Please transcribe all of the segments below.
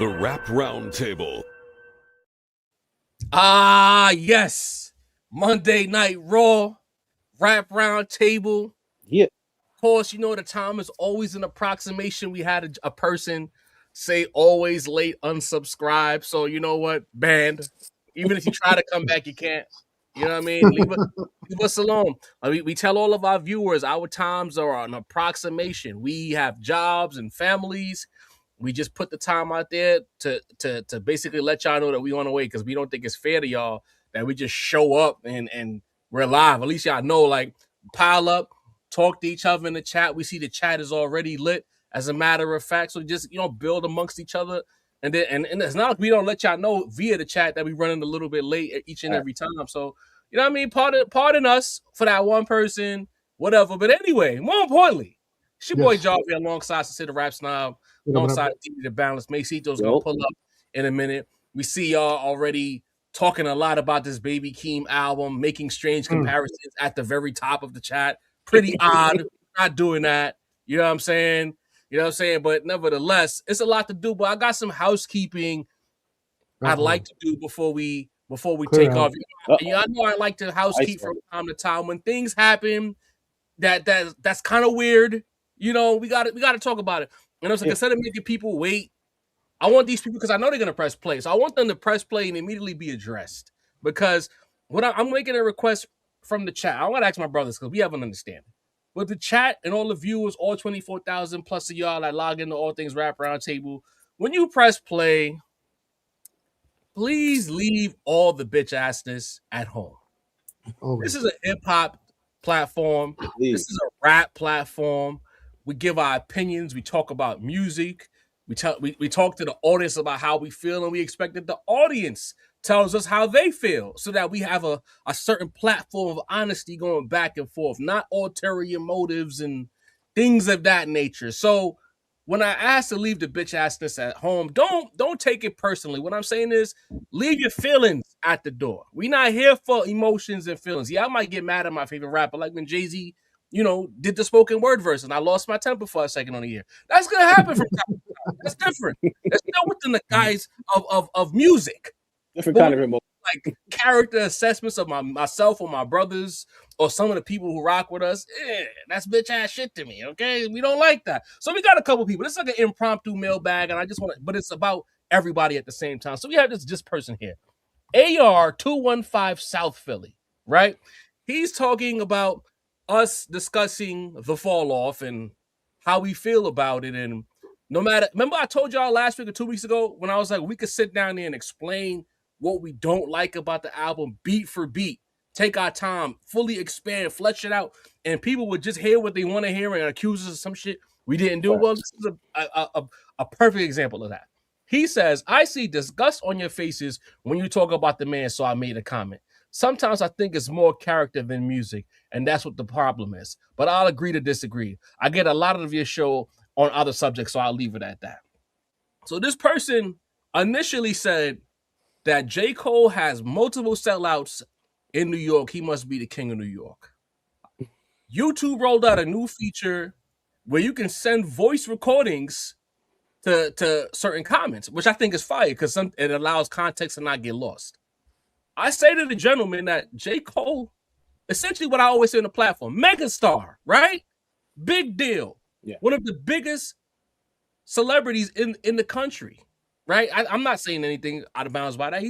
The Rap Roundtable. Yes. Monday Night Raw, Rap Roundtable. Yeah. Of course, you know the time is always an approximation. We had a person say always late, unsubscribe. So you know what? Banned. Even if you try to come back, you can't. You know what I mean? Leave us alone. We tell all of our viewers our times are an approximation. We have jobs and families. We just put the time out there to basically let y'all know that we on the way because we don't think it's fair to y'all that we just show up and we're live. At least y'all know, like, pile up, talk to each other in the chat. We see the chat is already lit, as a matter of fact. So just, build amongst each other. And then and it's not like we don't let y'all know via the chat that we running a little bit late each and every time. So, you know what I mean? Pardon us for that one person, whatever. But anyway, more importantly, it's your boy Jaÿ-Z alongside Consider Rap Snob, alongside the Balance. Macito's gonna pull up in a minute. We see y'all already talking a lot about this Baby Keem album, making strange comparisons at the very top of the chat. Pretty odd. Not doing that. You know what I'm saying? But nevertheless, it's a lot to do. But I got some housekeeping I'd like to do before we take off. I know I like to housekeep from time to time when things happen that's kind of weird. We got to talk about it. And it's like, instead of making people wait, I want these people, because I know they're gonna press play, so I want them to press play and immediately be addressed. Because I'm making a request from the chat. I want to ask my brothers because we have an understanding. With the chat and all the viewers, all 24,000 plus of y'all that log into All Things Rap Roundtable, when you press play, please leave all the bitch assness at home. This is a hip hop platform. This is a rap platform. We give our opinions. We talk about music. We talk to the audience about how we feel, and we expect that the audience tells us how they feel, so that we have a certain platform of honesty going back and forth, not ulterior motives and things of that nature. So when I ask to leave the bitch assness at home, don't take it personally. What I'm saying is, leave your feelings at the door. We're not here for emotions and feelings. Yeah, I might get mad at my favorite rapper, like when Jaÿ-Z, did the spoken word verse and I lost my temper for a second on the year. That's gonna happen from time to time. That's different. It's still within the guise of music. Different kind of emotion. Like character assessments of myself or my brothers or some of the people who rock with us, that's bitch ass shit to me. Okay, we don't like that. So we got a couple people. It's like an impromptu mailbag, and I just want to, but it's about everybody at the same time. So we have this person here, AR215 South Philly, right? He's talking about us discussing the fall off and how we feel about it, and no matter. Remember, I told y'all last week or 2 weeks ago when I was like, we could sit down there and explain what we don't like about the album beat for beat, take our time, fully expand, flesh it out, and people would just hear what they want to hear and accuse us of some shit we didn't do. Well, this is a perfect example of that. He says, I see disgust on your faces when you talk about the man, so I made a comment. Sometimes I think it's more character than music, and that's what the problem is. But I'll agree to disagree. I get a lot of your show on other subjects, so I'll leave it at that. So this person initially said that J. Cole has multiple sellouts in New York. He must be the king of New York. YouTube rolled out a new feature where you can send voice recordings to certain comments, which I think is fire because it allows context to not get lost. I say to the gentleman that J. Cole, essentially what I always say on the platform, megastar, right? Big deal. Yeah. One of the biggest celebrities in the country. Right, I'm not saying anything out of bounds by that.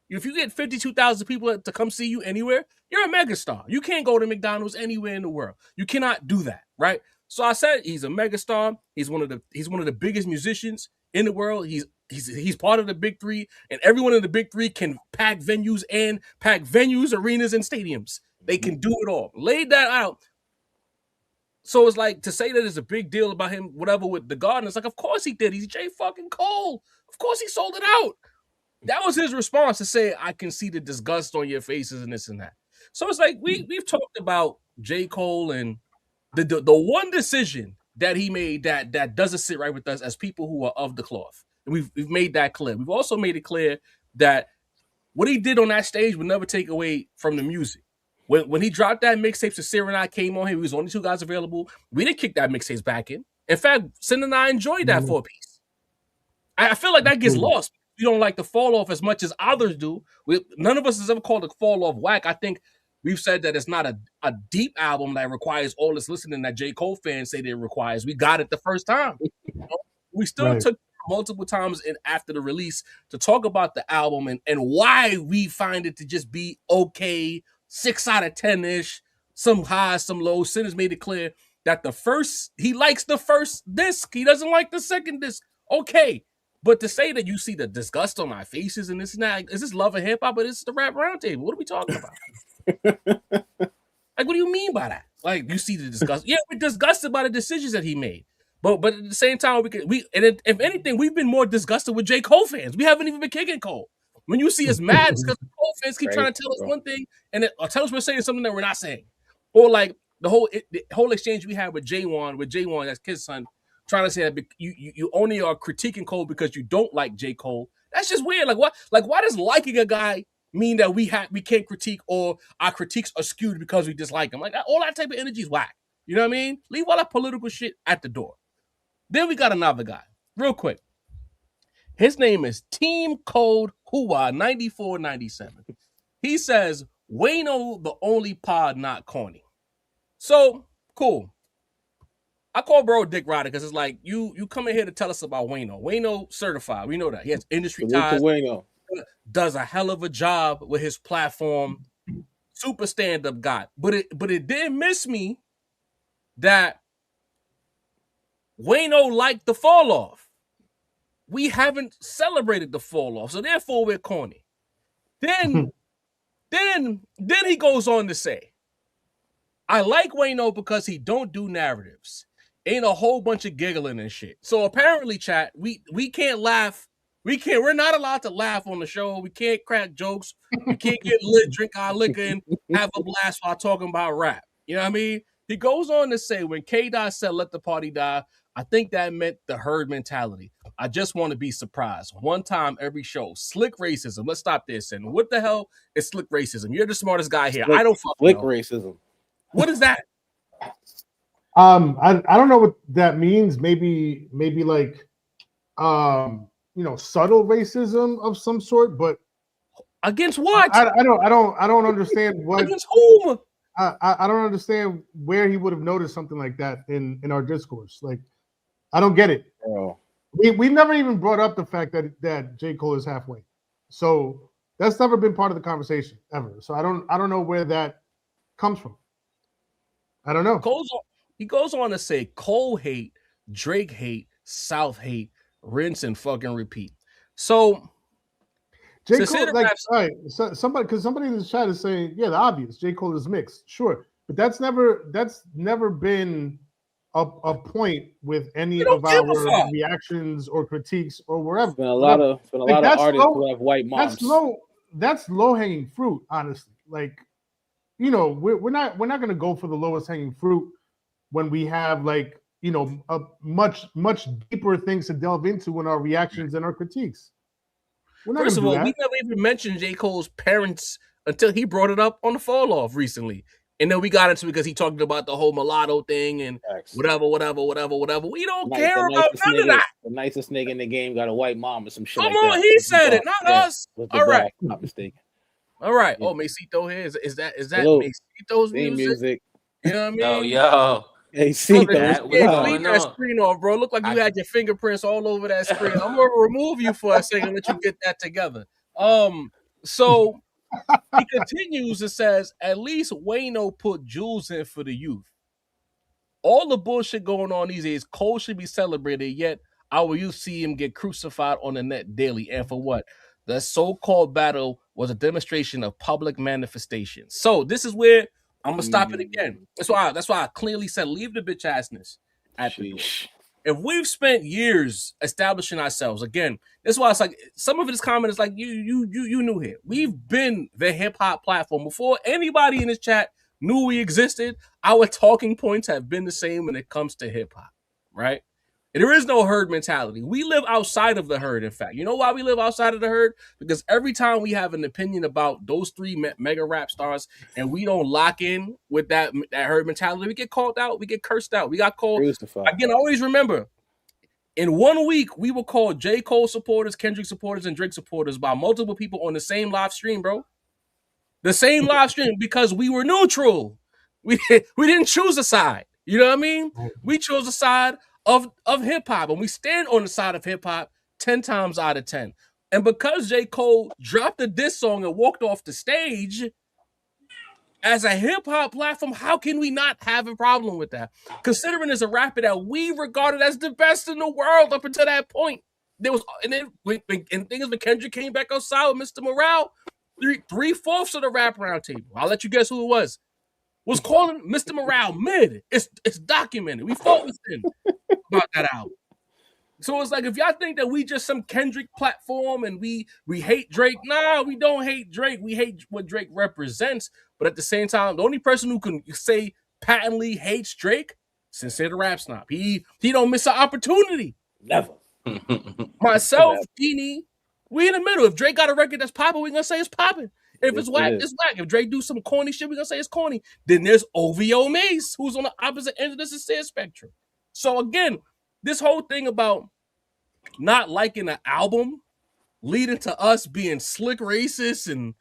If you get 52,000 people to come see you anywhere, you're a megastar. You can't go to McDonald's anywhere in the world. You cannot do that, right? So I said he's a megastar. He's one of the biggest musicians in the world. He's part of the big three, and everyone in the big three can pack venues, arenas, and stadiums. They can do it all. Laid that out. So it's like to say that it's a big deal about him, whatever, with the Garden. It's like, of course he did. He's J fucking Cole. Of course he sold it out. That was his response to say, I can see the disgust on your faces and this and that. So it's like we've talked about J. Cole and the one decision that he made that doesn't sit right with us as people who are of the cloth. And we've made that clear. We've also made it clear that what he did on that stage would never take away from the music. When he dropped that mixtape, Sincere and I came on here, we was only two guys available. We didn't kick that mixtapes back in. In fact, Sin and I enjoyed that 4-piece. I feel like that gets lost. We don't like the fall off as much as others do. None of us has ever called the fall off whack. I think we've said that it's not a deep album that requires all this listening that J. Cole fans say that it requires. We got it the first time. We still took multiple times after the release to talk about the album and why we find it to just be okay, 6 out of 10-ish, some highs, some lows. Sin has made it clear that he likes the first disc. He doesn't like the second disc. Okay. But to say that you see the disgust on our faces and this and that, is this love of hip hop, but it's the rap roundtable? What are we talking about? Like, what do you mean by that? Like, you see the disgust? Yeah, we're disgusted by the decisions that he made. But at the same time, if anything, we've been more disgusted with J. Cole fans. We haven't even been kicking Cole. When you see us mad, it's because Cole fans keep trying to tell us one thing or tell us we're saying something that we're not saying. Or like the whole exchange we had with Jaywon, that's Kid's son, trying to say that you only are critiquing Cole because you don't like J. Cole. That's just weird. Like what? Like, why does liking a guy mean that we can't critique, or our critiques are skewed because we dislike him? Like, all that type of energy is whack. You know what I mean? Leave all that political shit at the door. Then we got another guy, real quick. His name is Team Code Hua 9497. He says, Wayno the only pod not corny. So, cool. I call bro Dick Rider because it's like, you come in here to tell us about Wayno. Wayno certified. We know that. He has industry ties. Does a hell of a job with his platform. Super stand-up guy. But it did miss me that Wayno liked the fall off. We haven't celebrated the fall off, so therefore we're corny. Then he goes on to say, I like Wayno because he don't do narratives. Ain't a whole bunch of giggling and shit. So apparently, chat, we can't laugh. We're not allowed to laugh on the show. We can't crack jokes. We can't get lit, drink our liquor, and have a blast while talking about rap. You know what I mean? He goes on to say, when K-Dot said let the party die, I think that meant the herd mentality. I just want to be surprised. One time every show. Slick racism. Let's stop this. And what the hell is slick racism? You're the smartest guy here. I don't fucking know. Slick racism. What is that? I don't know what that means. Maybe like subtle racism of some sort, but against what? I don't understand what against whom? I don't understand where he would have noticed something like that in our discourse. Like, I don't get it. Oh. We've never even brought up the fact that J. Cole is halfway. So that's never been part of the conversation ever. So I don't know where that comes from. I don't know. He goes on to say Cole hate, Drake hate, South hate, rinse and fucking repeat. So J. Cole, like, all right, so somebody in the chat is saying, yeah, the obvious, J. Cole is mixed, sure, but that's never been a point with any of our reactions or critiques or wherever. It's been a lot of artists who have white moms. That's low hanging fruit, honestly. Like, we're not going to go for the lowest hanging fruit when we have like a much deeper things to delve into in our reactions and our critiques. First of all, we never even mentioned J. Cole's parents until he brought it up on the fall off recently. And then we got into it because he talked about the whole mulatto thing and whatever. We don't care about none of that. The nicest nigga in the game got a white mom or some shit. Come on, he said it, not us. All right. Not mistaken. All right. Oh, Macito here. Is that Macito's music? You know what I mean? Yo. Hey, see that screen off, bro. Look like you had your fingerprints all over that screen. I'm gonna remove you for a second, let you get that together. So he continues and says, at least Wayno put jewels in for the youth. All the bullshit going on these days, Cole should be celebrated, yet our youth see him get crucified on the net daily. And for what? The so-called battle was a demonstration of public manifestation. So this is where I'm gonna stop it again. That's why I clearly said leave the bitch assness at the door. If we've spent years establishing ourselves, again, that's why it's like some of this comment is like you knew here. We've been the hip hop platform before anybody in this chat knew we existed. Our talking points have been the same when it comes to hip hop, right? There is no herd mentality. We live outside of the herd, in fact. You know why we live outside of the herd? Because every time we have an opinion about those three mega rap stars and we don't lock in with that herd mentality, we get called out, we get cursed out. We got called. Again, I always remember, In 1 week, we were called J. Cole supporters, Kendrick supporters, and Drake supporters by multiple people on the same live stream, bro. The same live stream because we were neutral. We didn't choose a side. You know what I mean? We chose a side of hip hop, and we stand on the side of hip hop 10 times out of 10. And because J. Cole dropped a diss song and walked off the stage as a hip hop platform, how can we not have a problem with that? Considering as a rapper that we regarded as the best in the world up until that point. There was, and then when Kendrick came back outside with Mr. Morale, three-fourths of the rap roundtable, I'll let you guess who it was calling Mr. Morale mid. It's documented. We fought with him about that album. So it's like, if y'all think that we just some Kendrick platform and we hate Drake, nah, we don't hate Drake. We hate what Drake represents. But at the same time, the only person who can say patently hates Drake, Sincere the Rap Snob. He don't miss an opportunity. Never. Myself, Beanie, we in the middle. If Drake got a record that's popping, we're gonna say it's popping. If it's whack, it's whack. If Drake do some corny shit, we're gonna say it's corny. Then there's OVO Mace, who's on the opposite end of the sincere spectrum. So again, this whole thing about not liking an album leading to us being slick racist and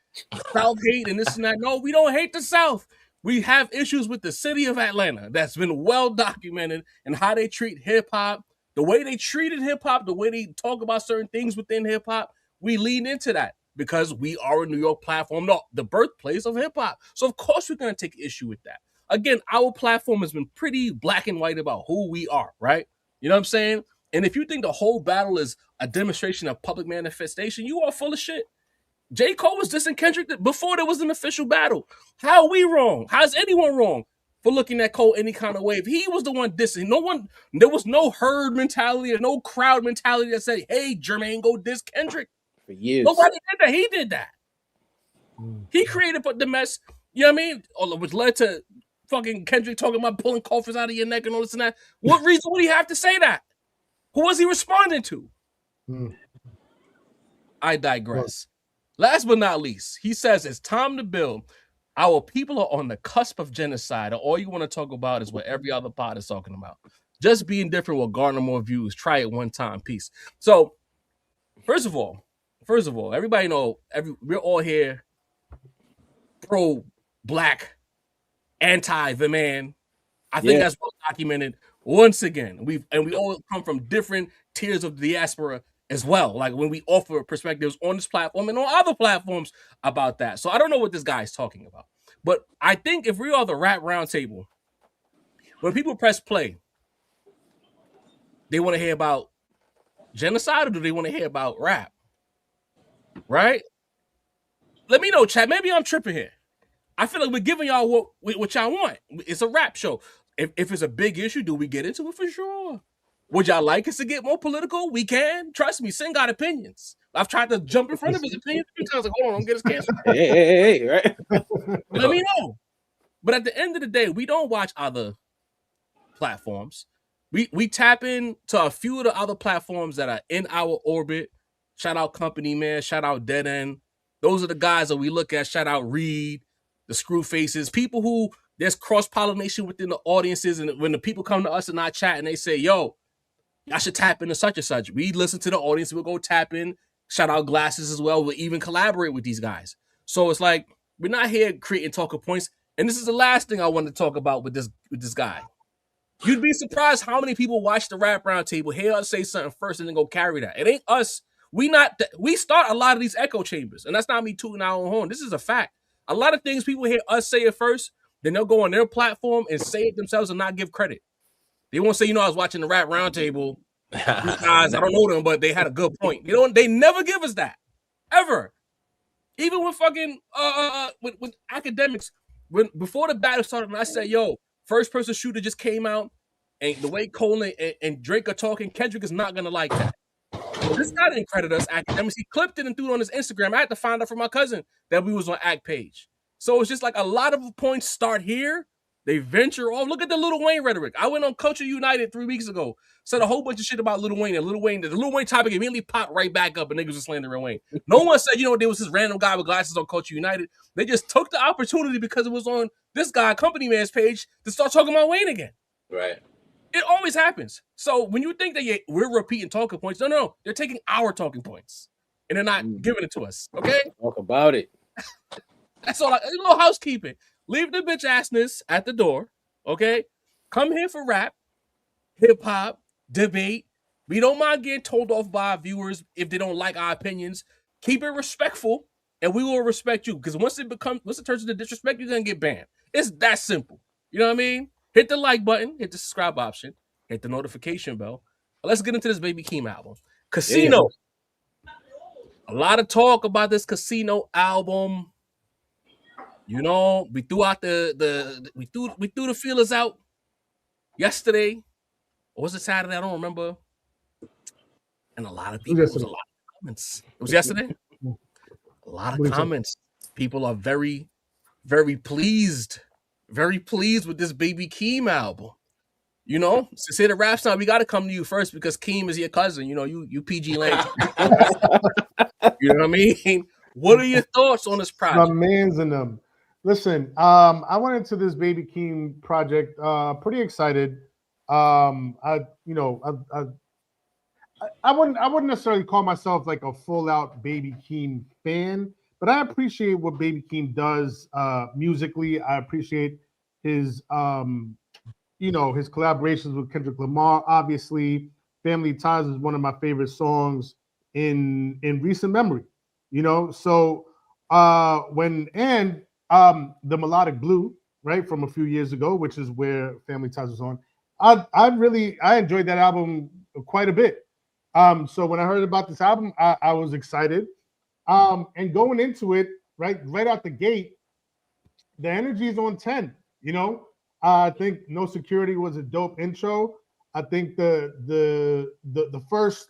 South hate and this and that. No, we don't hate the South. We have issues with the city of Atlanta that's been well documented and how they treat hip hop, the way they treated hip hop, the way they talk about certain things within hip hop. We lean into that because we are a New York platform, the birthplace of hip hop. So of course we're going to take issue with that. Again, our platform has been pretty black and white about who we are, right? You know what I'm saying? And if you think the whole battle is a demonstration of public manifestation, you are full of shit. J. Cole was dissing Kendrick before there was an official battle. How are we wrong? How's anyone wrong for looking at Cole any kind of way? If he was the one dissing, there was no herd mentality or no crowd mentality that said, hey, Jermaine, go diss Kendrick. For years. Nobody did that. He did that. He created the mess, you know what I mean? Which led to fucking Kendrick talking about pulling coffers out of your neck and all this and that. What reason would he have to say that? Who was he responding to? I digress. Last but not least, he says it's time to build. Our people are on the cusp of genocide, and all you want to talk about is what every other pod is talking about. Just being different will garner more views. Try it one time. Peace. So, first of all, everybody know we're all here pro-black, anti-the man. I think that's well documented. Once again, we all come from different tiers of the diaspora as well. Like when we offer perspectives on this platform and on other platforms about that. So I don't know what this guy is talking about. But I think if we are the rap roundtable, when people press play, they want to hear about genocide or do they want to hear about rap? Right? Let me know, chat. Maybe I'm tripping here. I feel like we're giving y'all what y'all want. It's a rap show. If it's a big issue, do we get into it for sure? Would y'all like us to get more political? We can. Trust me, Sin got opinions. I've tried to jump in front of his opinions a few times. Like, hold on, don't get us canceled. Hey, right? Let me know. But at the end of the day, we don't watch other platforms. We tap into a few of the other platforms that are in our orbit. Shout out Company Man. Shout out Dead End. Those are the guys that we look at. Shout out Reed, the Screw Faces, people who there's cross-pollination within the audiences. And when the people come to us in our chat and they say, yo, I should tap into such and such. We listen to the audience. We'll go tap in. Shout out Glasses as well. We'll even collaborate with these guys. So it's like, we're not here creating talking points. And this is the last thing I want to talk about with this guy. You'd be surprised how many people watch the Rap Roundtable, hear us say something first and then go carry that. It ain't us. We start a lot of these echo chambers. And that's not me tooting our own horn. This is a fact. A lot of things people hear us say it first, then they'll go on their platform and say it themselves and not give credit. They won't say, I was watching the Rap Roundtable. Guys, I don't know them, but they had a good point. They never give us that. Ever. Even with fucking with academics, before the battle started, and I said, yo, first person shooter just came out, and the way Cole and Drake are talking, Kendrick is not gonna like that. This guy didn't credit us academics. He clipped it and threw it on his Instagram. I had to find out from my cousin that we was on Act page. So it's just like a lot of points start here. They venture off. Look at the Lil Wayne rhetoric. I went on Culture United 3 weeks ago, said a whole bunch of shit about Lil Wayne, and the Lil Wayne topic immediately popped right back up, and niggas was slandering Wayne. No one said, there was this random guy with glasses on Culture United. They just took the opportunity because it was on this guy, Company Man's page, to start talking about Wayne again. Right. It always happens. So when you think that we're repeating talking points, no, they're taking our talking points and they're not giving it to us. Okay, talk about it. That's all. A little housekeeping. Leave the bitch assness at the door. Okay, come here for rap, hip hop, debate. We don't mind getting told off by our viewers if they don't like our opinions. Keep it respectful, and we will respect you. Because once it turns into disrespect, you're gonna get banned. It's that simple. You know what I mean? Hit the like button, hit the subscribe option, hit the notification bell. Let's get into this Baby Keem album. Casino. Yeah. A lot of talk about this Casino album. You know, we threw out we threw the feelers out yesterday. Or was it Saturday? I don't remember. And a lot of people, it was a lot of comments. It was yesterday? A lot of comments. People are very, very pleased. Very pleased with this Baby Keem album. You know, to say the rap song, we got to come to you first because Keem is your cousin. You know, you PG Lane. You know what I mean? What are your thoughts on this project? My man's in them. Listen, I went into this Baby Keem project pretty excited. I wouldn't necessarily call myself like a full out Baby Keem fan, but I appreciate what Baby Keem does musically. I appreciate his his collaborations with Kendrick Lamar. Obviously, Family Ties is one of my favorite songs in recent memory. You know, so the Melodic Blue, right, from a few years ago, which is where Family Ties was on. I enjoyed that album quite a bit. So when I heard about this album, I was excited. And going into it, right out the gate, the energy is on 10. You know, I think No Security was a dope intro. I think the first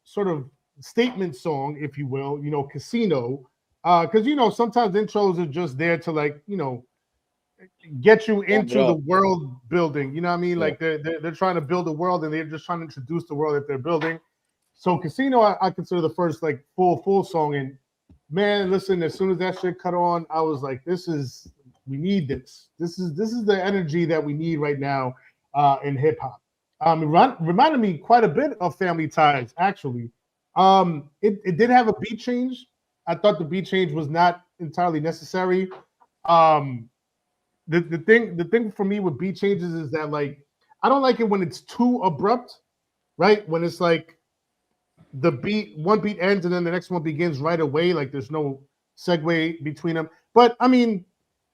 sort of statement song, if you will, Casino, because sometimes intros are just there to get you into the world building. You know what I mean? Yeah. Like they're trying to build a world and they're just trying to introduce the world that they're building. So Casino, I consider the first full song. And man, listen, as soon as that shit cut on, I was like, we need this. This is the energy that we need right now in hip hop. It reminded me quite a bit of Family Ties, actually. It did have a beat change. I thought the beat change was not entirely necessary. The thing for me with beat changes is that I don't like it when it's too abrupt, right? When it's like one beat ends and then the next one begins right away, like there's no segue between them. But I mean,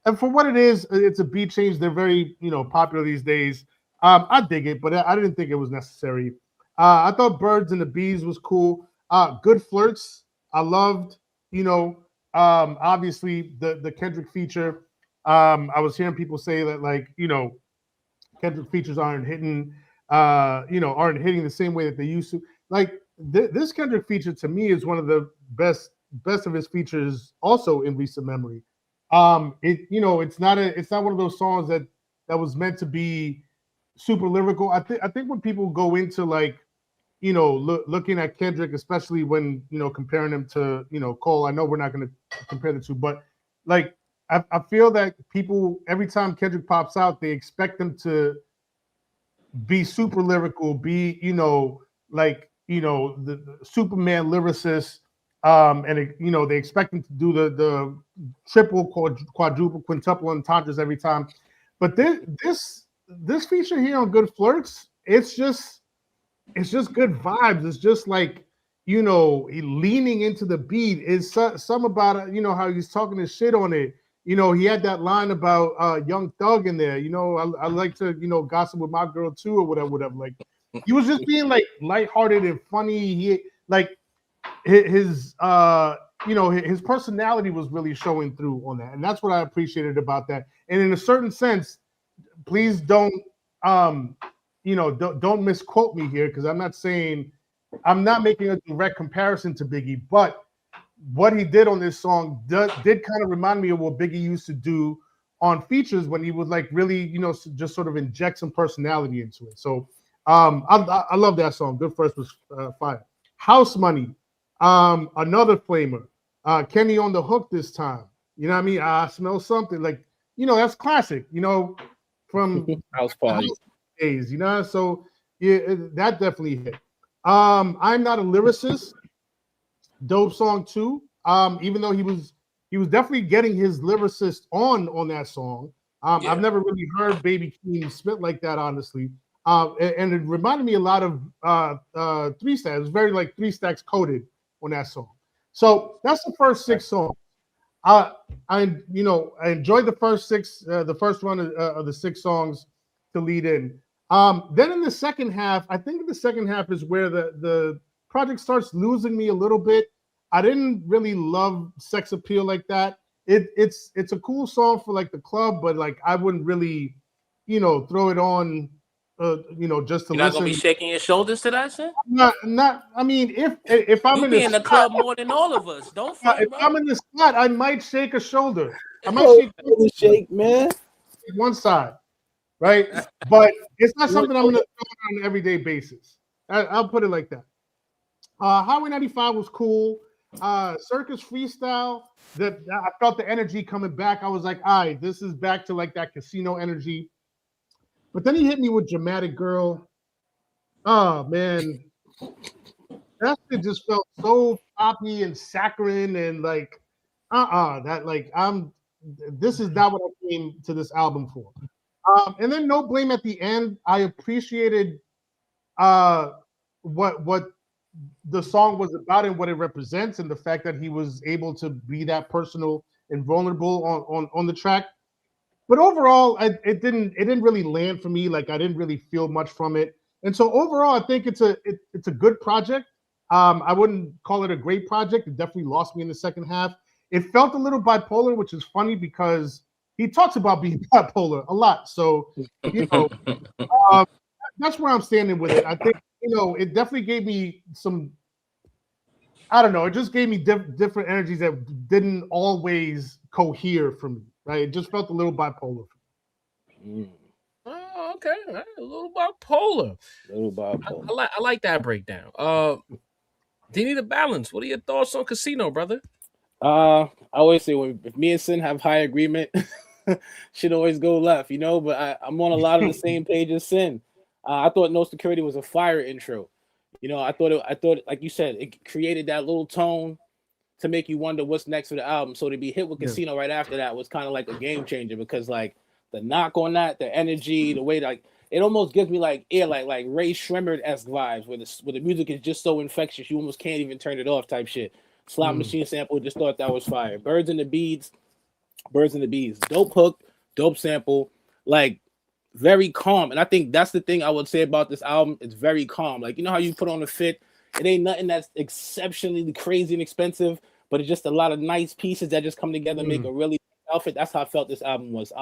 and for what it is, it's a beat change. They're very popular these days. I dig it, but I didn't think it was necessary. I thought Birds and the Bees was cool. Good Flirts, I loved. Obviously the Kendrick feature. I was hearing people say that Kendrick features aren't hitting the same way that they used to. This Kendrick feature to me is one of the best of his features also in recent memory. It's not one of those songs that was meant to be super lyrical. I think when people go into looking at Kendrick, especially when comparing him to Cole, I know we're not going to compare the two, but I feel that people, every time Kendrick pops out, they expect him to be super lyrical, be the Superman lyricist, and they expect him to do the triple, quadruple, quintuple entendres every time. But this feature here on Good Flirts, it's just good vibes. It's just leaning into the beat. It's some about it, how he's talking his shit on it. He had that line about Young Thug in there. I like to gossip with my girl too, or whatever. He was just being lighthearted and funny. He his personality was really showing through on that, and that's what I appreciated about that. And in a certain sense, please don't don't misquote me here, because I'm not making a direct comparison to Biggie, but what he did on this song did kind of remind me of what Biggie used to do on features when he would really just sort of inject some personality into it. So I love that song. Good First was fire. House Money, another flamer. Kenny on the Hook this time. You know what I mean? I smell something that's classic. From House Party. days, you know. So yeah, that definitely hit. I'm not a lyricist. Dope song too. Even though he was definitely getting his lyricist on that song. I've never really heard Baby Keem spit like that, honestly. And it reminded me a lot of Three Stacks. It was very like Three Stacks coded on that song. So that's the first 6 songs. I enjoyed the first 6, the first run of the 6 songs to lead in. Then in the second half, I think the second half is where the project starts losing me a little bit. I didn't really love Sex Appeal like that. It's a cool song for like the club, but like I wouldn't really, throw it on, just to listen. You're not gonna be shaking your shoulders to that shit. Not. I mean, if I'm in the club more than all of us, don't front, if bro. I'm in the spot, I might shake a shoulder. I might shake, man. One side, right? But it's not something I'm gonna throw on an everyday basis. I'll put it like that. Highway 95 was cool. Circus Freestyle, that I felt the energy coming back. I was like, all right, this is back to like that casino energy. But then he hit me with Dramatic Girl. Oh man, that shit just felt so poppy and saccharine and like, that like this is not what I came to this album for. And then No Blame at the end. I appreciated what the song was about and what it represents, and the fact that he was able to be that personal and vulnerable on the track. But overall, it didn't really land for me. Like I didn't really feel much from it. And so overall, I think it's a good project. I wouldn't call it a great project. It definitely lost me in the second half. It felt a little bipolar, which is funny because he talks about being bipolar a lot. So, that's where I'm standing with it. I think, it definitely gave me some, I don't know, it just gave me different energies that didn't always cohere for me, right? It just felt a little bipolar. Oh, okay. A little bipolar. I like that breakdown. Do you need a balance? What are your thoughts on Casino, brother? I always say if me and Sin have high agreement, should always go left, but I'm on a lot of the same page as Sin. I thought No Security was a fire intro. I thought, like you said, it created that little tone to make you wonder what's next for the album. So to be hit with Casino right after that was kind of like a game changer, because like the knock on that, the energy, the way like it almost gives me like like Ray Shremmerd-esque vibes where the music is just so infectious you almost can't even turn it off type shit. Slot Machine sample, just thought that was fire. Birds and the Bees, dope hook, dope sample, like very calm. And I think that's the thing I would say about this album. It's very calm. Like, how you put on a fit, it ain't nothing that's exceptionally crazy and expensive, but it's just a lot of nice pieces that just come together and make a really outfit. That's how I felt this album was.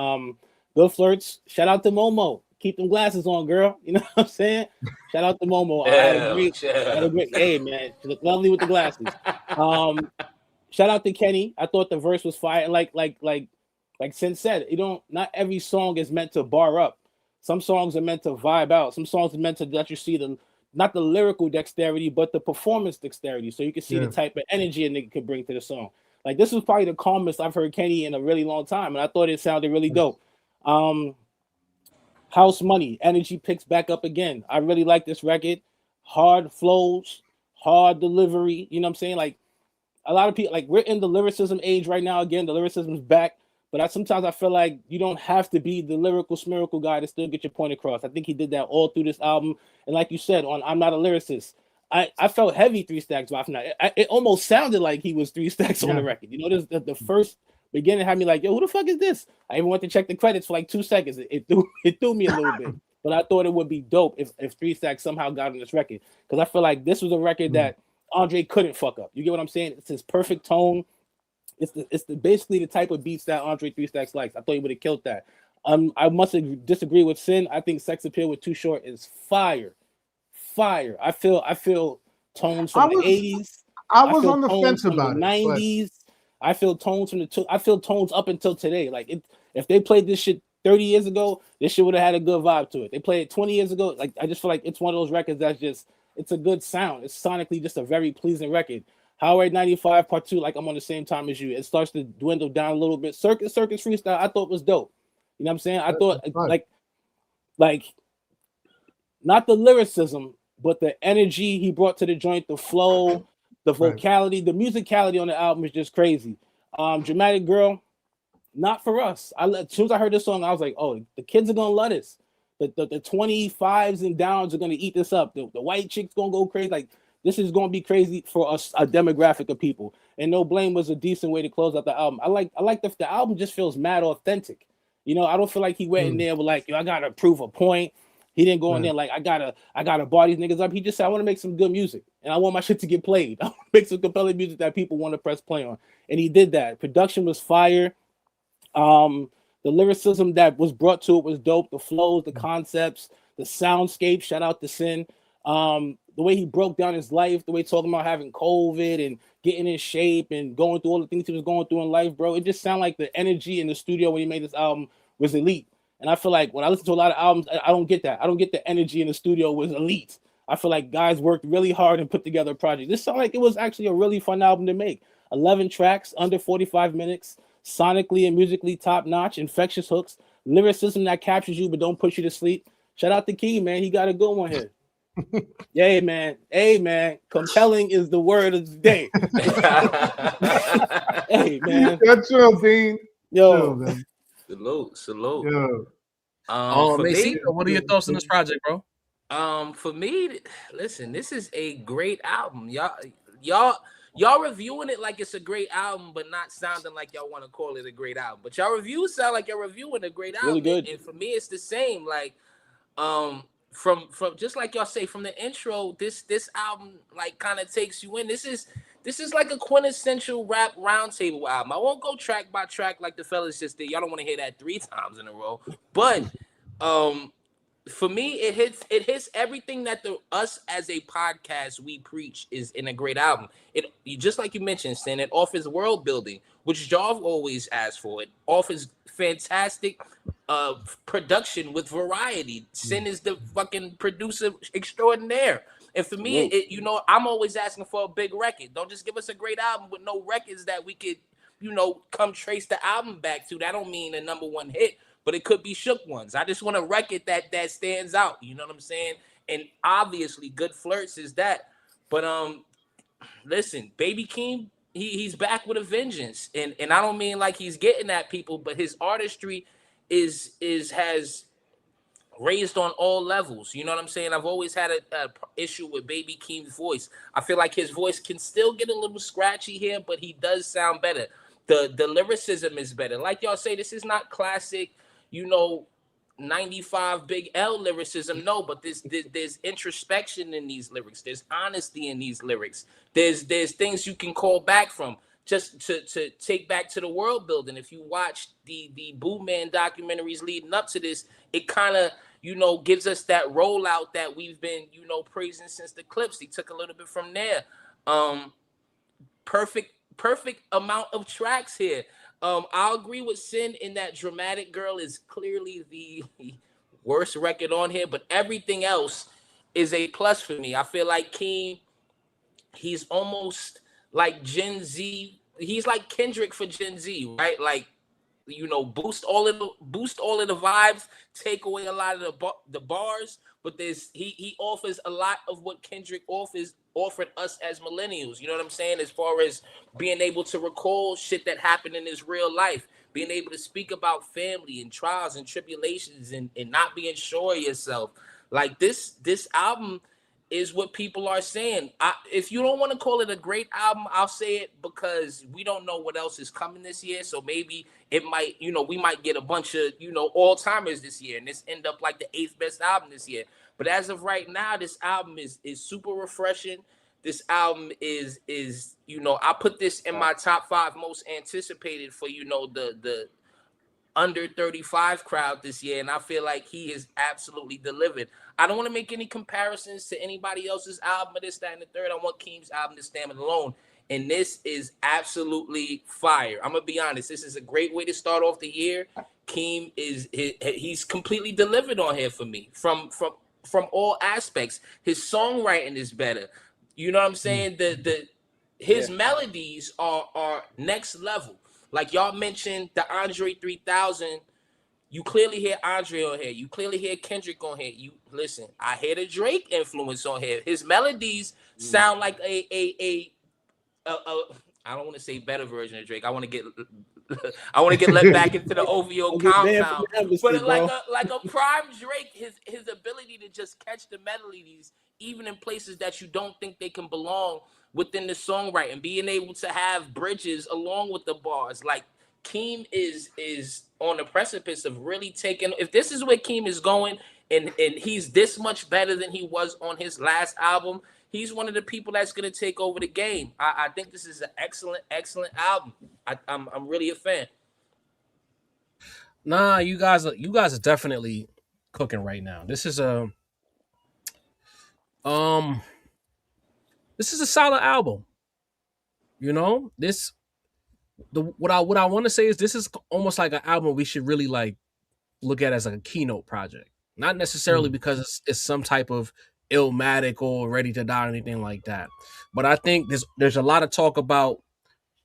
Good Flirts. Shout out to Momo. Keep them glasses on, girl. You know what I'm saying? Shout out to Momo. I had a great hey man. She looked lovely with the glasses. Shout out to Kenny. I thought the verse was fire. Like Sin said, not every song is meant to bar up. Some songs are meant to vibe out. Some songs are meant to let you see not the lyrical dexterity, but the performance dexterity. So you can see the type of energy a nigga could bring to the song. Like this was probably the calmest I've heard Kenny in a really long time. And I thought it sounded really dope. House Money, energy picks back up again. I really like this record. Hard flows, hard delivery. You know what I'm saying? Like a lot of people, like we're in the lyricism age right now. Again, the lyricism's back. But sometimes I feel like you don't have to be the lyrical smirical guy to still get your point across. I think he did that all through this album. And like you said, on I'm Not a Lyricist, I felt heavy 3 Stacks vibes from that. It almost sounded like he was 3 Stacks on the record. The first beginning had me like, yo, who the fuck is this? I even went to check the credits for like 2 seconds. It threw me a little bit. But I thought it would be dope if 3 Stacks somehow got on this record. Because I feel like this was a record that Andre couldn't fuck up. You get what I'm saying? It's his perfect tone. It's basically the type of beats that Andre 3 Stacks likes. I thought he would have killed that. I must disagree with Sin. I think Sex Appeal with Too Short is fire. I feel tones from the 80s. I was on the fence about the 90s. I feel tones from I feel tones up until today. Like if they played this shit 30 years ago, this shit would have had a good vibe to it. They played it 20 years ago. Like I just feel like it's one of those records that's just it's a good sound. It's sonically just a very pleasing record. Highway 95 Part 2, like I'm on the same time as you. It starts to dwindle down a little bit. Circus Freestyle, I thought was dope. You know what I'm saying? I thought like not the lyricism, but the energy he brought to the joint, the flow, the vocality, the musicality on the album is just crazy. Dramatic Girl, not for us. As soon as I heard this song, I was like, oh, the kids are gonna love this. The 25s and downs are gonna eat this up. The white chicks gonna go crazy. Like, this is gonna be crazy for us, a demographic of people. And No Blame was a decent way to close out the album. I like the album just feels mad authentic. You know, I don't feel like he went in there with like, yo, I gotta prove a point. He didn't go in there like I gotta bar these niggas up. He just said, I want to make some good music and I want my shit to get played. I want to make some compelling music that people want to press play on. And he did that. Production was fire. The lyricism that was brought to it was dope. The flows, the concepts, the soundscape. Shout out to Sin. The way he broke down his life, the way talking about having COVID and getting in shape and going through all the things he was going through in life, bro. It just sounded like the energy in the studio when he made this album was elite. And I feel like when I listen to a lot of albums, I don't get that. I don't get the energy in the studio was elite. I feel like guys worked really hard and put together a project. This sounded like it was actually a really fun album to make. 11 tracks, under 45 minutes, sonically and musically top notch, infectious hooks, lyricism that captures you but don't push you to sleep. Shout out to Keem, man. He got a good one here. Yeah, man. Hey, man. Compelling is the word of the day. Hey, man. That's real, Dean. Yo, man. Salute. Yo. For me, what are your thoughts on this project, bro? For me, listen, this is a great album. Y'all reviewing it like it's a great album, but not sounding like y'all want to call it a great album. But y'all reviews sound like you're reviewing a great album. Really good. And for me, it's the same. Like, from just like y'all say, from the intro, this album like kind of takes you in. This is like a quintessential rap roundtable album. I won't go track by track like the fellas just did. Y'all don't want to hear that 3 times in a row. But for me, it hits everything that us as a podcast we preach is in a great album. You just like you mentioned, Sin, it offers world building, which y'all always asked for. It offers fantastic production with variety. Sin is the fucking producer extraordinaire. And for me, I'm always asking for a big record. Don't just give us a great album with no records that we could, come trace the album back to. That don't mean a #1 hit, but it could be shook ones. I just want a record that stands out. You know what I'm saying? And obviously, Good Flirts is that. But listen, Baby Keem, he's back with a vengeance, and I don't mean like he's getting at people, but his artistry has raised on all levels. You know what I'm saying? I've always had a issue with Baby Keem's voice. I feel like his voice can still get a little scratchy here, but he does sound better. The lyricism is better. Like y'all say, this is not classic, 95 Big L lyricism. No, but there's introspection in these lyrics. There's honesty in these lyrics. There's things you can call back from. Just to take back to the world building. If you watch the Boo Man documentaries leading up to this, it kind of, gives us that rollout that we've been, praising since the clips. He took a little bit from there. Perfect amount of tracks here. I'll agree with Sin in that Dramatic Girl is clearly the worst record on here, but everything else is a plus for me. I feel like Keem, he's almost like Gen Z. He's like Kendrick for Gen Z, right? Like, boost all of the vibes, take away a lot of the bars, but he offers a lot of what Kendrick offered us as millennials. You know what I'm saying? As far as being able to recall shit that happened in his real life, being able to speak about family and trials and tribulations and not being sure of yourself. Like this album is what people are saying. If you don't want to call it a great album, I'll say it because we don't know what else is coming this year. So maybe it might, we might get a bunch of, all-timers this year, and this end up like the 8th best album this year. But as of right now, this album is super refreshing. This album is I put this in my top 5 most anticipated for, the under 35 crowd this year, and I feel like he has absolutely delivered. I don't want to make any comparisons to anybody else's album or this, that, and the third. I want Keem's album to stand alone, and this is absolutely fire. I'm gonna be honest. This is a great way to start off the year. Keem he's completely delivered on here for me from all aspects. His songwriting is better. You know what I'm saying? His melodies are next level. Like y'all mentioned, the Andre 3000 You clearly hear Andre on here. You clearly hear Kendrick on here. You listen. I hear the Drake influence on here. His melodies sound like a I don't want to say better version of Drake. I want to get let back into the OVO compound. But like a prime Drake, his ability to just catch the melodies, even in places that you don't think they can belong within the songwriting, being able to have bridges along with the bars. Like Keem is on the precipice of really taking. If this is where Keem is going, and he's this much better than he was on his last album, he's one of the people that's going to take over the game. I think this is an excellent album. I'm really a fan. Nah, you guys are definitely cooking right now. This is a solid album. You know, what I want to say is this is almost like an album we should really like look at as like a keynote project. Not necessarily because it's some type of Illmatic or Ready to Die or anything like that. But I think there's a lot of talk about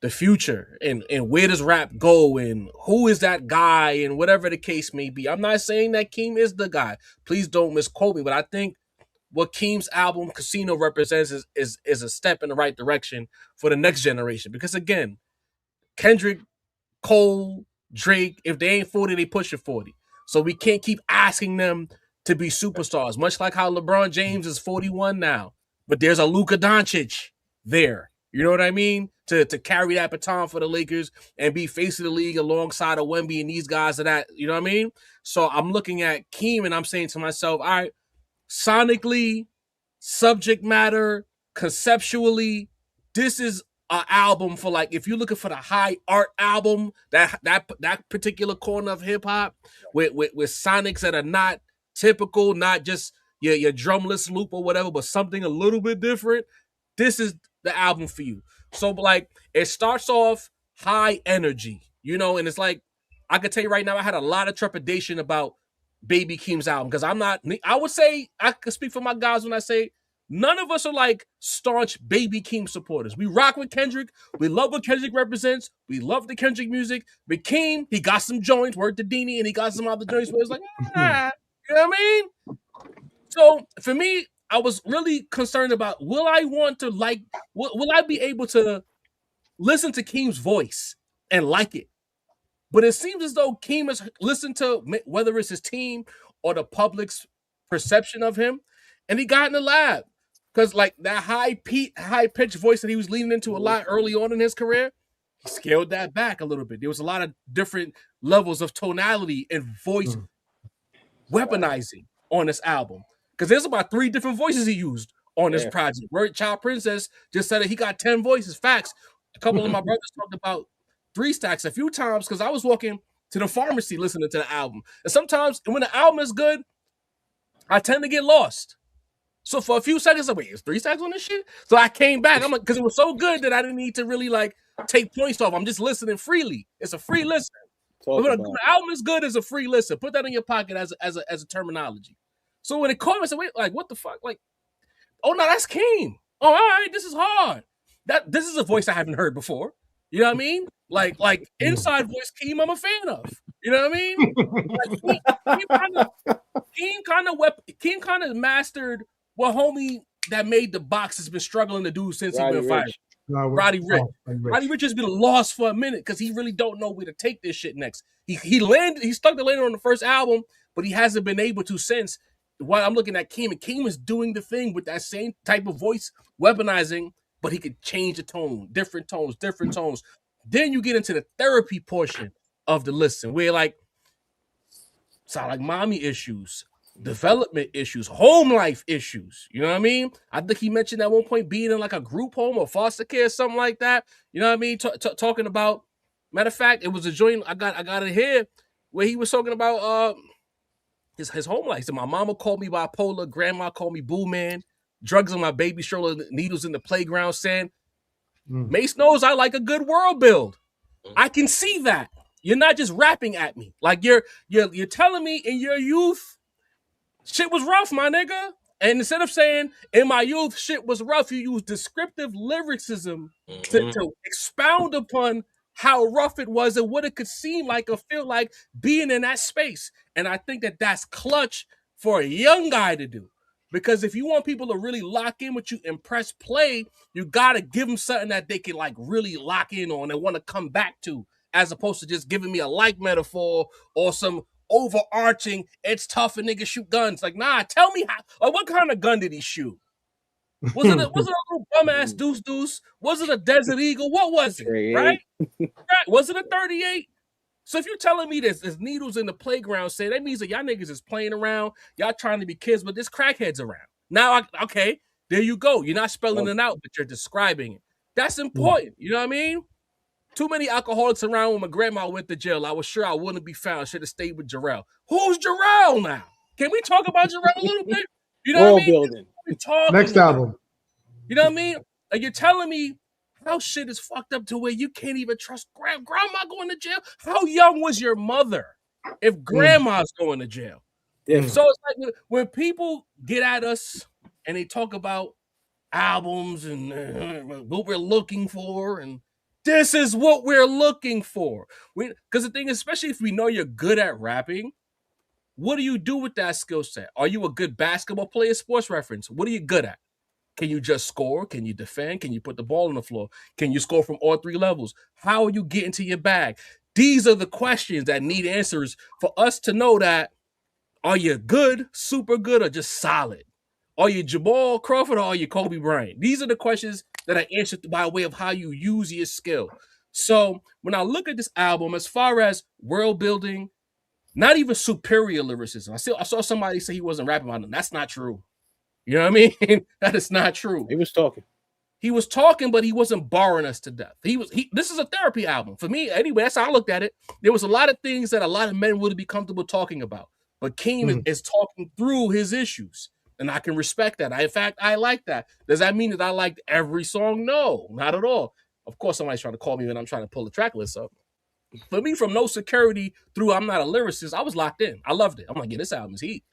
the future and where does rap go and who is that guy and whatever the case may be. I'm not saying that Keem is the guy. Please don't misquote me, but I think what Keem's album Casino represents is a step in the right direction for the next generation. Because again, Kendrick, Cole, Drake, if they ain't 40, they pushing 40. So we can't keep asking them to be superstars, much like how LeBron James is 41 now. But there's a Luka Doncic there. You know what I mean? To carry that baton for the Lakers and be face of the league alongside of Wemby and these guys of that. You know what I mean? So I'm looking at Keem and I'm saying to myself, all right, sonically, subject matter, conceptually, this is an album for like, if you're looking for the high art album, that particular corner of hip hop with sonics that are not typical, not just your drumless loop or whatever, but something a little bit different. This is the album for you. So like it starts off high energy, you know, and it's like I could tell you right now, I had a lot of trepidation about Baby Keem's album because I would say I could speak for my guys when I say none of us are like staunch Baby Keem supporters. We rock with Kendrick. We love what Kendrick represents. We love the Kendrick music. But Keem, he got some joints, word to Dini, and he got some other joints where it's like, you know what I mean? So for me, I was really concerned about will I be able to listen to Keem's voice and like it? But it seems as though Keem has listened to whether it's his team or the public's perception of him, and he got in the lab. Because like that high-pitched voice that he was leaning into a lot early on in his career, he scaled that back a little bit. There was a lot of different levels of tonality and voice weaponizing on this album. Because there's about 3 different voices he used on this project. Word Child Princess just said that he got 10 voices. Facts. A couple of my brothers talked about 3 stacks a few times because I was walking to the pharmacy listening to the album. And sometimes when the album is good, I tend to get lost. So for a few seconds, I'm like, wait, is 3 stacks on this shit? So I came back. I'm like, because it was so good that I didn't need to really like take points off. I'm just listening freely. It's a free listen. When the album is good, it's a free listen. Put that in your pocket as a terminology. So when it called me, I said, wait, like, what the fuck? Like, oh, no, that's Keem. Oh, all right, this is hard. This is a voice I haven't heard before. You know what I mean? Like inside voice Keem, I'm a fan of. You know what I mean? Like, Keem kind of mastered what homie that made the box has been struggling to do since he been fired. Roddy Ricch. Roddy Ricch has been lost for a minute because he really don't know where to take this shit next. He stuck the landing on the first album, but he hasn't been able to since. While I'm looking at Keem, and Keem is doing the thing with that same type of voice weaponizing, but he could change the tone, different tones. Then you get into the therapy portion of the listen, where like sound like mommy issues, development issues, home life issues. You know what I mean? I think he mentioned at one point being in like a group home or foster care, something like that. You know what I mean? Talking about, matter of fact, it was a joint I got it here where he was talking about his home life. So my mama called me bipolar, grandma called me boo man, drugs on my baby stroller, needles in the playground sand. Mace knows I like a good world build. I can see that. You're not just rapping at me. Like you're telling me in your youth, shit was rough, my nigga. And instead of saying in my youth, shit was rough, you use descriptive lyricism to expound upon how rough it was and what it could seem like or feel like being in that space. And I think that that's clutch for a young guy to do. Because if you want people to really lock in with you and press play, you got to give them something that they can like really lock in on and want to come back to, as opposed to just giving me a like metaphor or some overarching, it's tough and niggas shoot guns. Like, nah, tell me how, or what kind of gun did he shoot? Was it a little bum-ass deuce? Was it a Desert Eagle? What was it, right? Was it a 38? So if you're telling me there's needles in the playground, say that means that y'all niggas is playing around, y'all trying to be kids, but there's crackheads around. Now, okay, there you go. You're not spelling it out, but you're describing it. That's important. You know what I mean? Too many alcoholics around when my grandma went to jail. I was sure I wouldn't be found. Should have stayed with Jarrell. Who's Jarrell now? Can we talk about Jarrell a little bit? You know what I mean? Building. Next album. You know what I mean? Like, you're telling me how shit is fucked up to where you can't even trust grandma going to jail? How young was your mother if grandma's going to jail? So it's like when people get at us and they talk about albums and what we're looking for, and this is what we're looking for. Because the thing is, especially if we know you're good at rapping, what do you do with that skill set? Are you a good basketball player? Sports Reference. What are you good at? Can you just score? Can you defend? Can you put the ball on the floor? Can you score from all three levels? How are you getting to your bag? These are the questions that need answers for us to know that, are you good, super good, or just solid? Are you Jamal Crawford or are you Kobe Bryant? These are the questions that I answered by way of how you use your skill. So when I look at this album, as far as world building, not even superior lyricism. I saw somebody say he wasn't rapping about them. That's not true. You know what I mean? That is not true. He was talking. He was talking, but he wasn't boring us to death. This is a therapy album. For me, anyway, that's how I looked at it. There was a lot of things that a lot of men wouldn't be comfortable talking about. But Keem is talking through his issues. And I can respect that. In fact, I like that. Does that mean that I liked every song? No, not at all. Of course, somebody's trying to call me when I'm trying to pull the track list up. For me, from No Security through I'm Not a Lyricist, I was locked in. I loved it. I'm like, yeah, this album is heat.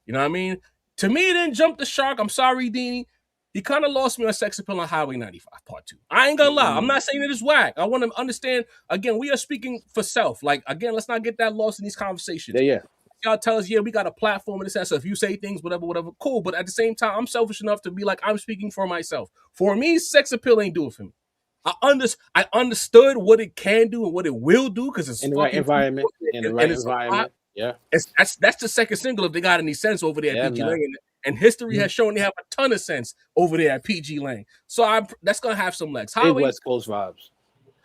You know what I mean? To me, it didn't jump the shark. I'm sorry, Deanie. He kind of lost me on Sex Appeal on Highway 95, Part 2. I ain't gonna lie. I'm not saying it is whack. I want to understand, again, we are speaking for self. Like, again, let's not get that lost in these conversations. Yeah. Y'all tell us, yeah, we got a platform in this sense. So if you say things, whatever, cool. But at the same time, I'm selfish enough to be like, I'm speaking for myself. For me, Sex Appeal ain't do it for me. I understood what it can do and what it will do because it's in the right environment. Yeah, that's the second single if they got any sense over there at PG Lang, and history has shown they have a ton of sense over there at PG Lang. So that's gonna have some legs. Big West Coast vibes.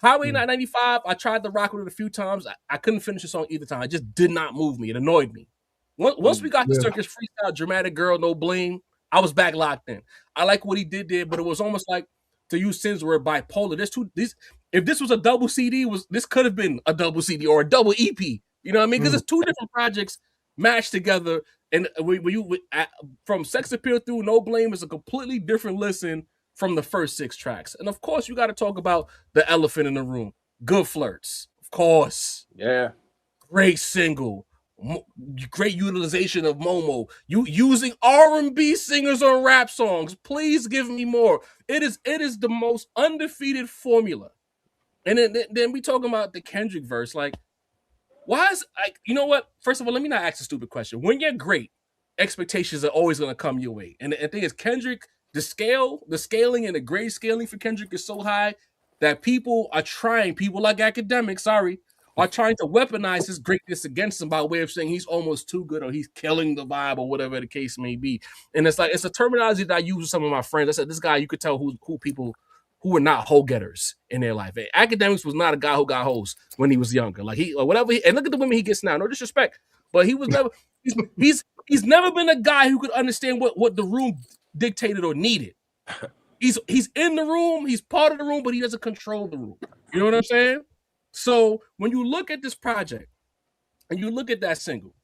Highway 95. I tried to rock with it a few times. I couldn't finish the song either time. It just did not move me. It annoyed me. Once we got the Circus Freestyle, Dramatic Girl, No Blame, I was back locked in. I like what he did there, but it was almost like, to use Sin's word, bipolar. If this was a double CD, this could have been a double CD or a double EP. You know what I mean? Because it's two different projects matched together, and from Sex Appeal through No Blame is a completely different listen from the first 6 tracks. And of course, you got to talk about the elephant in the room. Good Flirts, of course. Yeah, great single. Great utilization of Momo. You using R&B singers on rap songs. Please give me more. It is the most undefeated formula. And then we talking about the Kendrick verse. Like, why is, like, you know what? First of all, let me not ask a stupid question. When you're great, expectations are always going to come your way. And the thing is, Kendrick, the scaling and the grade scaling for Kendrick is so high that people like academics, are trying to weaponize his greatness against him by way of saying he's almost too good or he's killing the vibe or whatever the case may be. And it's like, it's a terminology that I use with some of my friends. I said, this guy, you could tell who people who were not hoe getters in their life. Academics was not a guy who got hoes when he was younger. Like and look at the women he gets now. No disrespect, but he was never. He's never been a guy who could understand what the room dictated or needed. He's in the room. He's part of the room, but he doesn't control the room. You know what I'm saying? So when you look at this project and you look at that single,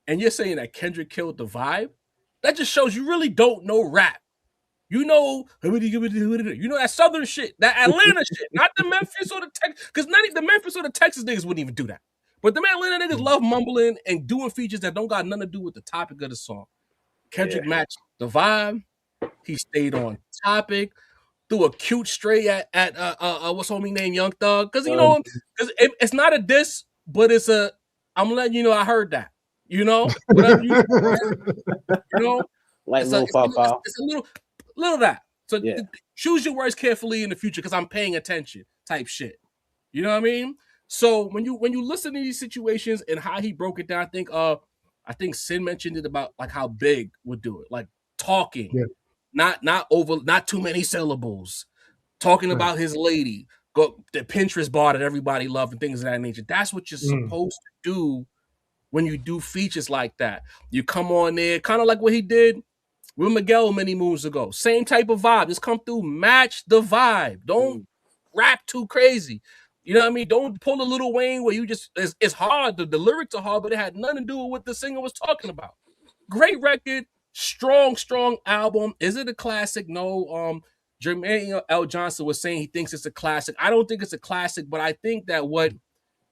and you're saying that Kendrick killed the vibe, that just shows you really don't know rap. You know that Southern shit, that Atlanta shit, not the Memphis or the Texas, because none of the Memphis or the Texas niggas wouldn't even do that. But the Atlanta niggas love mumbling and doing features that don't got nothing to do with the topic of the song. Kendrick matched the vibe. He stayed on topic. threw a cute stray at what's homie named Young Thug, because it's not a diss, but it's a I'm letting you know I heard that, whatever you like it's little it's a little that. So choose your words carefully in the future because I'm paying attention type shit. You know what I mean? So when you listen to these situations and how he broke it down, I think Sin mentioned it about like how Big would do it, like talking, not too many syllables, talking about his lady, the Pinterest bar that everybody loved and things of that nature. That's what you're supposed to do when you do features like that. You come on there, kind of like what he did with Miguel many moons ago. Same type of vibe. Just come through, match the vibe. Don't rap too crazy. You know what I mean? Don't pull a Lil Wayne where you just it's hard. The lyrics are hard, but it had nothing to do with what the singer was talking about. Great record, strong album. Is it a classic? No. Jermaine L. Johnson was saying he thinks it's a classic. I don't think it's a classic, but I think that what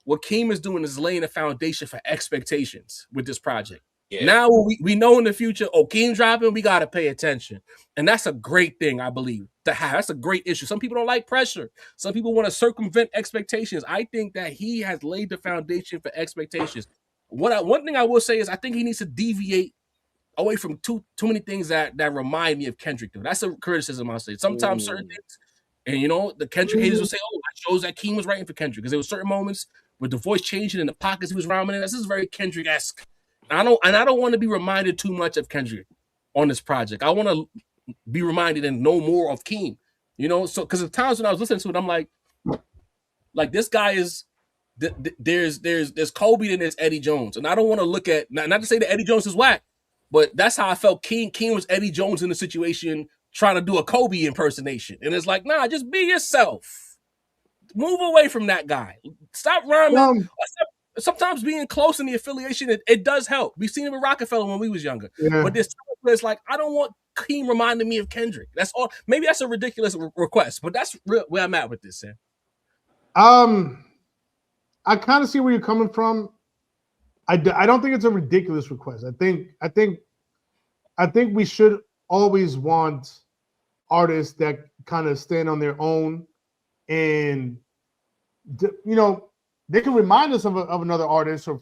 Keem is doing is laying a foundation for expectations with this project. Yeah. Now we know in the future, Keem dropping, we got to pay attention. And that's a great thing, I believe, to have. That's a great issue. Some people don't like pressure. Some people want to circumvent expectations. I think that he has laid the foundation for expectations. One thing I will say is I think he needs to deviate away from too many things that remind me of Kendrick, though. That's a criticism I'll say. Sometimes certain things, and the Kendrick haters will say, that shows that Keem was writing for Kendrick, because there were certain moments with the voice changing and the pockets he was rhyming in. This is very Kendrick-esque. I don't want to be reminded too much of Kendrick on this project. I want to be reminded and know more of Keem, so because at times when I was listening to it, I'm like this guy is there's Kobe and there's Eddie Jones, and I don't want to look at not to say that Eddie Jones is whack, but that's how I felt. Keem was Eddie Jones in the situation trying to do a Kobe impersonation, and it's like, nah, just be yourself. Move away from that guy. Stop rhyming. Sometimes being close in the affiliation, it does help. We've seen it with Rockefeller when we was younger. Yeah. But there's times where it's like, I don't want Keem reminding me of Kendrick. That's all. Maybe that's a ridiculous request, but that's where I'm at with this, Sam. I kind of see where you're coming from. I don't think it's a ridiculous request. I think we should always want artists that kind of stand on their own, and they can remind us of another artist or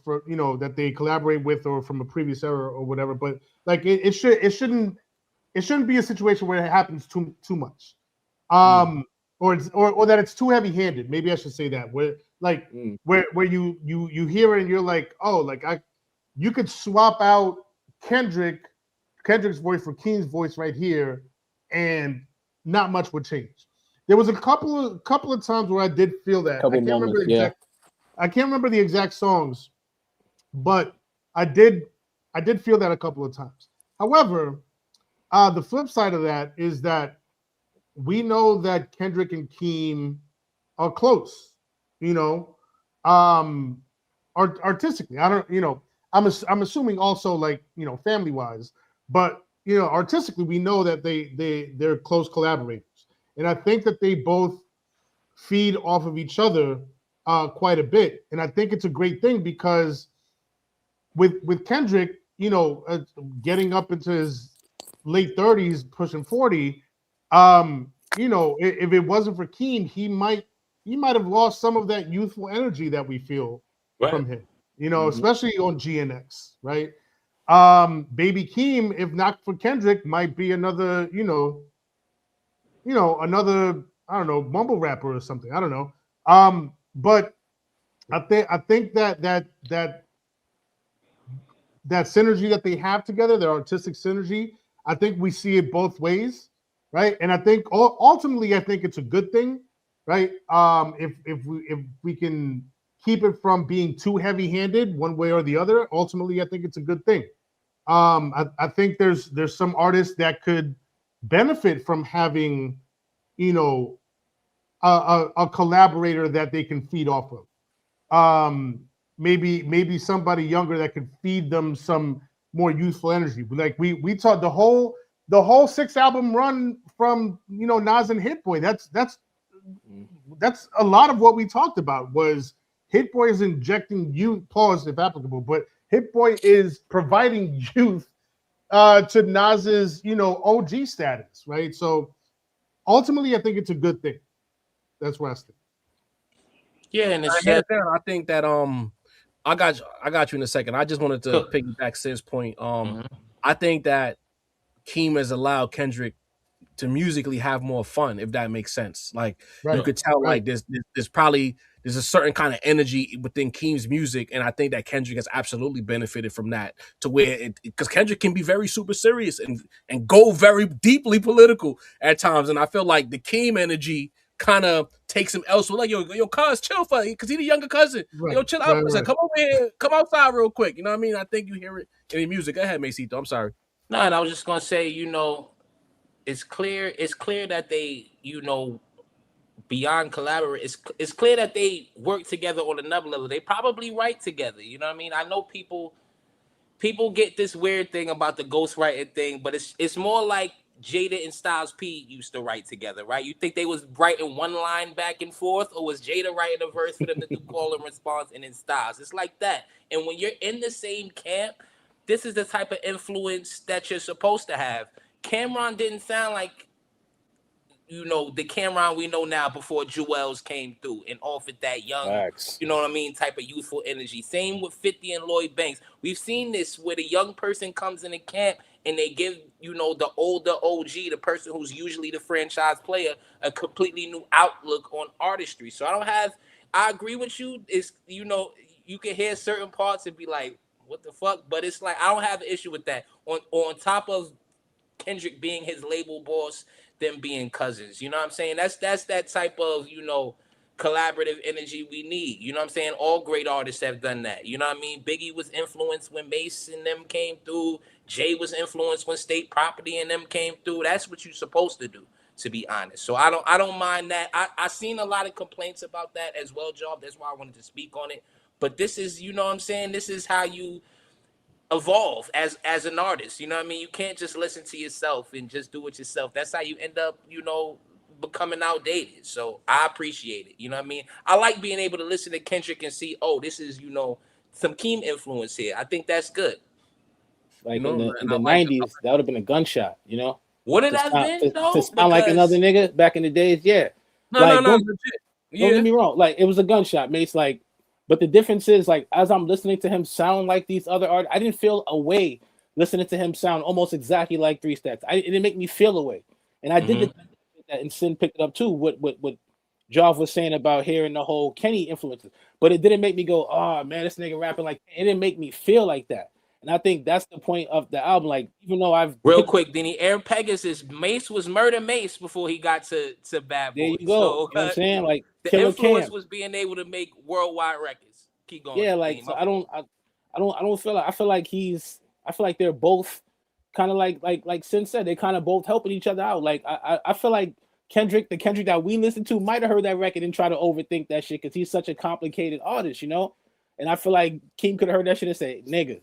that they collaborate with or from a previous era or whatever. But like it shouldn't be a situation where it happens too much, or that it's too heavy-handed. Maybe I should say that where you hear it and you're like, you could swap out Kendrick's voice for Keem's voice right here, and not much would change. There was a couple of times where I did feel that. I can't remember the exact songs, but I did feel that a couple of times. However, the flip side of that is that we know that Kendrick and Keem are close, artistically. I'm assuming also family wise, but artistically we know that they're close collaborators, and I think that they both feed off of each other quite a bit, and I think it's a great thing because with Kendrick, getting up into his late 30s, pushing 40, if it wasn't for Keem, he might have lost some of that youthful energy that we feel from him, especially on GNX, right? Baby Keem, if not for Kendrick, might be another, another, I don't know, mumble rapper or something. I don't know. But I think that synergy that they have together, their artistic synergy, I think we see it both ways, right? And I think ultimately, I think it's a good thing, right? If we can keep it from being too heavy-handed one way or the other, ultimately, I think it's a good thing. I think there's some artists that could benefit from having, a collaborator that they can feed off of. Maybe somebody younger that could feed them some more youthful energy. Like we taught the whole 6-album run from Nas and Hit Boy. That's a lot of what we talked about was Hit Boy is injecting youth, pause if applicable, but Hit Boy is providing youth to Nas's OG status, right? So ultimately, I think it's a good thing. That's what I think. Yeah, and it's I think that I got you in a second. I just wanted to piggyback Sid's point. I think that Keem has allowed Kendrick to musically have more fun, if that makes sense. Like you could tell, like there's a certain kind of energy within Keem's music, and I think that Kendrick has absolutely benefited from that. To where because Kendrick can be very super serious and go very deeply political at times, and I feel like the Keem energy kind of takes him elsewhere. Like yo, cuz chill for because he's the younger cousin. Right, yo, chill out for a second. Come over here, come outside real quick. You know what I mean? I think you hear it in the music. Go ahead, Macito. I'm sorry. No, and I was just gonna say, it's clear that they, beyond collaborate, it's clear that they work together on another level. They probably write together. You know what I mean? I know people get this weird thing about the ghostwriting thing, but it's more like Jada and Styles P used to write together, right? You think they was writing one line back and forth, or was Jada writing a verse for them to do call and response, and then Styles? It's like that. And when you're in the same camp, this is the type of influence that you're supposed to have. Cameron didn't sound like, the Cameron we know now before Jewels came through and offered that young, you know what I mean, type of youthful energy. Same with 50 and Lloyd Banks. We've seen this where the young person comes in the camp and they give, the older OG, the person who's usually the franchise player, a completely new outlook on artistry. So I agree with you. It's, you can hear certain parts and be like, what the fuck? But it's like, I don't have an issue with that. On top of Kendrick being his label boss, them being cousins. You know what I'm saying? That's that type of, collaborative energy we need. You know what I'm saying? All great artists have done that. You know what I mean? Biggie was influenced when Mace and them came through. Jay was influenced when State Property and them came through. That's what you're supposed to do, to be honest. So I don't mind that. I seen a lot of complaints about that as well, Job. That's why I wanted to speak on it. But this is, you know what I'm saying? This is how you evolve as an artist. You know what I mean? You can't just listen to yourself and just do it yourself. That's how you end up, becoming outdated. So I appreciate it. You know what I mean? I like being able to listen to Kendrick and see, oh, this is, some Keem influence here. I think that's good. Like in the 90s, that would have been a gunshot, Would it have been, though? To sound like another nigga back in the days, yeah. Don't get me wrong. Like, it was a gunshot, Mace. Like, but the difference is, like, as I'm listening to him sound like these other artists, I didn't feel a way listening to him sound almost exactly like 3 Stacks. It didn't make me feel a way. And I did that, and Sin picked it up too, what Jav was saying about hearing the whole Kenny influences. But it didn't make me go, oh, man, this nigga rapping like... It didn't make me feel like that. And I think that's the point of the album. Like, even though I've... Real quick, Denny, Air Pegasus, Mace was Murder Mace before he got to Bad Boy. There you go. So, you know what I'm saying? Like, the influence was being able to make worldwide records. Keep going. Yeah, like, so I don't feel like... I feel like they're both kind of like Sin said, they kind of both helping each other out. Like, I feel like the Kendrick that we listen to might have heard that record and try to overthink that shit because he's such a complicated artist, And I feel like Keem could have heard that shit and say, nigga,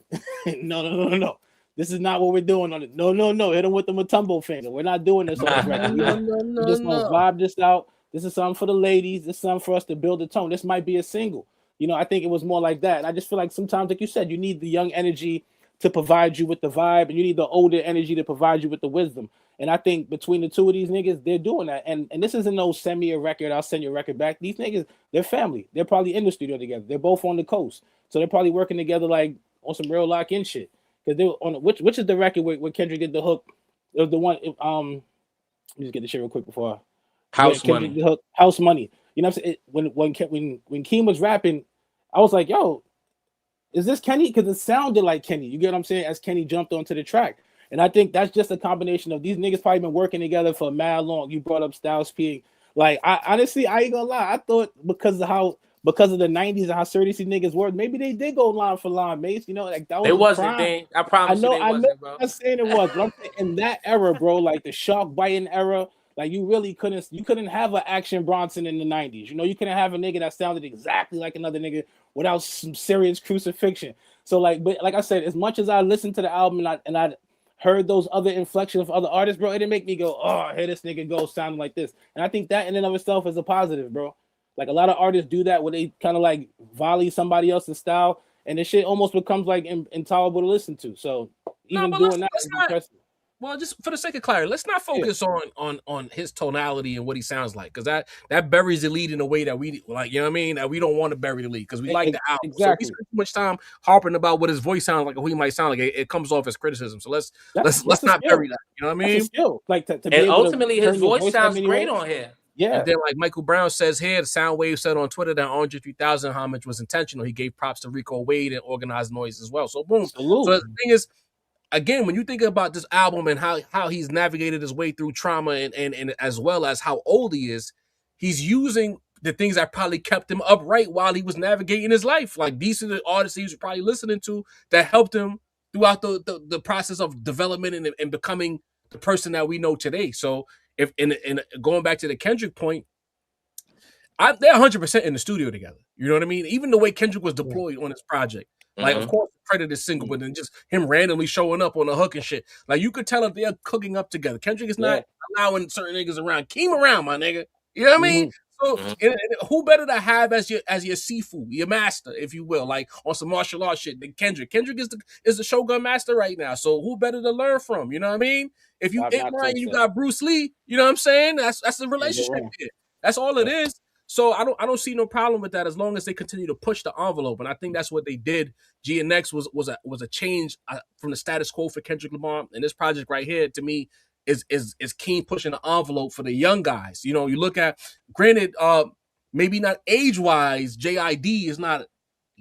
no. This is not what we're doing on it. No. Hit him with the Matumbo finger. We're not doing this on this record. We're just going to vibe this out. This is something for the ladies. This is something for us to build a tone. This might be a single. I think it was more like that. And I just feel like sometimes, like you said, you need the young energy to provide you with the vibe, and you need the older energy to provide you with the wisdom. And I think between the two of these niggas, they're doing that. And this isn't no send me a record, I'll send your record back. These niggas, they're family. They're probably in the studio together. They're both on the coast. So they're probably working together like on some real lock-in shit. Because they were on which is the record where Kendrick did the hook. It was the one, let me just get the shit real quick before. House Money. The hook, House Money. You know what I'm saying? When Keem was rapping, I was like, yo, is this Kenny? Because it sounded like Kenny. You get what I'm saying? As Kenny jumped onto the track. And I think that's just a combination of these niggas probably been working together for mad long. You brought up Styles P. Like, I honestly ain't gonna lie. I thought because of the 90s and how serious these niggas were, maybe they did go line for line, Mace. Like that was it wasn't, Dane. I promise you, I know, bro. I'm not saying it was, but I'm saying in that era, bro, like the shark biting era, like you couldn't have an Action Bronson in the 90s. You couldn't have a nigga that sounded exactly like another nigga without some serious crucifixion. So like, but like I said, as much as I listened to the album and I heard those other inflections of other artists, bro, it didn't make me go, oh, here this nigga go sounding like this. And I think that in and of itself is a positive, bro. Like a lot of artists do that where they kind of like volley somebody else's style, and the shit almost becomes like intolerable to listen to. So even doing that is impressive. Well, just for the sake of clarity, let's not focus on his tonality and what he sounds like, because that buries the lead in a way that we like. You know what I mean? That we don't want to bury the lead because we like the album. Exactly. So we spend too much time harping about what his voice sounds like or who he might sound like. It comes off as criticism. So let's not bury that. You know what I mean? Skill. Like to be and able ultimately, to his voice sounds great on here. Yeah. And then, like Michael Brown says here, the Soundwave said on Twitter that Andre 3000 homage was intentional. He gave props to Rico Wade and Organized Noise as well. So boom. Salute. So the thing is, again, when you think about this album and how he's navigated his way through trauma and as well as how old he is, he's using the things that probably kept him upright while he was navigating his life. Like these are the artists he was probably listening to that helped him throughout the process of development and becoming the person that we know today. So if in going back to the Kendrick point, they're 100% in the studio together. You know what I mean? Even the way Kendrick was deployed on his project. Like, of course, the credit is single, but then just him randomly showing up on a hook and shit. Like, you could tell if they're cooking up together. Kendrick is not allowing certain niggas around. Keem around, my nigga. You know what I mean? So, and who better to have as your Sifu, your master, if you will, like on some martial arts shit than Kendrick. Kendrick is the Shogun master right now. So, who better to learn from? You know what I mean? If you you got Bruce Lee, you know what I'm saying? That's the relationship here. That's all it is. So I don't see no problem with that as long as they continue to push the envelope, and I think that's what they did. GNX was a change from the status quo for Kendrick Lamar, and this project right here to me is Keem pushing the envelope for the young guys. You know, you look at, granted, maybe not age wise, Jaÿ-Z is not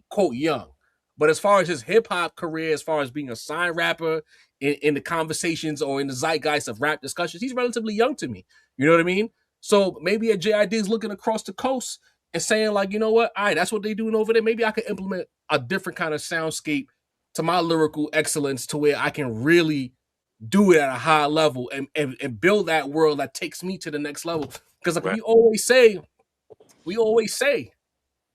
quote young, but as far as his hip hop career, as far as being a sign rapper in the conversations or in the zeitgeist of rap discussions, he's relatively young to me. You know what I mean? So maybe a Jaÿ-Z is looking across the coast and saying, like, you know what? All right, that's what they're doing over there. Maybe I could implement a different kind of soundscape to my lyrical excellence to where I can really do it at a high level and build that world that takes me to the next level. Because like we always say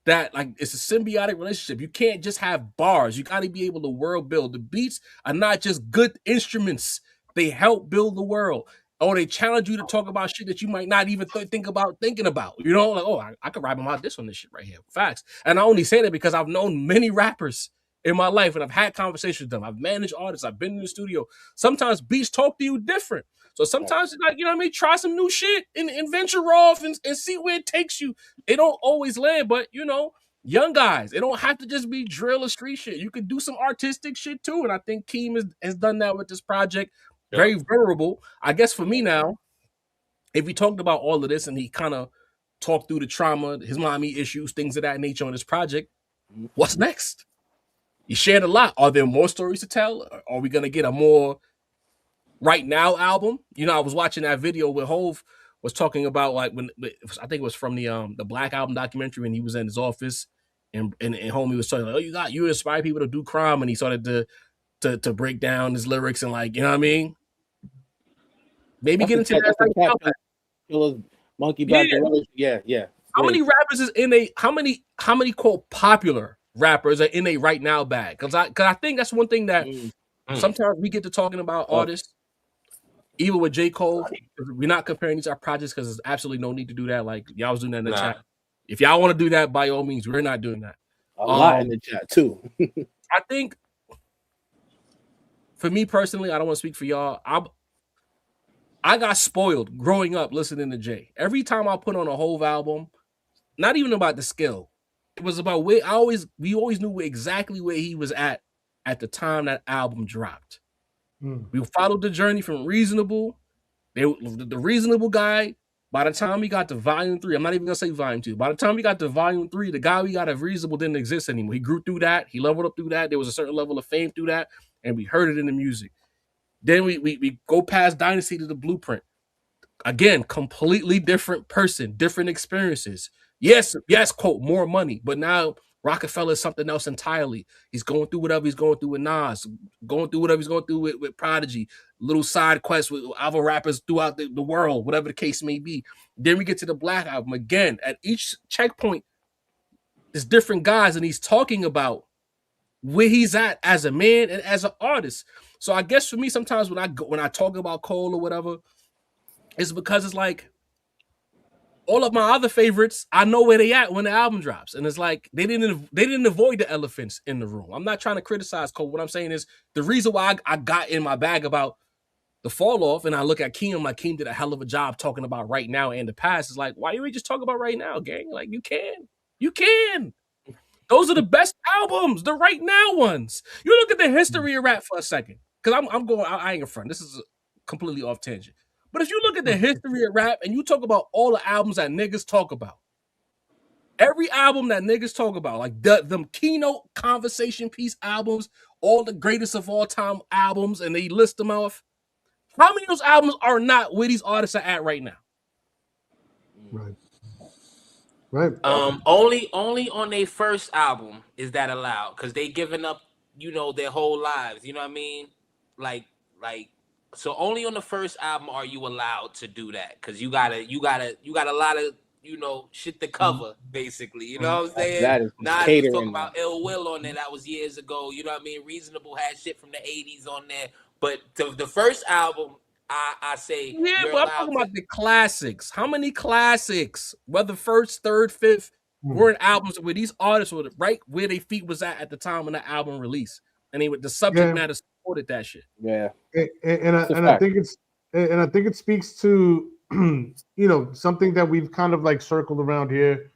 that like it's a symbiotic relationship. You can't just have bars. You got to be able to world build. The beats are not just good instruments. They help build the world. Or they challenge you to talk about shit that you might not even think about thinking about. You know, like, oh, I could rap about this on this shit right here. Facts. And I only say that because I've known many rappers in my life and I've had conversations with them. I've managed artists. I've been in the studio. Sometimes beats talk to you different. So sometimes it's like, you know what I mean? Try some new shit and venture off and see where it takes you. It don't always land, but, you know, young guys, it don't have to just be drill or street shit. You could do some artistic shit too. And I think Keem has done that with this project. Very vulnerable. I guess for me now, if we talked about all of this and he kind of talked through the trauma, his mommy issues, things of that nature on this project, what's next? You shared a lot. Are there more stories to tell? Are we going to get a more right now album? You know, I was watching that video where Hove was talking about, like, when I think it was from the Black Album documentary, and he was in his office and homie was talking like, you inspire people to do crime, and he started to break down his lyrics and, like, you know what I mean? Maybe get into that. Monkey back. Yeah. How many rappers is in a how many quote popular rappers are in a right now bag? Because I think that's one thing that sometimes we get to talking about artists, even with J. Cole. We're not comparing these our projects because there's absolutely no need to do that. Like y'all was doing that in the chat. If y'all want to do that, by all means, we're not doing that. A lot in the chat too. I think for me personally, I don't want to speak for y'all. I got spoiled growing up listening to Jay. Every time I put on a Hove album, not even about the skill, it was about where we always knew exactly where he was at the time that album dropped. We followed the journey from Reasonable, the Reasonable guy. By the time we got to Volume 3, I'm not even gonna say Volume 2. By the time we got to Volume 3, the guy we got of Reasonable didn't exist anymore. He grew through that. He leveled up through that. There was a certain level of fame through that, and we heard it in the music. Then we go past Dynasty to the Blueprint. Again, completely different person, different experiences. Yes, quote, more money. But now Rockefeller is something else entirely. He's going through whatever he's going through with Nas, going through whatever he's going through with Prodigy, little side quests with other rappers throughout the world, whatever the case may be. Then we get to the Black Album. Again, at each checkpoint, there's different guys, and he's talking about where he's at as a man and as an artist. So I guess for me, sometimes when I talk about Cole or whatever, it's because it's like all of my other favorites, I know where they at when the album drops, and it's like they didn't avoid the elephants in the room. I'm not trying to criticize Cole. What I'm saying is the reason why I got in my bag about the fall off, and I look at Keem, like Keem did a hell of a job talking about right now and the past. It's like, why you ain't just talk about right now, gang? Like you can. Those are the best albums, the right now ones. You look at the history of rap for a second, because I'm going. I ain't in front. This is completely off tangent. But if you look at the history of rap and you talk about all the albums that niggas talk about, every album that niggas talk about, like them keynote conversation piece albums, all the greatest of all time albums, and they list them off. How many of those albums are not where these artists are at right now? Right. Right. Only on their first album is that allowed, because they giving up, their whole lives. You know what I mean? Like, so only on the first album are you allowed to do that, because you got a lot of shit to cover, basically. You know what I'm saying? That is Nah, catering. talking about Ill Will on there, that was years ago. You know what I mean? Reasonable had shit from the 80s on there, but the first album, I say, yeah, but I'm talking about the classics. How many classics, whether first, third, fifth, were in albums where these artists were right where their feet was at the time when the album release, and the subject matter supported that shit. Yeah, and I think it speaks to something that we've kind of like circled around here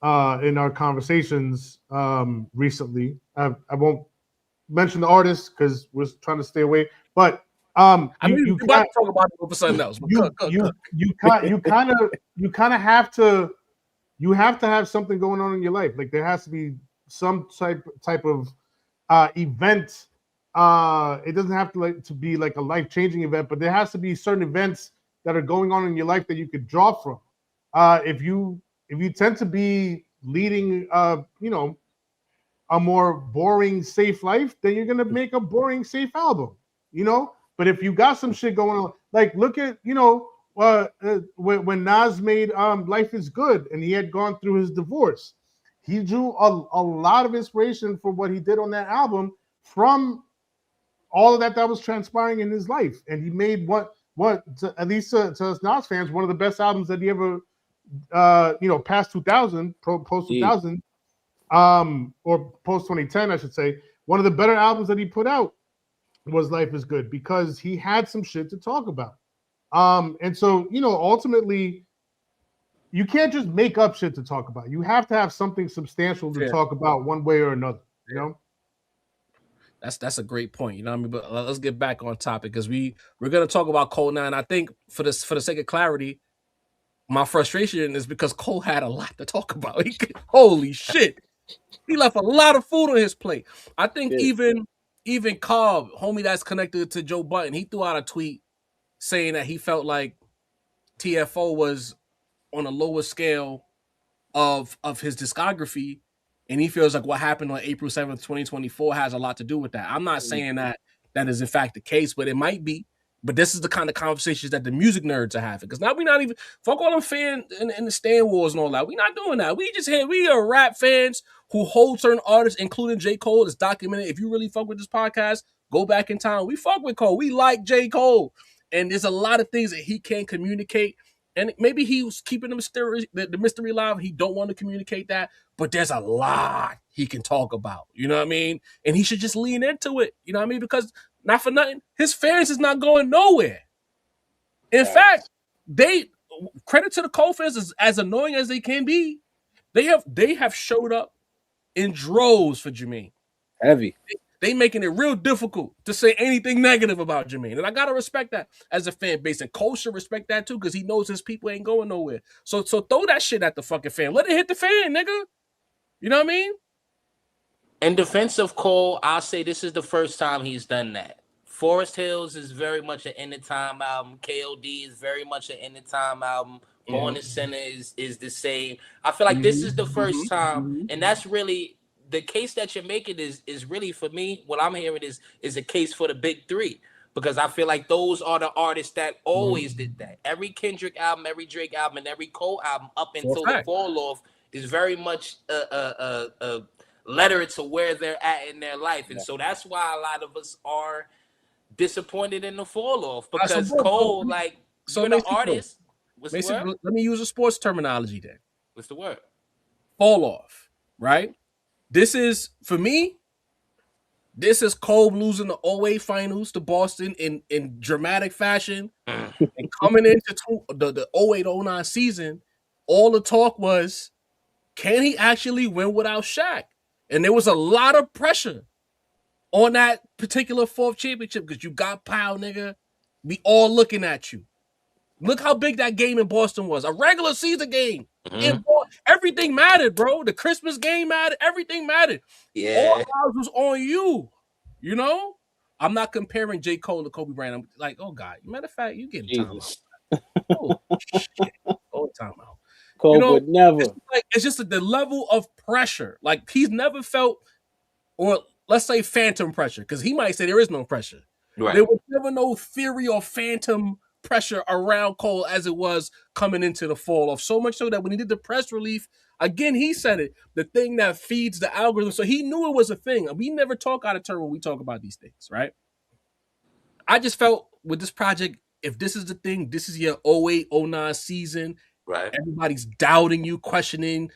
in our conversations recently. I won't mention the artist because we're trying to stay away, but you might talk about it for something else. You kind of have to have something going on in your life. Like there has to be some type of event. It doesn't have to be like a life-changing event, but there has to be certain events that are going on in your life that you could draw from. If you tend to be leading a more boring, safe life, then you're gonna make a boring, safe album, But if you got some shit going on, like look at when Nas made Life Is Good and he had gone through his divorce, he drew a lot of inspiration for what he did on that album from all of that was transpiring in his life, and he made what at least to us Nas fans, one of the best albums that he ever past 2000, post 2000, or post 2010, I should say. One of the better albums that he put out was Life Is Good, because he had some shit to talk about. And so, ultimately, you can't just make up shit to talk about. You have to have something substantial to talk about one way or another, That's a great point, you know what I mean? But let's get back on topic, because we're gonna talk about Cole now. And I think for the sake of clarity, my frustration is because Cole had a lot to talk about. Holy shit. He left a lot of food on his plate. I think even Cobb, homie that's connected to Joe Budden, he threw out a tweet saying that he felt like TFO was on a lower scale of his discography, and he feels like what happened on April 7th, 2024 has a lot to do with that. I'm not saying that is in fact the case, but it might be. But this is the kind of conversations that the music nerds are having. Because now we're not even, fuck all them fans in the stand wars and all that. We're not doing that. We are rap fans who hold certain artists, including J. Cole. It's documented. If you really fuck with this podcast, go back in time. We fuck with Cole. We like J. Cole. And there's a lot of things that he can't communicate. And maybe he was keeping the mystery alive. He don't want to communicate that. But there's a lot he can talk about. You know what I mean? And he should just lean into it. You know what I mean? Because not for nothing, his fans is not going nowhere. In fact, credit to the Cole fans, as annoying as they can be, they have showed up in droves for Jermaine. Heavy. They making it real difficult to say anything negative about Jermaine. And I gotta respect that as a fan base. And Cole should respect that too, because he knows his people ain't going nowhere. So throw that shit at the fucking fan. Let it hit the fan, nigga. You know what I mean? In defense of Cole, I'll say this is the first time he's done that. Forest Hills is very much an end of time album. KOD is very much an end of time album. Morning Center is the same. I feel like this is the first time, and that's really the case that you're making is really, for me, what I'm hearing is a case for the big three, because I feel like those are the artists that always did that. Every Kendrick album, every Drake album, and every Cole album up until the fall off is very much a letter to where they're at in their life. And so that's why a lot of us are disappointed in the fall off, because Cole, like, so you're an artist. What's the word? Let me use a sports terminology then. What's the word? Fall off, right? This is, for me, This is Cole losing the 08 finals to Boston in dramatic fashion. And coming into the 08-09 season, all the talk was, can he actually win without Shaq? And there was a lot of pressure on that particular fourth championship because you got Powell, nigga. We all looking at you. Look how big that game in Boston was. A regular season game. Everything mattered, bro. The Christmas game mattered. Everything mattered. Yeah. All eyes was on you. You know? I'm not comparing J. Cole to Kobe Bryant. I'm like, oh, God. Matter of fact, you getting time out. Oh, shit. Oh, time out. Cole would never. It's just the level of pressure. Like, he's never felt, or let's say phantom pressure, because he might say there is no pressure. Right. There was never no theory or phantom pressure around Cole as it was coming into the fall off. So much so that when he did the press relief, again, he said it, the thing that feeds the algorithm. So he knew it was a thing. We never talk out of turn when we talk about these things, right? I just felt with this project, if this is the thing, this is your 08-09 season. Right. Everybody's doubting you, questioning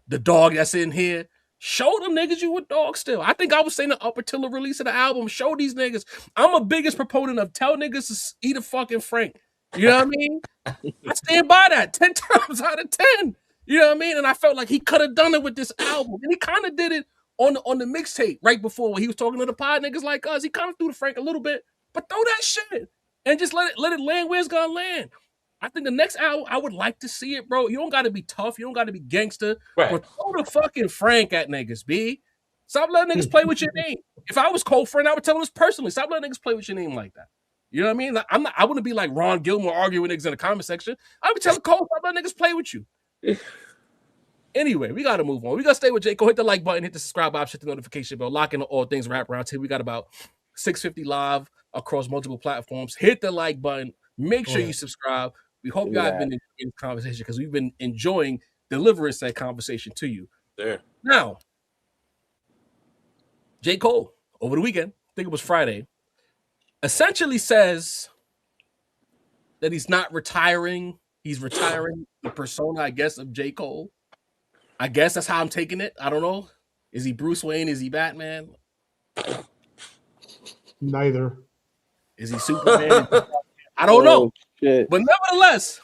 the dog that's in here. Show them niggas you a dog still. I think I was saying up until the release of the album, show these niggas. I'm a biggest proponent of tell niggas to eat a fucking Frank. You know what I mean? I stand by that 10 times out of 10. You know what I mean? And I felt like he could have done it with this album. And he kind of did it on the mixtape right before when he was talking to the pod niggas like us. He kind of threw the Frank a little bit, but throw that shit and just let it land where it's gonna land. I think the next album, I would like to see it, bro. You don't got to be tough. You don't got to be gangster. Right. But throw the fucking Frank at niggas, B. Stop letting niggas play with your name. If I was Cole friend, I would tell them this personally. Stop letting niggas play with your name like that. You know what I mean? I wouldn't be like Ron Gilmore arguing with niggas in the comment section. I would be telling Cole, stop letting niggas play with you. Anyway, we got to move on. We got to stay with J. Cole. Hit the like button, hit the subscribe option, hit the notification bell, lock in all things Wrap Around here. We got about 650 live across multiple platforms. Hit the like button. Make sure you subscribe. We hope y'all have been enjoying this conversation because we've been enjoying delivering that conversation to you. There. Now, J. Cole, over the weekend, I think it was Friday, essentially says that he's not retiring. He's retiring the persona, I guess, of J. Cole. I guess that's how I'm taking it. I don't know. Is he Bruce Wayne? Is he Batman? Neither. Is he Superman? I don't know. Shit. But nevertheless,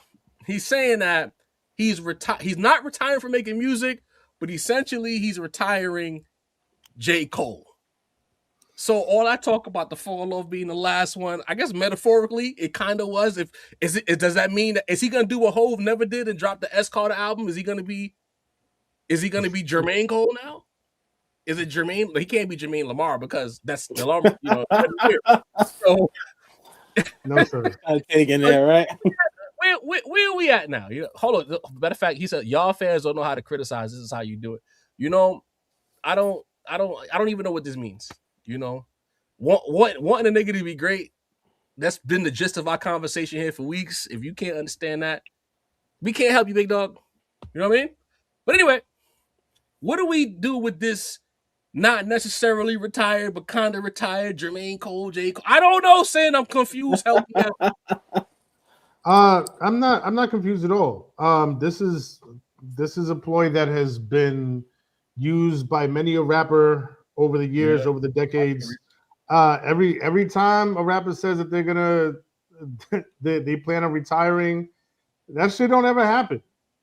he's saying that he's not retiring from making music, but essentially he's retiring J. Cole. So all I talk about the fall off being the last one, I guess metaphorically, it kind of was. Does that mean that is he gonna do what Hove never did and drop the S Carter album? Is he gonna be Jermaine Cole now? Is it Jermaine? He can't be Jermaine Lamar because that's the alarm, So no, sir. I'm taking that, right? Where are we at now? Hold on. Matter of fact, he said, y'all fans don't know how to criticize. This is how you do it. I don't even know what this means. Wanting a nigga to be great, that's been the gist of our conversation here for weeks. If you can't understand that, we can't help you, big dog. You know what I mean? But anyway, what do we do with this not necessarily retired, but kind of retired Jermaine Cole, J. Cole? I don't know, Sin. I'm confused. Help me out. I'm not confused at all. This is a ploy that has been used by many a rapper over the years, over the decades. Every time a rapper says that they're gonna they plan on retiring, that shit don't ever happen.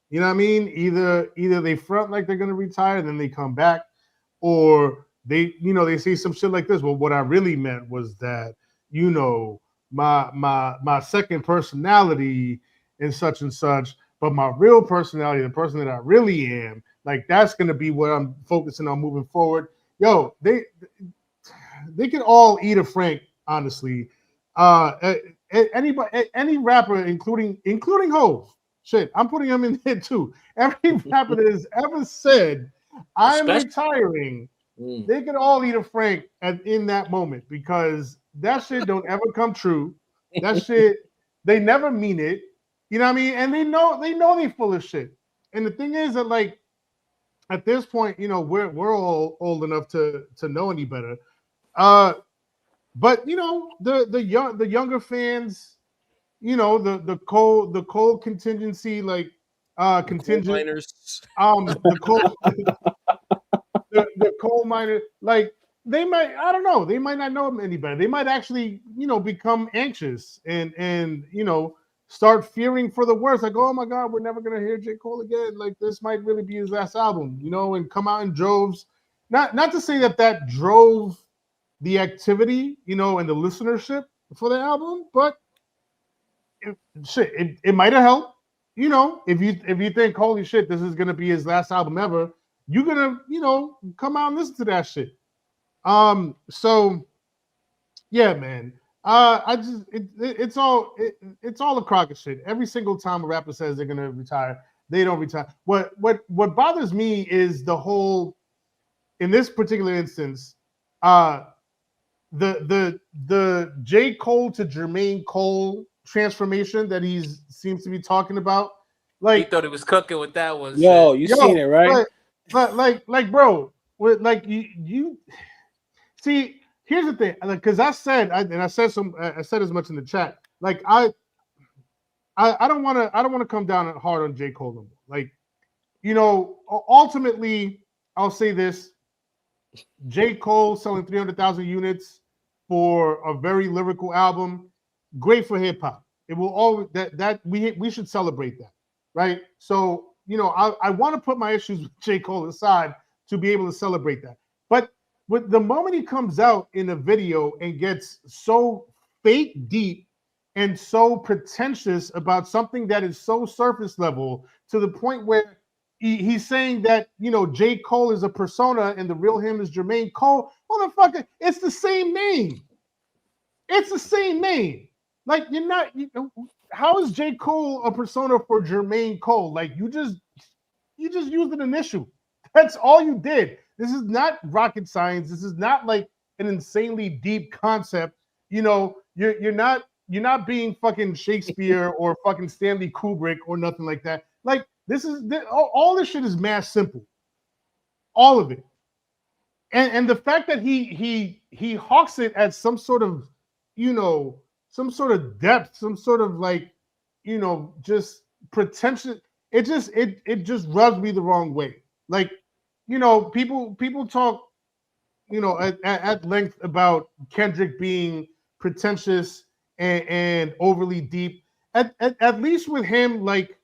You know what I mean? Either they front like they're gonna retire and then they come back, or they say some shit like this. Well, what I really meant was that, my second personality and such, but my real personality, the person that I really am, like that's gonna be what I'm focusing on moving forward. Yo, they can all eat a Frank, honestly. Any rapper, including Hove. Shit, I'm putting him in there too. Every rapper that has ever said, I'm retiring, they can all eat a Frank in that moment, because that shit don't ever come true. That shit, they never mean it. You know what I mean? And they know they full of shit. And the thing is that, like, at this point, we're all old enough to know any better. But the younger fans, the Cole contingency, like contingent, the Cole minor, like they might, I don't know, they might not know him any better. They might actually, become anxious and start fearing for the worst. Like, oh my God, we're never gonna hear J. Cole again. Like, this might really be his last album, and come out in droves. Not to say that drove the activity, and the listenership for the album, but it might have helped. If you think, holy shit, this is gonna be his last album ever, you're gonna, come out and listen to that shit. So yeah, man. I just it's all a crock of shit. Every single time a rapper says they're gonna retire, they don't retire. What bothers me is the whole, in this particular instance, the J. Cole to Jermaine Cole transformation that he seems to be talking about. Like, he thought he was cooking with that one. Yo, you seen it, right? But bro, like you see, here's the thing, because I said as much in the chat. Like, I don't want to come down hard on J. Cole no more. Like, ultimately, I'll say this: J. Cole selling 300,000 units for a very lyrical album, great for hip hop. It will always that we should celebrate that, right? So I want to put my issues with J. Cole aside to be able to celebrate that. But with the moment he comes out in a video and gets so fake deep and so pretentious about something that is so surface level to the point where he's saying that J. Cole is a persona and the real him is Jermaine Cole. Motherfucker, it's the same name. It's the same name. Like, you're not. How is J. Cole a persona for Jermaine Cole? Like, you just used an initial. That's all you did. This is not rocket science. This is not like an insanely deep concept. You're not being fucking Shakespeare or fucking Stanley Kubrick or nothing like that. Like, all this shit is mass simple. All of it. And the fact that he hawks it at some sort of, some sort of depth, some sort of like, just pretentious. It just rubs me the wrong way. Like, people talk, at length about Kendrick being pretentious and overly deep. At least with him, like,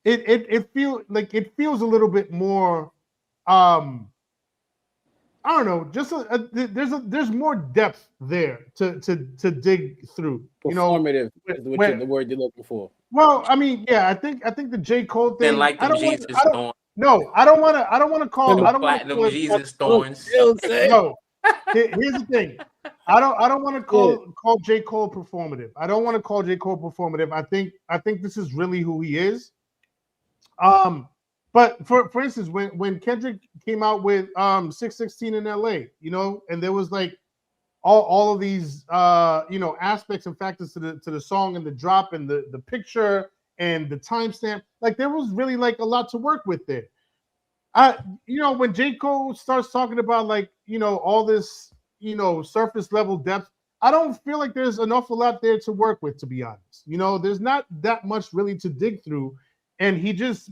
it feels a little bit more. I don't know. Just there's more depth there to dig through. Performative is the word you're looking for. Well, I mean, yeah, I think the J. Cole thing. Then like them Jesus thorns. No, I don't want to call. I don't want to Jesus thorns. No, here's the thing. I don't want to call J. Cole performative. I don't want to call J. Cole performative. I think this is really who he is. But for instance, when Kendrick came out with 616 in LA, and there was like all of these aspects and factors to the song and the drop and the picture and the timestamp, like there was really like a lot to work with there. When J. Cole starts talking about like all this surface level depth, I don't feel like there's an awful lot there to work with, to be honest. There's not that much really to dig through, and he just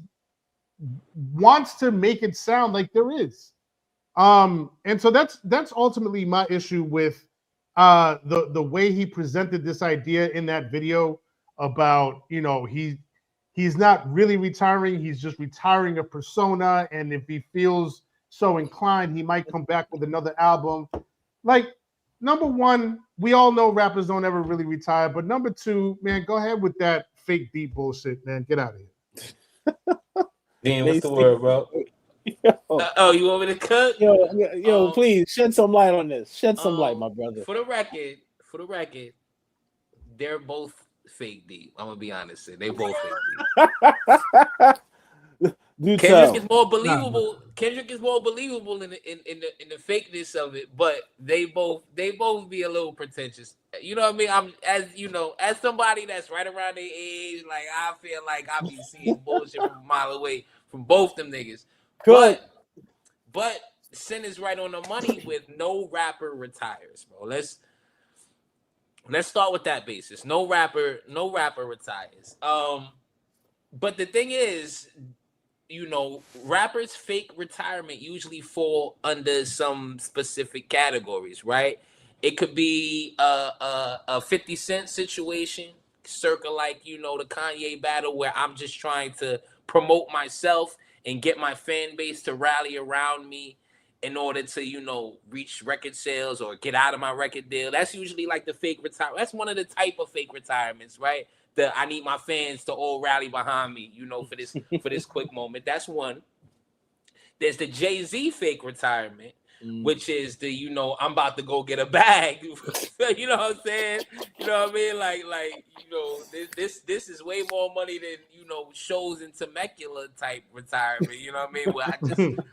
wants to make it sound like there is. And so that's ultimately my issue with the way he presented this idea in that video about he's not really retiring, he's just retiring a persona, and if he feels so inclined, he might come back with another album. Like, number one, we all know rappers don't ever really retire, but number two, man, go ahead with that fake deep bullshit, man. Get out of here. Damn, what's the word, bro? You want me to cut? Yo, please shed some light on this. Shed some light, my brother. For the record, they're both fake deep. I'm gonna be honest. They both fake deep. Kendrick is more believable. Kendrick is more believable in the fakeness of it, but they both be a little pretentious. You know what I mean? I'm as somebody that's right around their age, like I feel like I be seeing bullshit from a mile away from both them niggas. But Sin is right on the money with no rapper retires, bro. Let's start with that basis. No rapper retires. But the thing is, rappers fake retirement usually fall under some specific categories, right? It could be a 50 Cent situation, circa like, the Kanye battle where I'm just trying to promote myself and get my fan base to rally around me in order to, reach record sales or get out of my record deal. That's usually like the fake retirement. That's one of the type of fake retirements, right? I need my fans to all rally behind me, for this quick moment. That's one. There's the Jaÿ-Z fake retirement, which is the, I'm about to go get a bag. You know what I'm saying? You know what I mean? Like, this is way more money than, shows in Temecula type retirement. You know what I mean? Where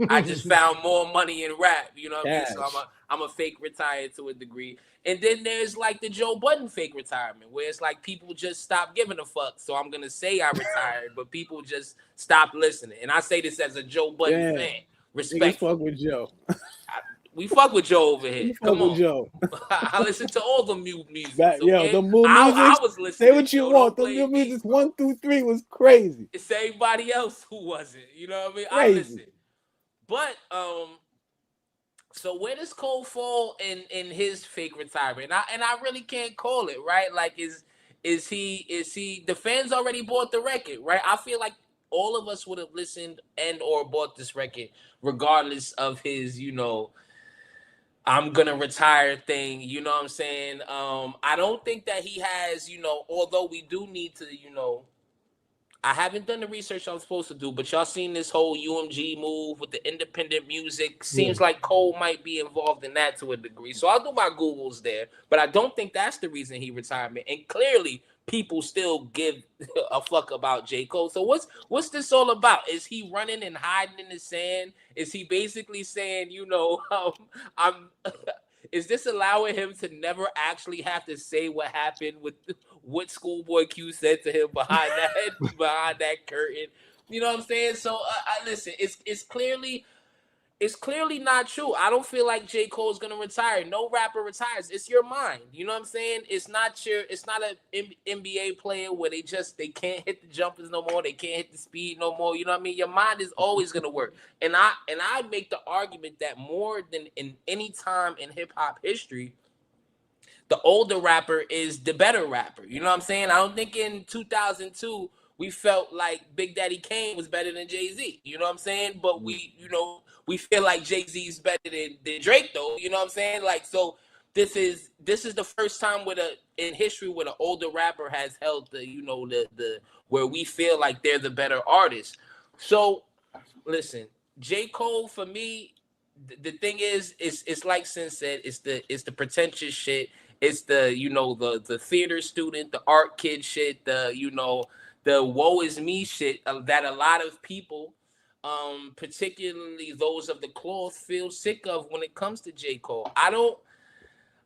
I just found more money in rap. You know what I mean? So I'm a fake retired to a degree. And then there's like the Joe Budden fake retirement, where it's like people just stop giving a fuck. So I'm gonna say I retired, but people just stop listening. And I say this as a Joe Budden fan. Respect. Fuck with Joe. We fuck with Joe over here. Come on, Joe. I listen to all the music. Yo, the music. I was listening. Say what you want. The new music 1 through 3 was crazy. It's everybody else who wasn't. You know what I mean? Crazy. I listened. But so where does Cole fall in his fake retirement? And I really can't call it, right? Like, is he the fans already bought the record, right? I feel like all of us would have listened and or bought this record regardless of his, I'm gonna retire thing. You know what I'm saying? I don't think that he has, although we do need to, I haven't done the research I'm supposed to do, but y'all seen this whole UMG move with the independent music. Seems like Cole might be involved in that to a degree. So I'll do my Googles there, but I don't think that's the reason he retired. And clearly people still give a fuck about J. Cole. So what's this all about? Is he running and hiding in the sand? Is he basically saying, is this allowing him to never actually have to say what happened with what Schoolboy Q said to him behind that curtain? You know what I'm saying? So listen, it's clearly not true. I don't feel like J. Cole is gonna retire. No rapper retires. It's your mind. You know what I'm saying? It's not an NBA player where they can't hit the jumpers no more. They can't hit the speed no more. You know what I mean? Your mind is always gonna work. And I make the argument that more than in any time in hip hop history, the older rapper is the better rapper. You know what I'm saying? I don't think in 2002 we felt like Big Daddy Kane was better than Jay-Z. You know what I'm saying? But we feel like Jay-Z's better than Drake, though. You know what I'm saying? Like, so this is the first time in history where the older rapper has held the where we feel like they're the better artist. So listen, J. Cole for me, the thing is, it's like Sin said, it's the pretentious shit. It's the the theater student, the art kid shit, the woe is me shit that a lot of people, particularly those of the cloth, feel sick of when it comes to J. Cole. I don't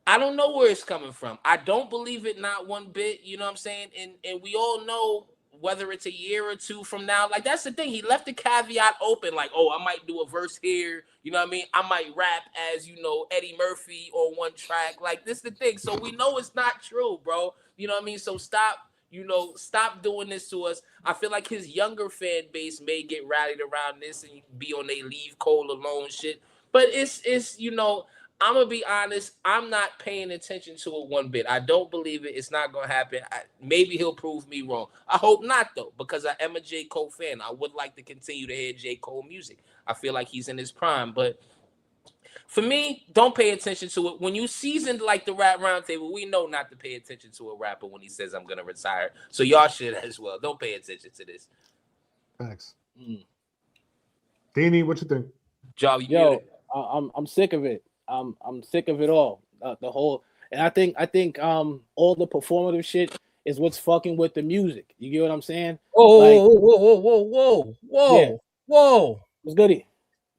know where it's coming from. I don't believe it, not one bit. You know what I'm saying? And we all know, whether it's a year or two from now, like, that's the thing. He left the caveat open, like, oh, I might do a verse here. You know what I mean? I might rap as, Eddie Murphy on one track. Like, this is the thing. So we know it's not true, bro. You know what I mean? So stop doing this to us. I feel like his younger fan base may get rallied around this and be on they leave Cole alone shit. But it's I'm going to be honest, I'm not paying attention to it one bit. I don't believe it. It's not going to happen. Maybe he'll prove me wrong. I hope not, though, because I am a J. Cole fan. I would like to continue to hear J. Cole music. I feel like he's in his prime. But for me, don't pay attention to it. When you seasoned like the Rap Roundtable, we know not to pay attention to a rapper when he says, I'm going to retire. So y'all should as well. Don't pay attention to this. Thanks. Danny, what you think? Yo, I'm sick of it. I'm sick of it all. The whole, and I think all the performative shit is what's fucking with the music. You get what I'm saying? Whoa. What's goody?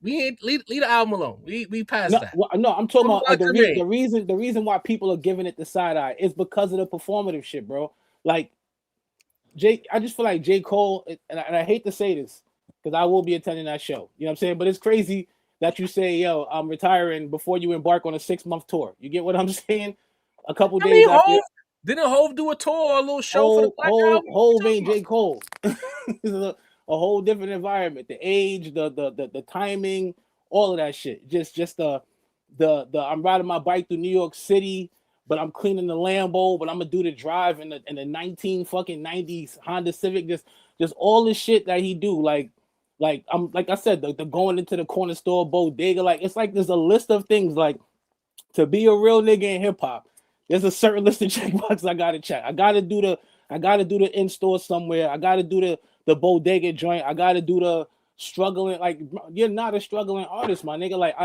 We ain't leave the album alone. We passed that. No, I'm talking about the reason why people are giving it the side eye is because of the performative shit, bro. Like I just feel like J. Cole, and I hate to say this because I will be attending that show. You know what I'm saying? But it's crazy that you say, yo, I'm retiring before you embark on a 6-month tour. You get what I'm saying? A couple days after. Didn't Hov do a tour or a little show for the Black Album? Hov ain't J. Cole. a whole different environment. The age, the timing, all of that shit. Just the I'm riding my bike through New York City, but I'm cleaning the Lambo, but I'm gonna do the drive in the 1990s Honda Civic. Just all this shit that he do. Like I'm like I said, the going into the corner store bodega. Like it's like there's a list of things like to be a real nigga in hip hop. There's a certain list of checkboxes I gotta check. I gotta do the in-store somewhere. I gotta do the bodega joint. I gotta do the struggling. Like you're not a struggling artist, my nigga. Like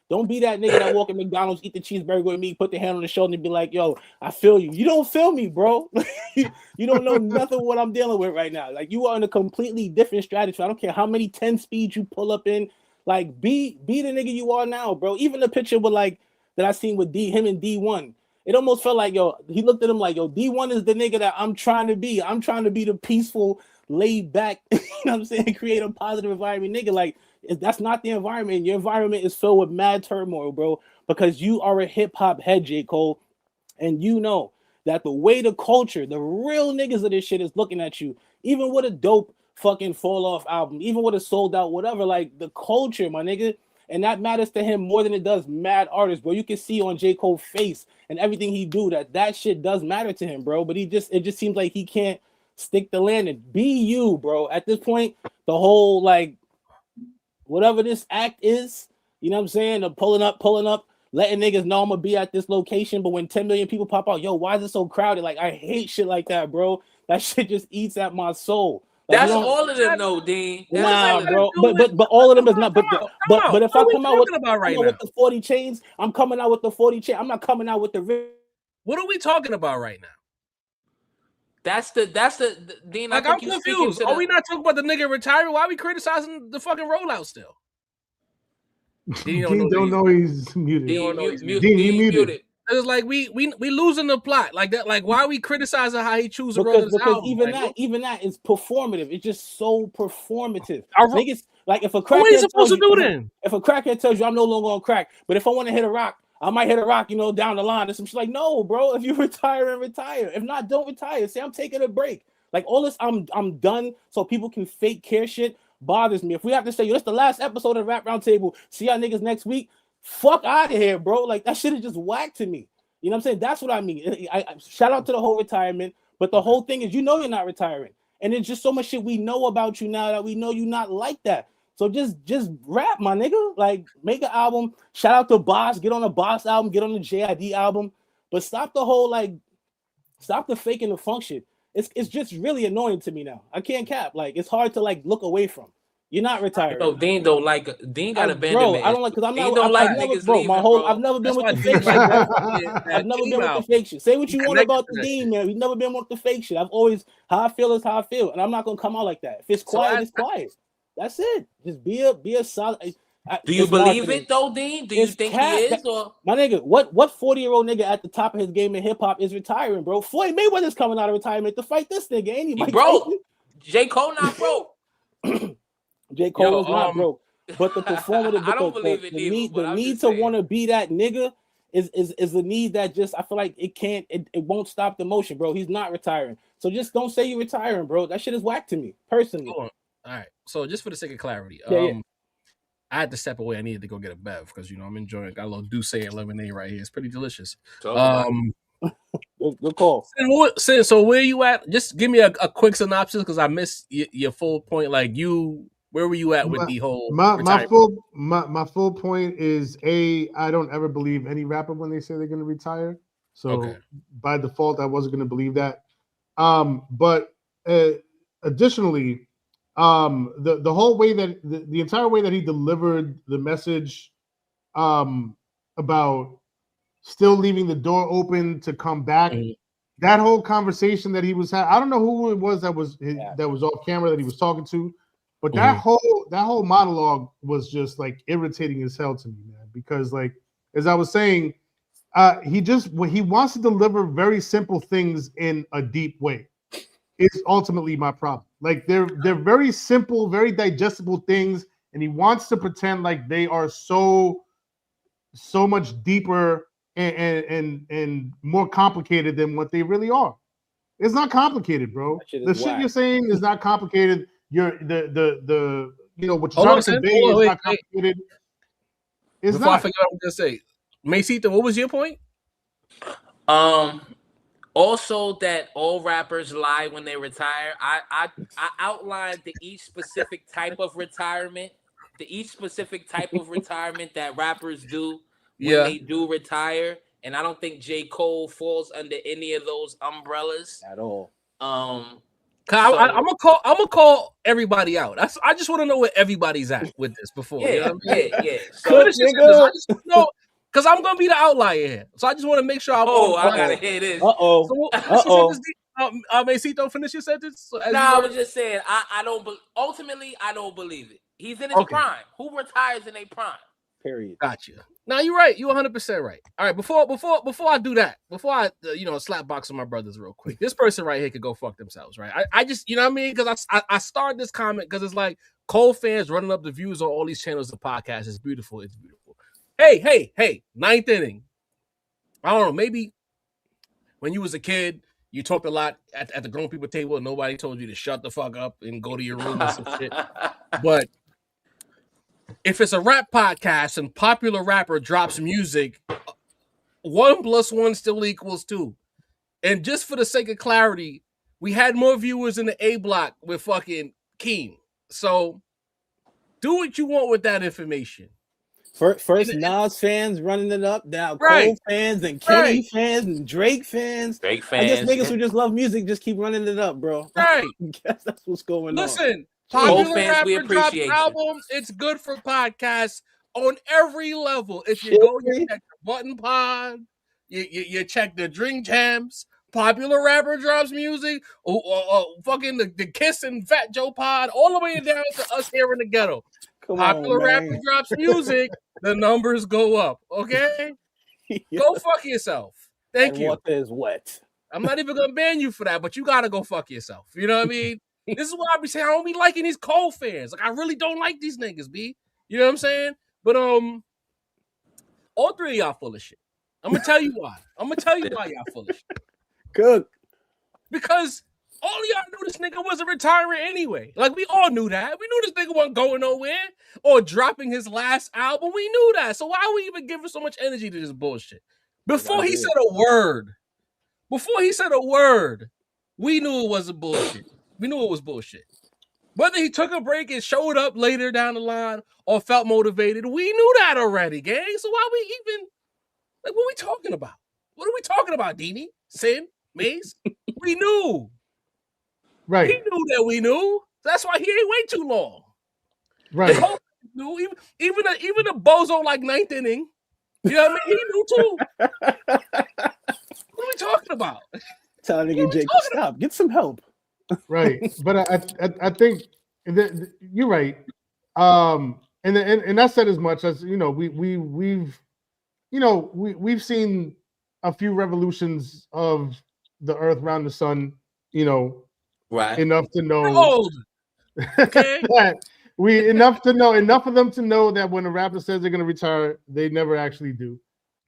don't be that nigga that walk in McDonald's, eat the cheeseburger with me, put the hand on the shoulder and be like, yo, I feel you. You don't feel me, bro. You don't know nothing what I'm dealing with right now. Like you are in a completely different strategy. I don't care how many 10 speeds you pull up in. Like be the nigga you are now, bro. Even the picture with like that I seen with him and D1. It almost felt like, yo, he looked at him like, yo, D1 is the nigga that I'm trying to be. I'm trying to be the peaceful, laid back, you know what I'm saying, create a positive environment, nigga. Like, that's not the environment. Your environment is filled with mad turmoil, bro, because you are a hip-hop head, J. Cole, and you know that the way the culture, the real niggas of this shit is looking at you, even with a dope fucking fall-off album, even with a sold-out whatever, like, the culture, my nigga, and that matters to him more than it does mad artists, bro. You can see on J. Cole's face and everything he do that shit does matter to him, bro. But it just seems like he can't stick the landing. Be you, bro. At this point, the whole like whatever this act is, you know what I'm saying? The pulling up, letting niggas know I'm gonna be at this location. But when 10 million people pop out, yo, why is it so crowded? Like I hate shit like that, bro. That shit just eats at my soul. Like, that's all of them, though, Dean. Nah, bro. But all of them is not. But if I come out with the 40 chains, I'm coming out with the 40 chain. I'm not coming out with the. What are we talking about right now? That's the Dean. Like I'm confused. Are we not talking about the nigga retiring? Why are we criticizing the fucking rollout still? Dean don't know he's muted. Dean, you muted. It's like we losing the plot like that. Like why are we criticizing how he chooses to roll because this album? Even that is performative. It's just so performative. Niggas like if a crackhead what are you supposed to do then? If a crackhead tells you I'm no longer on crack, but if I want to hit a rock, I might hit a rock, you know, down the line. And some shit like, no, bro. If you retire, retire. If not, don't retire. Say I'm taking a break. Like all this, I'm done. So people can fake care shit bothers me. If we have to say, yo, this the last episode of Rap Roundtable. See y'all niggas next week. Fuck out of here, bro. Like that shit is just whack to me. You know what I'm saying? That's what I mean. I shout out to the whole retirement, but the whole thing is, you know, you're not retiring, and it's just so much shit we know about you now that we know you're not like that. So just rap, my nigga. Like make an album. Shout out to Boss. Get on the Boss album. Get on the Jaÿ-Z album. But stop the whole stop the faking the function. It's just really annoying to me now. I can't cap. Like it's hard to look away from. You're not retiring. No, Dean don't like. Dean got abandonment. Bro, I don't like because I'm not. Dean don't like niggas leaving, bro. I've never been with the fake shit. I've never been with the fake shit. Say what you want about the Dean, man. We've never been with the fake shit. I've always how I feel is how I feel, and I'm not gonna come out like that. If it's quiet, it's quiet. That's it. Just be a solid. Do you believe it though, Dean? Do you think he is? Or my nigga, what 40-year-old nigga at the top of his game in hip hop is retiring, bro? Floyd Mayweather's coming out of retirement to fight this nigga, ain't he? Broke. J. Cole not broke. J. Cole is not broke, but the performative, I don't believe it the need to want to be that nigga is a need that just I feel like it won't stop the motion, bro. He's not retiring, so just don't say you're retiring, bro. That shit is whack to me personally. All right, so just for the sake of clarity, yeah. I had to step away. I needed to go get a bev because I'm enjoying it. Got a little Douce and lemonade right here. It's pretty delicious. Good call. So where you at? Just give me a quick synopsis because I missed your full point. Like where were you at with the whole? My full point is I don't ever believe any rapper when they say they're going to retire. So by default, I wasn't going to believe that. But additionally, the whole way that the entire way that he delivered the message about still leaving the door open to come back, that whole conversation that he was having, I don't know who it was that was off camera that he was talking to, but that whole monologue was just like irritating as hell to me, man, because like as I was saying, he wants to deliver very simple things in a deep way. It's ultimately my problem. Like they're very simple, very digestible things, and he wants to pretend like they are so much deeper and more complicated than what they really are. It's not complicated, bro. The shit you're saying is not complicated. you know what you're trying to convey is not complicated. It's Before not. I forget what I'm gonna say, Macito, what was your point? Also that all rappers lie when they retire. I outlined each specific type of retirement, that rappers do when they do retire, and I don't think J. Cole falls under any of those umbrellas at all. So, I'm gonna call everybody out. I just want to know where everybody's at with this before. Yeah, you know what I mean? yeah. So I just know because I'm gonna be the outlier here. So I just want to make sure I'm. I gotta hear this. Macito, finish your sentence. I was just saying I don't. Ultimately, I don't believe it. He's in his prime. Who retires in a prime? Period. Gotcha. Now you're right. You're 100% right. All right. Before I do that, before I slap box with my brothers real quick, this person right here could go fuck themselves, right? I just you know what I mean because I started this comment because it's like Cole fans running up the views on all these channels of podcasts. It's beautiful. It's beautiful. Hey, ninth inning. I don't know. Maybe when you was a kid, you talked a lot at the grown people table, and nobody told you to shut the fuck up and go to your room and some shit. But if it's a rap podcast and popular rapper drops music, 1 + 1 still equals 2. And just for the sake of clarity, we had more viewers in the A block with fucking Keem. So do what you want with that information. First Nas fans running it up, now Cole fans and Kenny fans and Drake fans. I guess niggas who just love music just keep running it up, bro. Right. I guess that's what's going on. Listen, popular rapper drop album, it's good for podcasts on every level. If you go, you check the Button Pod, you check the Drink Jams, popular rapper drops music, fucking the Kiss and Fat Joe Pod, all the way down to us here in the ghetto. Popular rapper drops music, the numbers go up. Okay, go fuck yourself. Thank you. Water is wet. I'm not even gonna ban you for that, but you gotta go fuck yourself. You know what I mean? This is why I be saying I don't be liking these Cole fans. Like I really don't like these niggas, B. You know what I'm saying? But all three of y'all full of shit. I'm gonna tell you why. Y'all full of shit. Good. Because all of y'all knew this nigga wasn't retiring anyway. Like we all knew that. We knew this nigga wasn't going nowhere or dropping his last album. We knew that. So why are we even giving so much energy to this bullshit? Before he said a word, we knew it wasn't bullshit. We knew it was bullshit. Whether he took a break and showed up later down the line or felt motivated, we knew that already, gang. So why we even, like, what are we talking about? What are we talking about, Dini? Sin? Maze? We knew. Right. He knew that we knew. That's why he ain't wait too long. Right. Knew, even a bozo like ninth inning, you know what I mean? He knew too. What are we talking about? Tell nigga Jake, stop. Get some help. Right. But I think that you're right. And I said as much as we've seen a few revolutions of the earth around the sun, right. Enough to know okay. enough of them to know that when a rapper says they're gonna retire, they never actually do.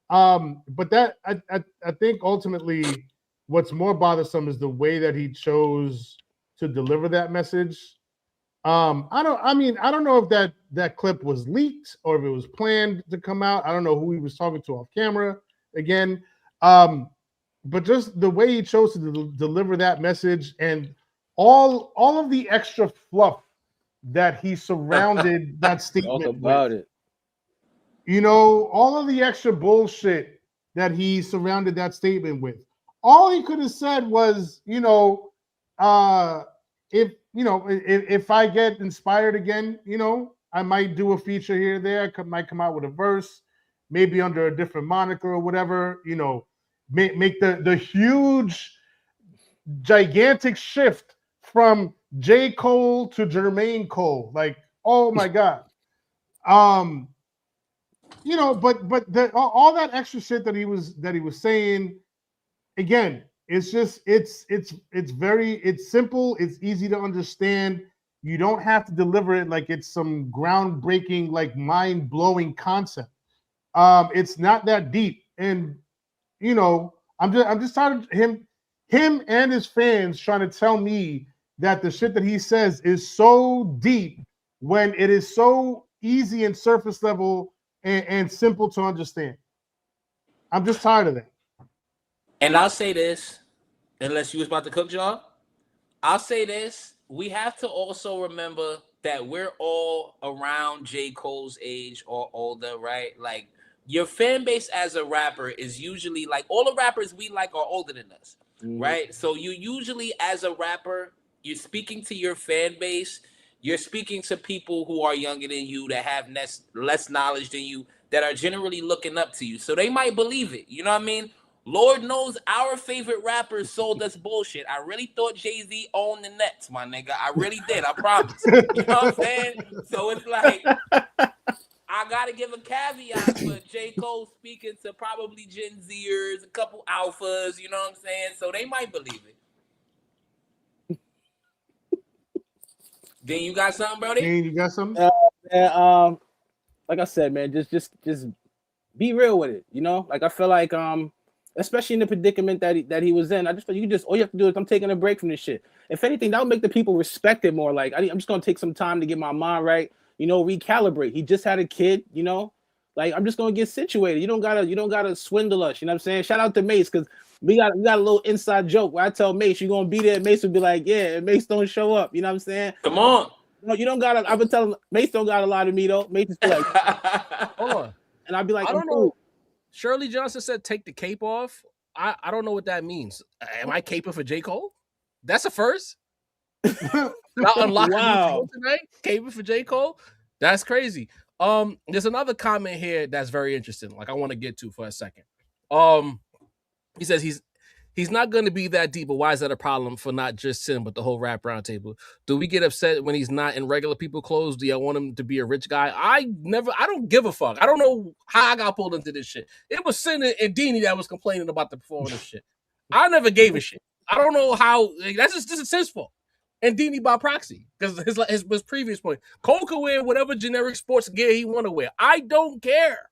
But that I think ultimately what's more bothersome is the way that he chose to deliver that message. I don't know if that clip was leaked or if it was planned to come out. I don't know who he was talking to off camera again. But just the way he chose to deliver that message and all of the extra fluff that he surrounded that statement Talk about with. it. All of the extra bullshit that he surrounded that statement with. All he could have said was, if I get inspired again, I might do a feature here or there. I might come out with a verse, maybe under a different moniker or whatever, make the huge, gigantic shift from J. Cole to Jermaine Cole. Like, oh my God. But all that extra shit that he was saying, again, it's just it's simple, it's easy to understand. You don't have to deliver it like it's some groundbreaking, like mind-blowing concept. It's not that deep. And I'm just tired of him and his fans trying to tell me that the shit that he says is so deep when it is so easy and surface level and simple to understand. I'm just tired of that. And I'll say this, unless you was about to cook, y'all. I'll say this. We have to also remember that we're all around J. Cole's age or older, right? Like, your fan base as a rapper is usually like all the rappers we like are older than us, right? So you usually, as a rapper, you're speaking to your fan base. You're speaking to people who are younger than you, that have less knowledge than you, that are generally looking up to you. So they might believe it. You know what I mean? Lord knows our favorite rappers sold us bullshit. I really thought Jaÿ-Z owned the Nets, my nigga. I really did. I promise. You know what I'm saying? So it's like, I got to give a caveat for J. Cole speaking to probably Gen Zers, a couple alphas, you know what I'm saying? So they might believe it. Then you got something, Brody? You got something? Like I said, man, just be real with it, you know? Like, I feel like, especially in the predicament that he was in, I just feel all you have to do is, I'm taking a break from this shit. If anything, that'll make the people respect it more. Like, I'm just gonna take some time to get my mind right, you know, recalibrate. He just had a kid, you know, like, I'm just gonna get situated. You don't gotta swindle us, you know what I'm saying? Shout out to Mace, because we got a little inside joke where I tell Mace, you're gonna be there. Mace would be like, yeah, and Mace don't show up, you know what I'm saying? Come on. No, you don't gotta. I've been telling Mace don't got a lot of me though. Mace is like, hold on, and I'd be like, I don't know. Shirley Johnson said, "Take the cape off." I don't know what that means. Am I caping for J. Cole? That's a first. Not unlocking tonight. Caping for J. Cole. That's crazy. There's another comment here that's very interesting. Like, I want to get to for a second. He says he's not going to be that deep, but why is that a problem for not just Sin, but the whole rap roundtable? Do we get upset when he's not in regular people clothes? Do y'all want him to be a rich guy? I don't give a fuck. I don't know how I got pulled into this shit. It was Sin and Deanie that was complaining about the performance shit. I never gave a shit. I don't know how. Like, this is his fault. And Deanie by proxy, because his previous point. Cole can wear whatever generic sports gear he want to wear. I don't care.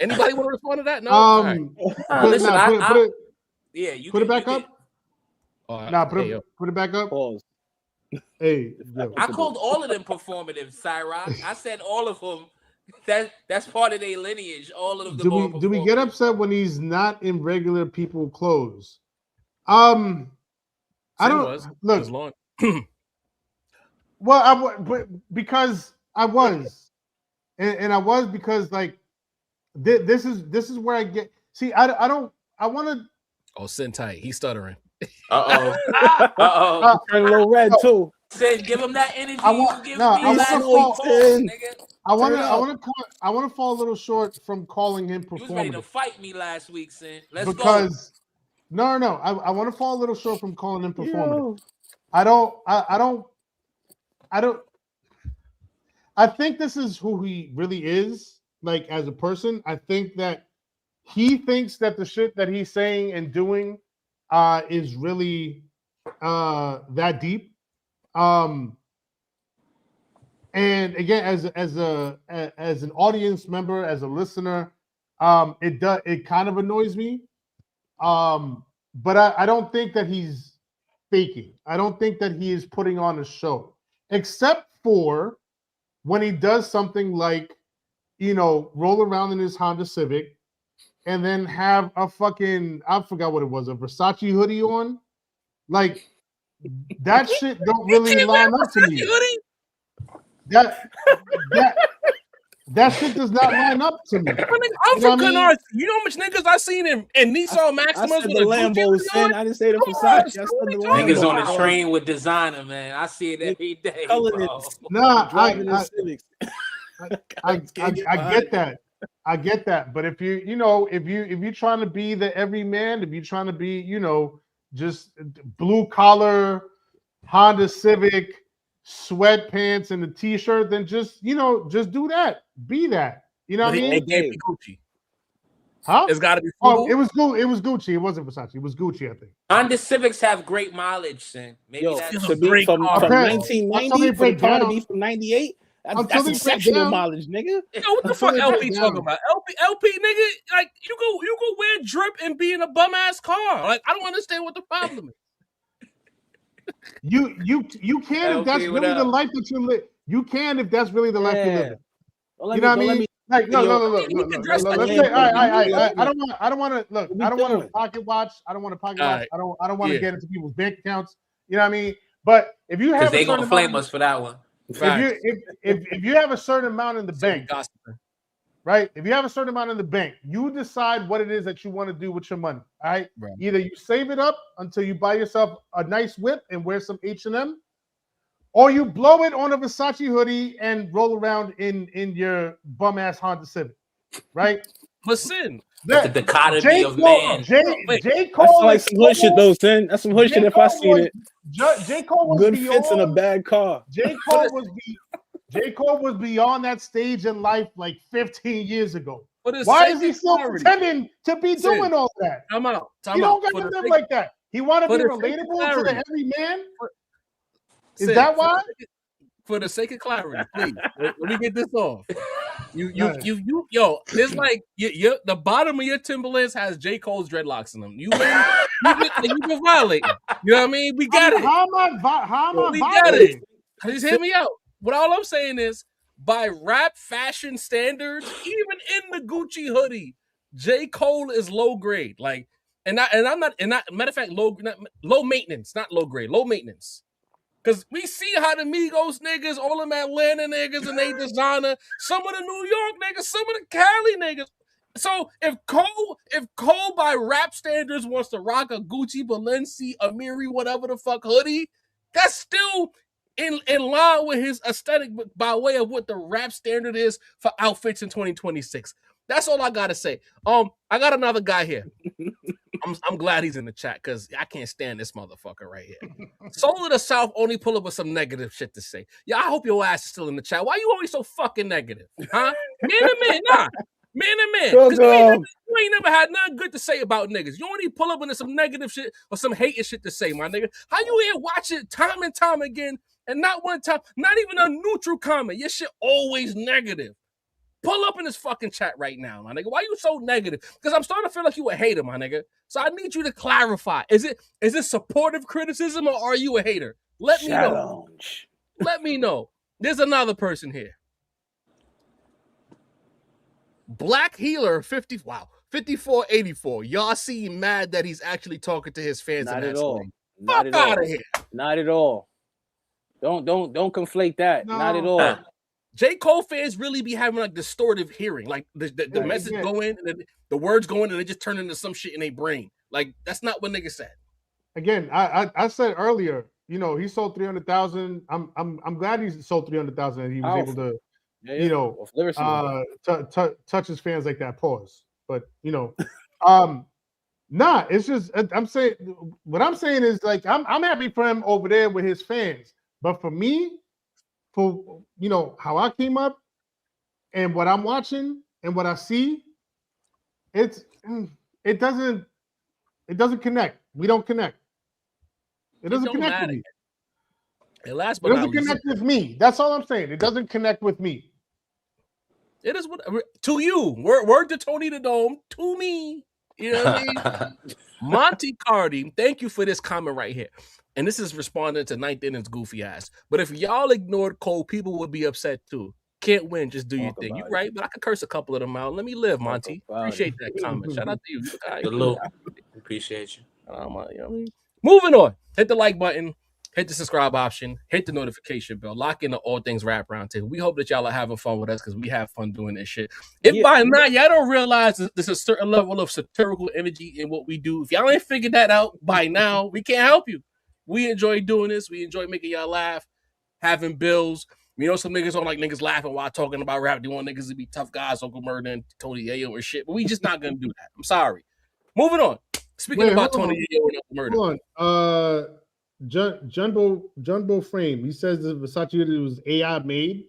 Anybody want to respond to that? No. Listen, put it back up. Put it back up. Pause. Hey, I called all of them performative, Cyrock. I said all of them. That's part of their lineage. All of them. Do we get upset when he's not in regular people clothes? I don't look. Well, because I was, and I was because like this is where I get. See, I want to. Oh, Sin tight. He's stuttering. Turn a little red too. Say, give him that energy. I want to fall a little short from calling him performative. You was ready to fight me last week, Sin. Let's go. Because no. I want to fall a little short from calling him performative. I think this is who he really is, like, as a person. I think that he thinks that the shit that he's saying and doing is really that deep. And again, as an audience member, as a listener, it kind of annoys me. But I don't think that he's faking. I don't think that he is putting on a show, except for when he does something like, you know, roll around in his Honda Civic and then have a fucking, I forgot what it was, a Versace hoodie on. Like, that shit don't really line up to me. That shit does not line up to me. I'm from Canarsie. You know how much niggas I seen in Nissan Maximas with the Lambos, Sin. I didn't say the Versace. I said the niggas on the train with designer, man. I see it every day. Nah, I get that. I get that. But if you're trying to be the everyman, if you're trying to be, you know, just blue collar, Honda Civic, sweatpants and a t-shirt, then just do that. Be that. You know what I mean? It can't be Gucci. Huh? It's got to be Fubu. It was Gucci. It wasn't Versace. It was Gucci, I think. Honda Civics have great mileage, Sin. Maybe that's to be from 1990 for the car to be from 98. That's exceptional mileage, nigga. Yo, what the fuck LP talking about? LP, nigga, like you go wear drip and be in a bum ass car. Like, I don't understand what the problem is. You can if that's really the life that you live. You can if that's really the life you live. You know what I mean? Like, no. Let's say, I don't want to look. I don't want to pocket watch. I don't want to pocket watch. I don't want to get into people's bank accounts. You know what I mean? But if you have, they gonna flame us for that one. If you have a certain amount in the bank, right? If you have a certain amount in the bank, you decide what it is that you want to do with your money. All right. Right. Either you save it up until you buy yourself a nice whip and wear some H&M, or you blow it on a Versace hoodie and roll around in your bum ass Honda Civic, right? Listen, the dichotomy of man. J. Cole, that's like some hood shit though, Sin. That's some hood shit if I seen it. J. Cole was good fits in a bad car. J. Cole was beyond that stage in life like 15 years ago. Why is he still pretending to be doing all that? Time out. He don't got to live like that. He want to be relatable to the every man. Is that why? For the sake of clarity, please let me get this off. Yo, there's like the bottom of your Timberlands has J. Cole's dreadlocks in them. You can violate. You know what I mean? We got it. How am I we got it. Just hear me out. What all I'm saying is, by rap fashion standards, even in the Gucci hoodie, J. Cole is low grade. Like, matter of fact, low maintenance, not low grade, low maintenance. Because we see how the Migos niggas, all them Atlanta niggas, and they designer, some of the New York niggas, some of the Cali niggas. So if Cole by rap standards wants to rock a Gucci, Balenci, Amiri, whatever the fuck hoodie, that's still in line with his aesthetic by way of what the rap standard is for outfits in 2026. That's all I gotta say. I got another guy here. I'm glad he's in the chat because I can't stand this motherfucker right here. Soul of the South only pull up with some negative shit to say. Yeah, I hope your ass is still in the chat. Why you always so fucking negative? Huh? Man to man, nah. Man to man. Because you ain't never had nothing good to say about niggas. You only pull up into some negative shit or some hating shit to say, my nigga. How you here watch it time and time again and not one time, not even a neutral comment? Your shit always negative. Pull up in this fucking chat right now, my nigga. Why you so negative? Because I'm starting to feel like you a hater, my nigga. So I need you to clarify. Is it supportive criticism or are you a hater? Let me know. Let me know. There's another person here. Black Healer 5484. Y'all seem mad that he's actually talking to his fans. Not at all. Fuck out of here. Not at all. Don't conflate that. No. Not at all. J. Cole fans really be having like distortive hearing, like the message go in and the words go in and they just turn into some shit in their brain. Like that's not what niggas said. Again, I said earlier, you know, he sold 300,000. I'm glad he sold 300,000 and he was able to, you know, touch his fans like that. Pause. But you know, nah, it's just I'm saying what I'm saying is like I'm happy for him over there with his fans, but for me. For you know how I came up and what I'm watching and what I see, it doesn't connect. We don't connect. It doesn't connect with me. It doesn't connect with me. That's all I'm saying. It doesn't connect with me. It is what to you. Word to Tony the Dome. To me. You know what I mean? Monty Cardi, thank you for this comment right here. And this is responding to Ninth Inning's goofy ass. But if y'all ignored Cole, people would be upset too. Can't win, just do your thing. You're right, but I could curse a couple of them out. Let me live, Monty. Appreciate that comment. Shout out to you. Appreciate you. You know what I mean? Moving on. Hit the like button. Hit the subscribe option. Hit the notification bell. Lock in the All Things Rap Roundtable. We hope that y'all are having fun with us because we have fun doing this shit. If by now y'all don't realize there's a certain level of satirical energy in what we do, if y'all ain't figured that out by now, we can't help you. We enjoy doing this. We enjoy making y'all laugh, having bills. You know, some niggas don't like niggas laughing while talking about rap. They want niggas to be tough guys, Uncle Murder and Tony Yayo and shit. But we just not going to do that. I'm sorry. Moving on. Speaking about Tony Yayo and Uncle Murder. Hold on. Jumbo Frame. He says the Versace was AI made.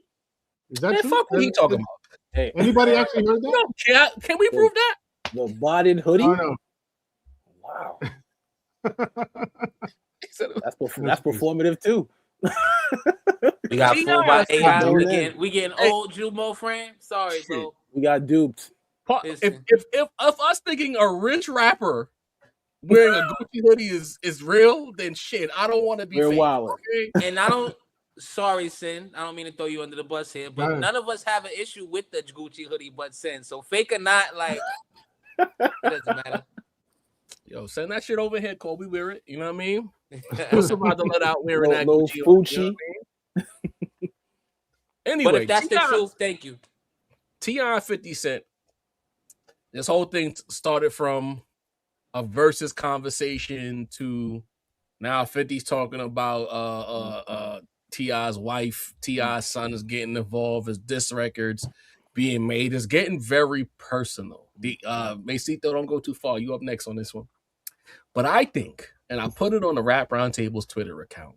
Is that true? Fuck what he talking about. Hey, anybody actually heard that? No, can we prove that? The bodied hoodie? Oh, no. Wow. That's performative too. We got fooled by AI. We getting old Jumbo Frame. Sorry, bro. We got duped. If us thinking a rich rapper wearing a Gucci hoodie is real, then shit, I don't want to be fake. Okay? And I don't. Sorry, Sin. I don't mean to throw you under the bus here, but none of us have an issue with the Gucci hoodie, but Sin. So fake or not, like it doesn't matter. Yo, send that shit over here, Kobe. Wear it. You know what I mean? What's about to let out wearing that little Gucci? Fucci. You know what I mean? Anyway, but if that's the truth, thank you. T.I. 50 Cent. This whole thing started from a versus conversation to now 50's talking about T.I.'s wife. T.I.'s son is getting involved as diss records being made. It's getting very personal. The Macito, don't go too far. You up next on this one. But I think, and I put it on the Rap Roundtable's Twitter account,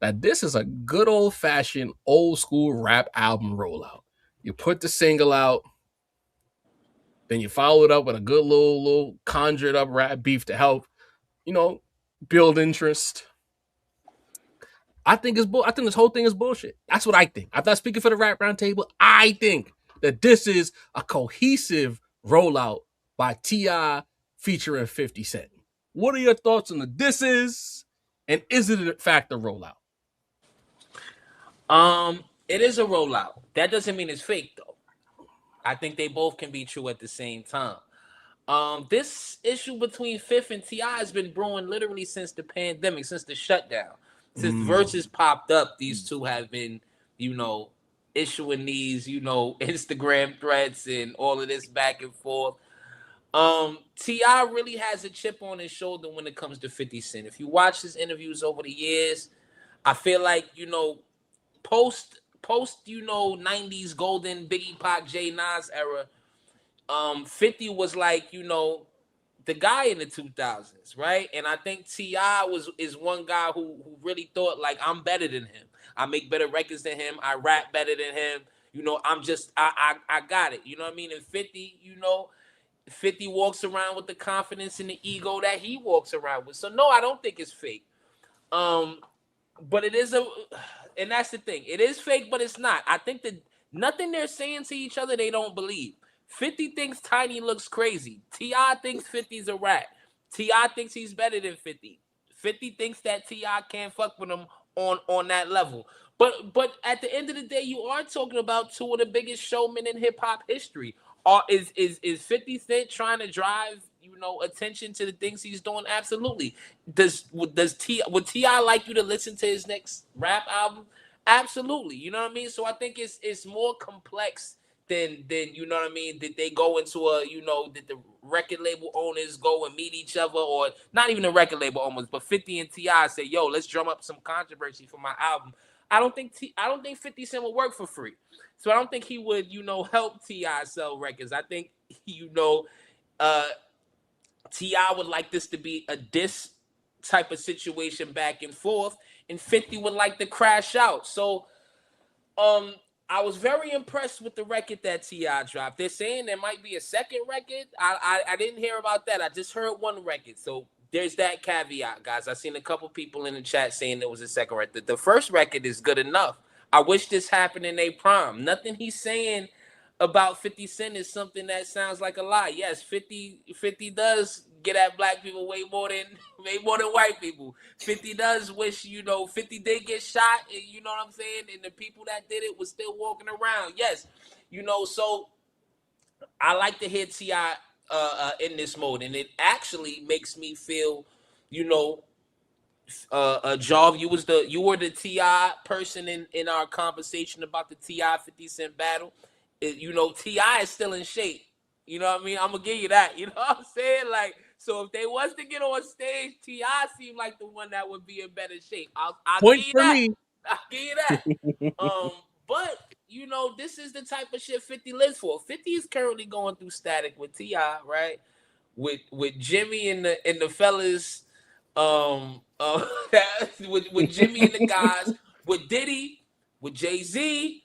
that this is a good old-fashioned, old-school rap album rollout. You put the single out, then you follow it up with a good little conjured-up rap beef to help, build interest. I think this whole thing is bullshit. That's what I think. I'm not speaking for the Rap Roundtable. I think that this is a cohesive rollout by T.I. featuring 50 Cent. What are your thoughts on the disses? And is it in fact a rollout? It is a rollout. That doesn't mean it's fake though. I think they both can be true at the same time. This issue between Fifth and T.I. has been brewing literally since the pandemic, since the shutdown. Since Versus popped up, these two have been, issuing these, Instagram threats and all of this back and forth. T.I. really has a chip on his shoulder when it comes to 50 Cent. If you watch his interviews over the years, I feel like, post 90s golden Biggie Pac J Nas era, 50 was like, the guy in the 2000s, right? And I think T.I. is one guy who really thought like, I'm better than him. I make better records than him. I rap better than him. I got it. You know what I mean? And 50, 50 walks around with the confidence and the ego that he walks around with. So no, I don't think it's fake. But it is and that's the thing. It is fake, but it's not. I think that nothing they're saying to each other, they don't believe. 50 thinks Tiny looks crazy. T.I. thinks 50's a rat. T.I. thinks he's better than 50. 50 thinks that T.I. can't fuck with him on that level. But at the end of the day, you are talking about two of the biggest showmen in hip hop history. Is 50 Cent trying to drive attention to the things he's doing? Absolutely. Would T.I. like you to listen to his next rap album? Absolutely. You know what I mean? So I think it's more complex than you know what I mean, that they go into that the record label owners go and meet each other, or not even the record label owners, but 50 and T.I. say, yo, let's drum up some controversy for my album. I don't think 50 Cent would work for free. So I don't think he would, help T.I. sell records. I think, T.I. would like this to be a diss type of situation back and forth, and 50 would like to crash out. So, I was very impressed with the record that T.I. dropped. They're saying there might be a second record. I didn't hear about that. I just heard one record. So there's that caveat, guys. I seen a couple people in the chat saying there was a second record. The first record is good enough. I wish this happened in a prime. Nothing he's saying about 50 Cent is something that sounds like a lie. Yes, 50 does get at black people way more than white people. 50 does wish, 50 did get shot, and you know what I'm saying? And the people that did it was still walking around. Yes, so I like to hear T.I. In this mode, and it actually makes me feel, Jaw, you were the T.I. person in our conversation about the T.I. 50 Cent battle. T.I. is still in shape. You know what I mean? I'm gonna give you that. You know what I'm saying? Like, so if they was to get on stage, T.I. seemed like the one that would be in better shape. I'll give you that. I'll give you that. But this is the type of shit 50 lives for. 50 is currently going through static with T.I., right? With Jimmy and the fellas, with Jimmy and the guys, with Diddy, with Jaÿ-Z.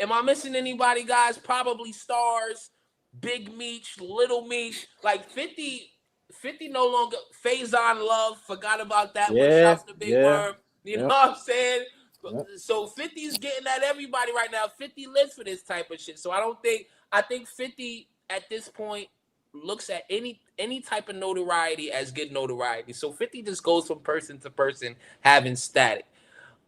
Am I missing anybody, guys? Probably Stars, Big Meech, Little Meech. Like 50 no longer. Faison Love, forgot about that. Yeah, Shouts to Big Worm. You know what I'm saying? Yep. So 50's getting at everybody right now. 50 lives for this type of shit. So I think 50 at this point looks at any type of notoriety as good notoriety. So 50 just goes from person to person having static.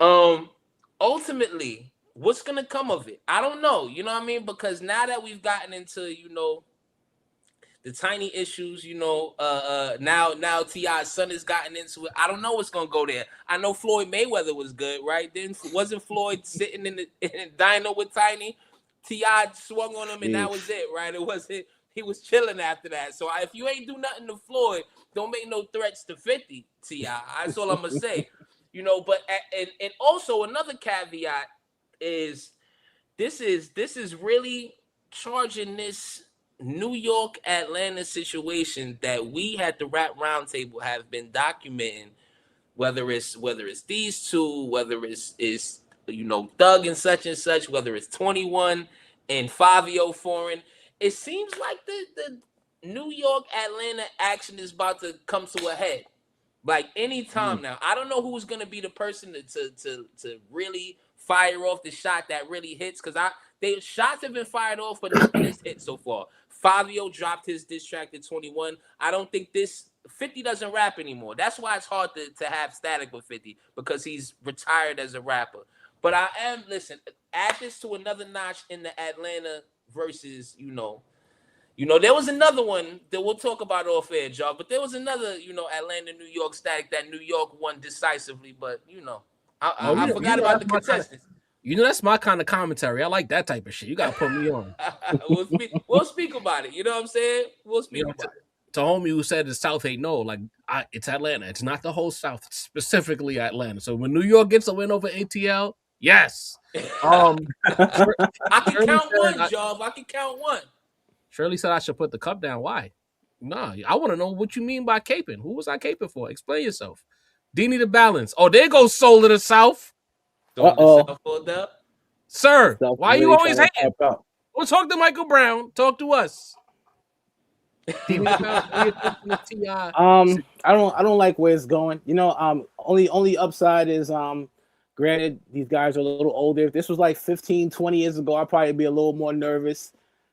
Ultimately, what's gonna come of it? I don't know. You know what I mean? Because now that we've gotten into, the tiny issues, now T.I.'s son has gotten into it. I don't know what's gonna go there. I know Floyd Mayweather was good, right? Then wasn't Floyd sitting in the diner with Tiny? T.I. swung on him and that was it, right? It wasn't. He was chilling after that. So if you ain't do nothing to Floyd, don't make no threats to 50 T.I. That's all I'm gonna say. But and also another caveat is this is really charging this New York Atlanta situation that we at the Rap Roundtable have been documenting, whether it's these two, whether it's Thug and such, whether it's 21 and Fabio Foreign. It seems like the New York Atlanta action is about to come to a head. Like any time now. I don't know who's gonna be the person to really fire off the shot that really hits, because they shots have been fired off, but nothing has hit so far. Fabio dropped his diss track to 21. I don't think 50 doesn't rap anymore. That's why it's hard to have static with 50, because he's retired as a rapper. But add this to another notch in the Atlanta versus, there was another one that we'll talk about off air, y'all. But there was another, Atlanta, New York static that New York won decisively. But I forgot about the contestants. That's my kind of commentary. I like that type of shit. You gotta put me on. we'll speak about it. You know what I'm saying? We'll speak about it. To homie who said the South ain't no, it's Atlanta. It's not the whole South, it's specifically Atlanta. So when New York gets a win over ATL, yes. I can count one, Job. I can count one. Shirley said I should put the cup down. Why? Nah, I want to know what you mean by caping. Who was I caping for? Explain yourself. Dini the balance. Oh, there goes Soul of the South. Sir, why you always hating? Well, talk to Michael Brown. Talk to us. I don't like where it's going. Only upside is granted these guys are a little older. If this was like 15, 20 years ago, I'd probably be a little more nervous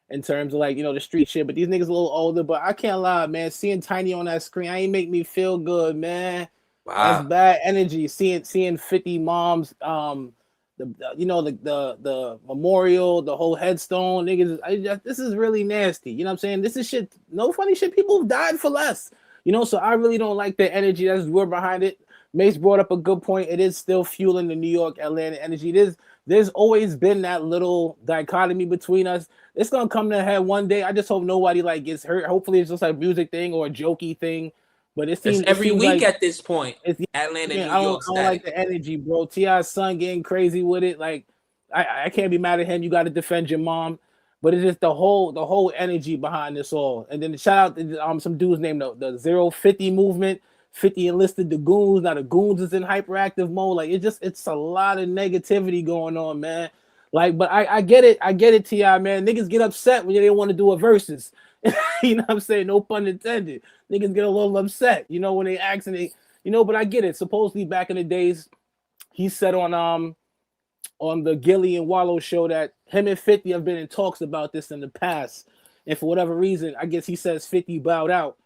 in terms of the street shit. But these niggas a little older. But I can't lie, man. Seeing Tiny on that screen, ain't make me feel good, man. Wow. That's bad energy. Seeing 50 moms, the memorial, the whole headstone, niggas. This is really nasty. You know what I'm saying? This is shit. No funny shit. People have died for less. So I really don't like the energy that's we're behind it. Mace brought up a good point. It is still fueling the New York Atlanta energy. There's always been that little dichotomy between us. It's gonna come to a head one day. I just hope nobody gets hurt. Hopefully it's just a music thing or a jokey thing. But it seems every week at this point. Atlanta, New York. I don't like the energy, bro. T.I.'s son getting crazy with it. I can't be mad at him. You got to defend your mom. But it's just the whole energy behind this all. And then shout out to some dudes named the 050 movement. 50 enlisted the goons. Now the goons is in hyperactive mode. It's a lot of negativity going on, man. But I get it, T.I., man. Niggas get upset when they don't want to do a versus. You know what I'm saying? No pun intended. Niggas get a little upset, when they ask and they, but I get it. Supposedly back in the days, he said on the Gilly and Wallow show that him and 50 have been in talks about this in the past. And for whatever reason, I guess he says 50 bowed out.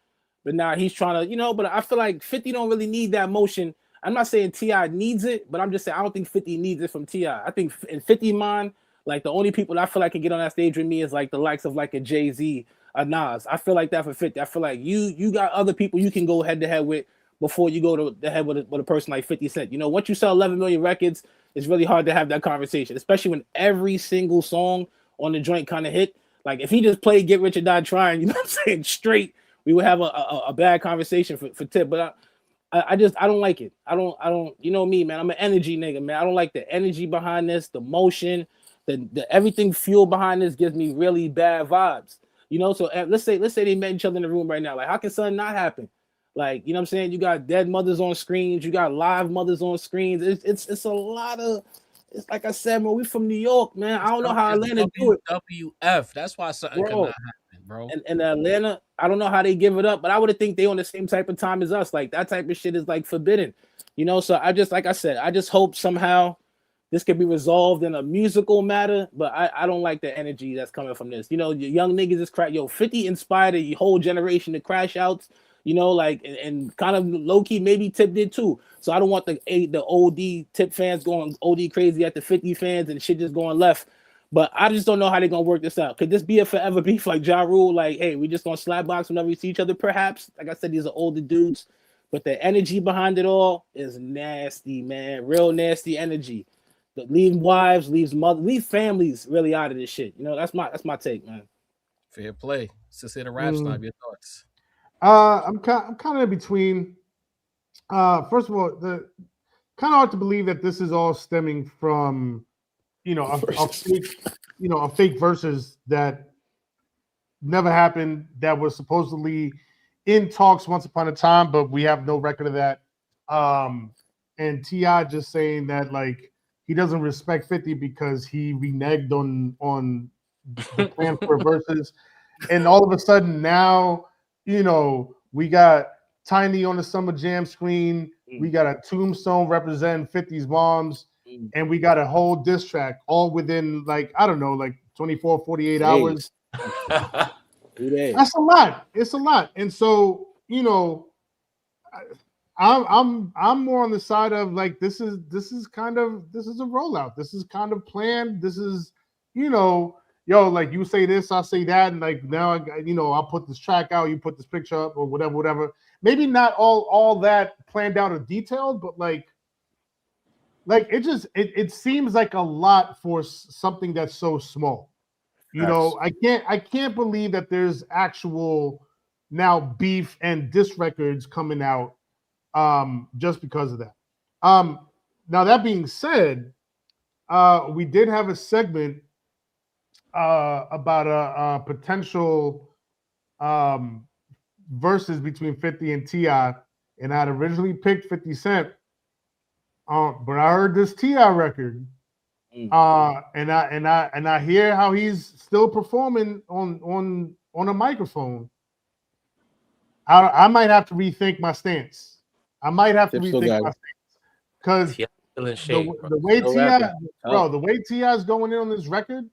But now he's trying to, but I feel like 50 don't really need that motion. I'm not saying T.I. needs it, but I'm just saying I don't think 50 needs it from T.I. I think in 50 mind, the only people that I feel like can get on that stage with me is the likes of a Jaÿ-Z, a Nas. I feel like that for 50. I feel like you got other people you can go head to head with before you go to the head with a person like 50 Cent. Once you sell 11 million records, it's really hard to have that conversation, especially when every single song on the joint kind of hit. If he just played Get Rich or Die Trying, what I'm saying, straight, we would have a bad conversation for Tip. But I don't like it. I don't, me, man. I'm an energy nigga, man. I don't like the energy behind this, the motion, the everything fuel behind this gives me really bad vibes. So let's say they met each other in the room right now. How can something not happen? You know what I'm saying? You got dead mothers on screens, you got live mothers on screens. It's a lot of, it's like I said, man, we from New York, man. I don't know how Atlanta do it. WF. That's why something cannot happen, bro. And Atlanta, I don't know how they give it up, but I would think they on the same type of time as us. That type of shit is forbidden. So I just, like I said, I just hope somehow this could be resolved in a musical matter, but I don't like the energy that's coming from this. You know, the young niggas is crack. Yo, 50 inspired a whole generation to crash outs. You know, like and kind of low key, maybe Tip did too. So I don't want the OD Tip fans going OD crazy at the 50 fans and shit just going left. But I just don't know how they're gonna work this out. Could this be a forever beef like Ja Rule? Like, hey, we just gonna slap box whenever we see each other? Perhaps. Like I said, these are older dudes, but the energy behind it all is nasty, man. Real nasty energy. Leave wives, leave mothers, leave families really out of this shit. You know, that's my take, man. Fair play. Since the rap snob, your thoughts? I'm kind of in between. First of all, the kind of hard to believe that this is all stemming from, a fake versus that never happened, that was supposedly in talks once upon a time, but we have no record of that. And T.I. just saying that like he doesn't respect 50 because he reneged on the plan for verses, and all of a sudden now, we got Tiny on the Summer Jam screen. We got a tombstone representing 50's moms. And we got a whole diss track all within like, I don't know, like 24, 48 hours. That's a lot. It's a lot. And so, I'm more on the side of like, this is a rollout. This is kind of planned. This is, like you say this, I say that, and like now I'll put this track out, you put this picture up or whatever. Maybe not all that planned out or detailed, but like it seems like a lot for something that's so small. I can't believe that there's actual now beef and diss records coming out just because of that. Now that being said, we did have a segment about a potential versus between 50 and T.I., and I'd originally picked 50 Cent. But I heard this T.I. record, and I hear how he's still performing on a microphone. I might have to rethink my stance. Because the way T.I. is going in on this record,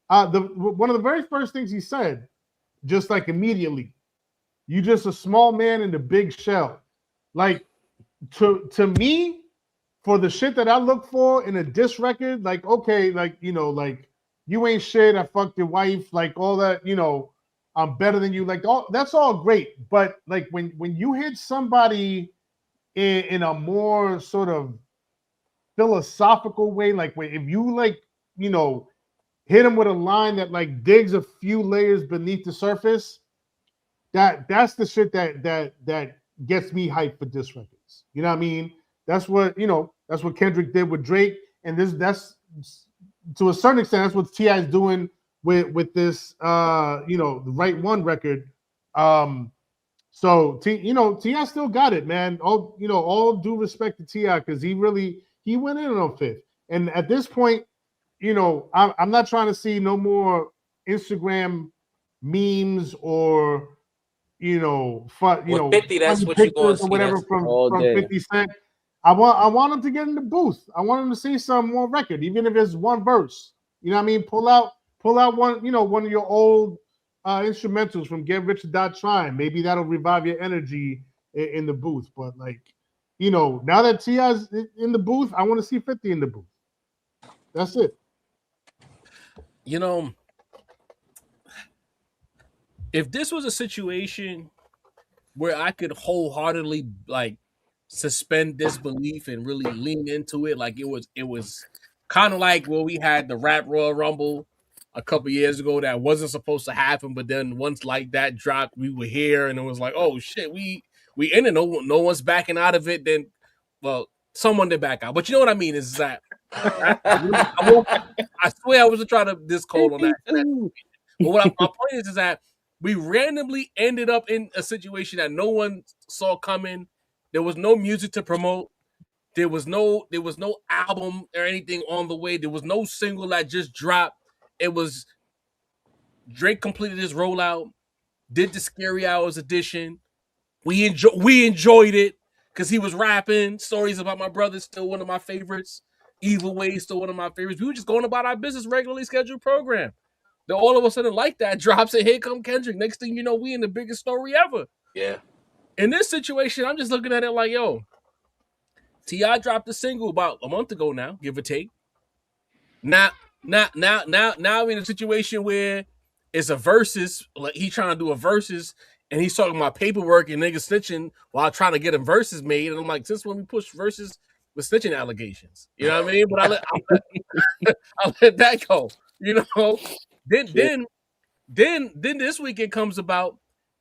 one of the very first things he said, just like immediately, you just a small man in the big shell. Like to me, for the shit that I look for in a diss record, like, okay, like, like you ain't shit, I fucked your wife, like all that, I'm better than you, like that's all great. But like when you hit somebody in a more sort of philosophical way, like if you like, hit him with a line that like digs a few layers beneath the surface, that's the shit that gets me hyped for diss records. You know what I mean? That's what Kendrick did with Drake, and that's to a certain extent that's what T.I. is doing with this the Right One record. So T.I. still got it, man. All due respect to T.I. because he went in on Fifth, and at this point, I'm not trying to see no more Instagram memes or 50. That's what you're going to see. Or whatever from 50 Cent. I want him to get in the booth. I want him to see some more record, even if it's one verse. You know what I mean? Pull out one, one of your old instrumentals from Get Rich or Die Trying. Maybe that'll revive your energy in the booth. But like, now that T.I.'s in the booth, I want to see 50 in the booth. That's it. If this was a situation where I could wholeheartedly like suspend disbelief and really lean into it, like it was kind of like when we had the Rap Royal Rumble a couple years ago that wasn't supposed to happen, but then once like that dropped, we were here and it was like, oh shit, we in it, no one's backing out of it. Then, well, someone did back out, but you know what I mean is that I swear I wasn't trying to discode on that. But my point is that we randomly ended up in a situation that no one saw coming. There was no music to promote. There was no album or anything on the way. There was no single that just dropped. It was Drake completed his rollout, did the Scary Hours edition. We enjoyed it because he was rapping. Stories About My Brother, still one of my favorites. Evil Ways, still one of my favorites. We were just going about our business, regularly scheduled program. Then all of a sudden, like that, drops and here come Kendrick. Next thing you know, we in the biggest story ever. Yeah. In this situation, I'm just looking at it like, yo, T.I. dropped a single about a month ago now, give or take. Now we're in a situation where it's a versus, like he trying to do a versus, and he's talking about paperwork and niggas snitching while trying to get him verses made. And I'm like, since when we push verses with snitching allegations? You know what I mean? But I let that go. You know? Then this weekend comes about,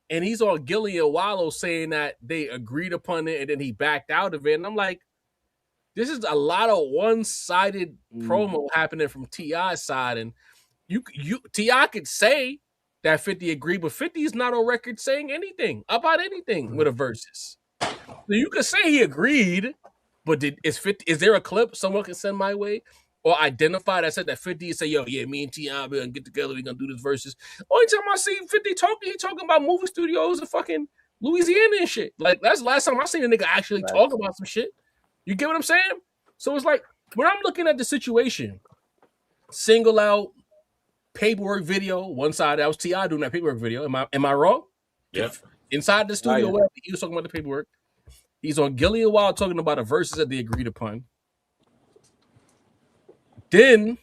and he's on Gilly and Wallow saying that they agreed upon it, and then he backed out of it. And I'm like, this is a lot of one-sided promo happening from T.I.'s side. And you T.I. could say that 50 agreed, but 50 is not on record saying anything about anything with a versus. So you could say he agreed, but is there a clip someone can send my way or identify that said that 50 and say, yo, yeah, me and T.I. we're gonna get together, we're gonna do this versus. Only time I see 50 talking, he talking about movie studios in fucking Louisiana and shit. Like, that's the last time I seen a nigga actually talk about some shit. You get what I'm saying? So it's like, when I'm looking at the situation, single out paperwork video, one side, that was T.I. doing that paperwork video. Am I wrong? Yep. Inside the studio, where he was talking about the paperwork. He's on Gilly and Wild talking about a verses that they agreed upon. Then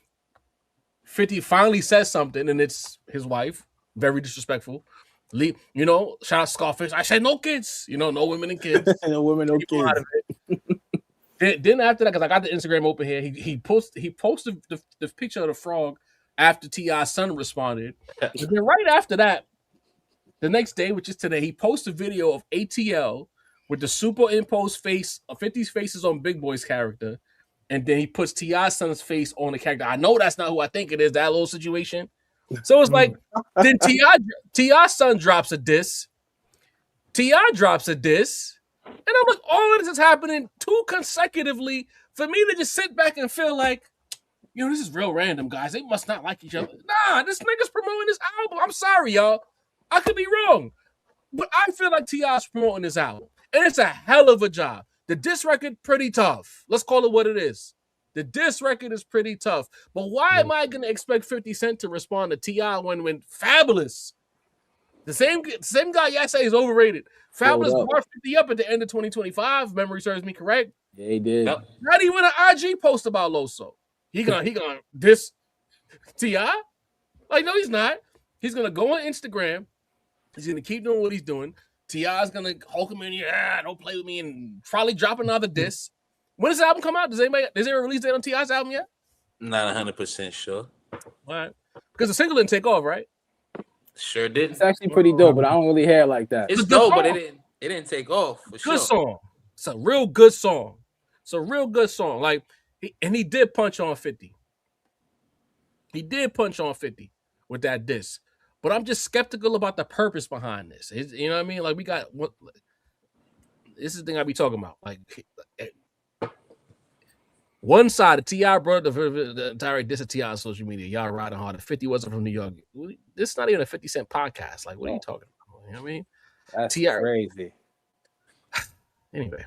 50 finally says something, and it's his wife, very disrespectful. You know, shout out Scarface. I said no kids. You know, no women and kids. No women, no kids. Then after that, because I got the Instagram open here, he posted the picture of the frog after T.I.'s son responded. But then right after that, the next day, which is today, he posted a video of ATL with the superimposed face of 50's faces on Big Boy's character. And then he puts T.I.'s son's face on the character. I know that's not who I think it is, that little situation. So it's like, then T.I.'s son drops a diss. T.I. drops a diss. And I'm like, all of this is happening too consecutively for me to just sit back and feel like, you know, this is real random, guys. They must not like each other. Nah, this nigga's promoting this album. I'm sorry, y'all. I could be wrong. But I feel like T.I.'s promoting this album. And it's a hell of a job. The diss record, pretty tough. Let's call it what it is. The diss record is pretty tough. But why am I going to expect 50 Cent to respond to T.I. when Fabulous, the same guy y'all say is overrated, Fabulous bar 50 up at the end of 2025, memory serves me correct. Yeah, he did. Not even an IG post about Loso. He gonna diss T.I.? Like, no, he's not. He's going to go on Instagram. He's going to keep doing what he's doing. T.I.'s going to hulk him in here. Don't play with me, and probably drop another diss. When does the album come out? Is there a release date on T.I.'s album yet? Not 100% sure. All right. Because the single didn't take off, right? Sure did. It's actually pretty dope, but I don't really hear it like that. It's dope, but it didn't take off for sure. Good song. It's a real good song. Like, he did punch on 50. He did punch on 50 with that diss. But I'm just skeptical about the purpose behind this. You know what I mean? Like, this is the thing I be talking about. Like, one side of T.I. brought the entire diss of T.I. on social media. Y'all riding hard. If 50 wasn't from New York, this is not even a 50 Cent podcast. Like, what are you talking about? You know what I mean? That's crazy. Anyway,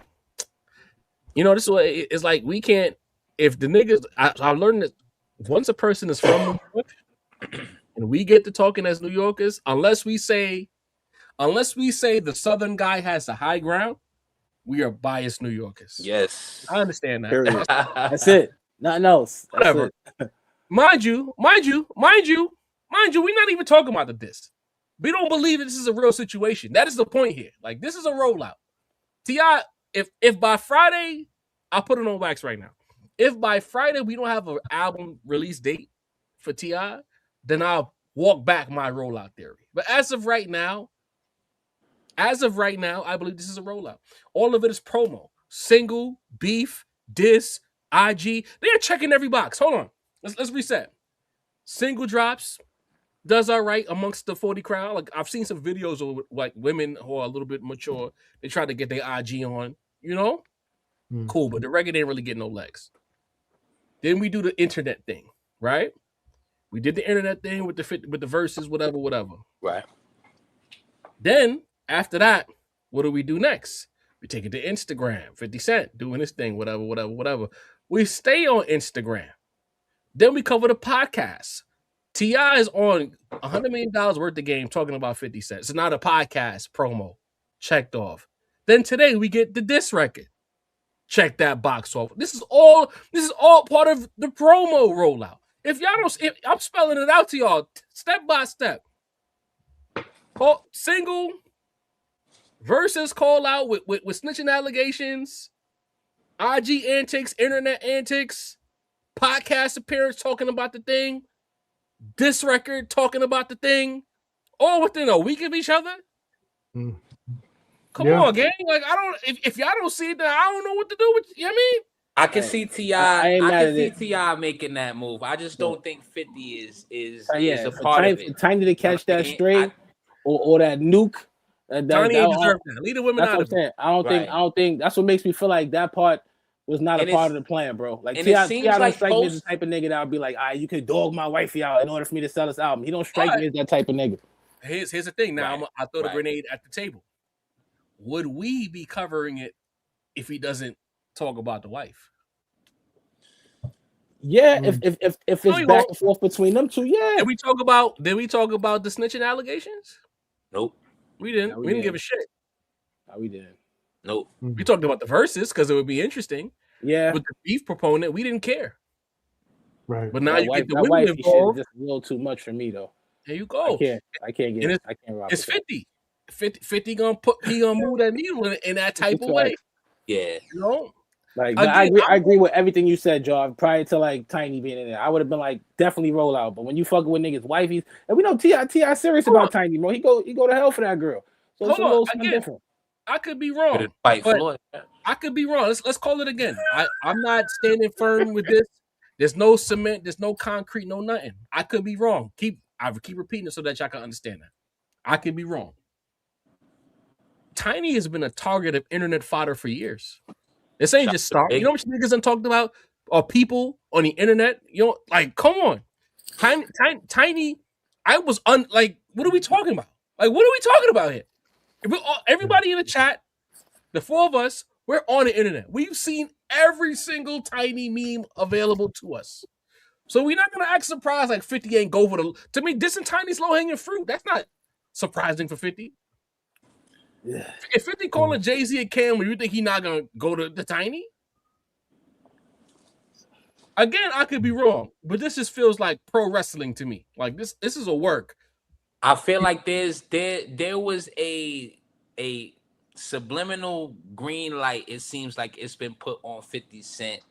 you know, this is what it's like. We can't, if the niggas, I've learned that once a person is from New York and we get to talking as New Yorkers, unless we say the Southern guy has the high ground, we are biased New Yorkers. Yes. I understand that. That's it. Nothing else. Whatever. Mind you, we're not even talking about the diss. We don't believe this is a real situation. That is the point here. Like, this is a rollout. T.I., if by Friday, I'll put it on wax right now. If by Friday we don't have an album release date for T.I., then I'll walk back my rollout theory. But as of right now, I believe this is a rollout. All of it is promo. Single, beef, diss, IG. They are checking every box. Hold on. Let's reset. Single drops, does all right amongst the 40 crowd. Like, I've seen some videos of like women who are a little bit mature. They try to get their IG on, you know? Cool, but the record ain't really getting no legs. Then we do the internet thing, right? We did the internet thing with the verses, whatever. Right. Then after that, what do we do next? We take it to Instagram. 50 Cent doing his thing, whatever. We stay on Instagram. Then we cover the podcast. T.I. is on $100 million worth of game talking about 50 Cent. It's not a podcast promo. Checked off. Then today we get the diss record. Check that box off. This is all part of the promo rollout. If y'all don't, I'm spelling it out to y'all step by step. Single versus call out with snitching allegations, IG antics, internet antics, podcast appearance talking about the thing, diss record talking about the thing, all within a week of each other. Come on, gang. Like if y'all don't see it, then I don't know what to do with you. Know what I mean? I can see T.I. I can see T.I. making that move. I just don't think 50 is a part of it. Tiny to catch that straight or that nuke. Tiny ain't deserve that. Leave the women out of it. I don't think that's what makes me feel like that part was not a part of the plan, bro. Like T.I. don't strike me as the type of nigga that would be like, you could dog my wifey out in order for me to sell this album. He don't strike me as that type of nigga. Here's the thing. Now I throw the grenade at the table. Would we be covering it if he doesn't talk about the wife? Yeah, if it's back and forth between them two, yeah. Did we talk about the snitching allegations? Nope. We didn't. We didn't give a shit. No, we didn't. Nope. We talked about the verses because it would be interesting. Yeah. With the beef proponent, we didn't care. Right. But now you get the women involved. Just a little too much for me though. There you go. I can't get it. I can't rock. It's 50. 50 gonna move that needle in that type of way. Yeah. You know? Like I agree with everything you said, Joe. Prior to like Tiny being in there, I would have been like definitely roll out. But when you fucking with niggas' wifeys, and we know T.I. serious about Tiny, bro. He go to hell for that girl. So it's a little something different. I could be wrong. I could be wrong. Let's call it again. I'm not standing firm with this. There's no cement. There's no concrete. No nothing. I could be wrong. I keep repeating it so that y'all can understand that. I could be wrong. Tiny has been a target of internet fodder for years. This ain't just start. You know what niggas done talked about? Or people on the internet? You know, like, come on. Tiny, I was what are we talking about? Like, what are we talking about here? Everybody in the chat, the four of us, we're on the internet. We've seen every single Tiny meme available to us. So we're not going to act surprised like 50 ain't go for the... To me, dissing Tiny's low-hanging fruit. That's not surprising for 50. Yeah. If 50 calling Jaÿ-Z and Keem, you think he not going to go to the Tiny? Again, I could be wrong, but this just feels like pro wrestling to me. Like this is a work. I feel like there was a subliminal green light. It seems like it's been put on 50 Cent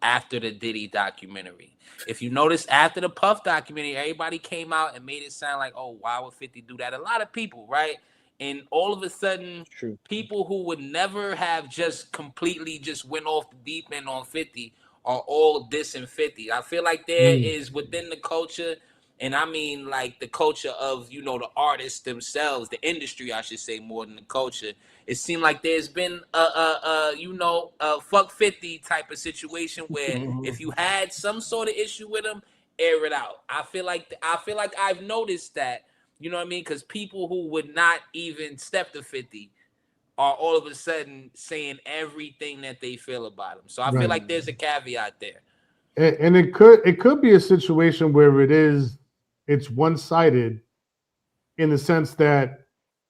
after the Diddy documentary. If you notice, after the Puff documentary, everybody came out and made it sound like, oh, why would 50 do that? A lot of people, right? And all of a sudden, people who would never have just completely just went off the deep end on 50 are all dissing 50. I feel like there is within the culture, and I mean like the culture of, you know, the artists themselves, the industry, I should say, more than the culture. It seemed like there's been a fuck 50 type of situation where if you had some sort of issue with them, air it out. I feel like I've noticed that, you know what I mean? Because people who would not even step to 50 are all of a sudden saying everything that they feel about him. So I feel like there's a caveat there. And it could be a situation where it's one-sided in the sense that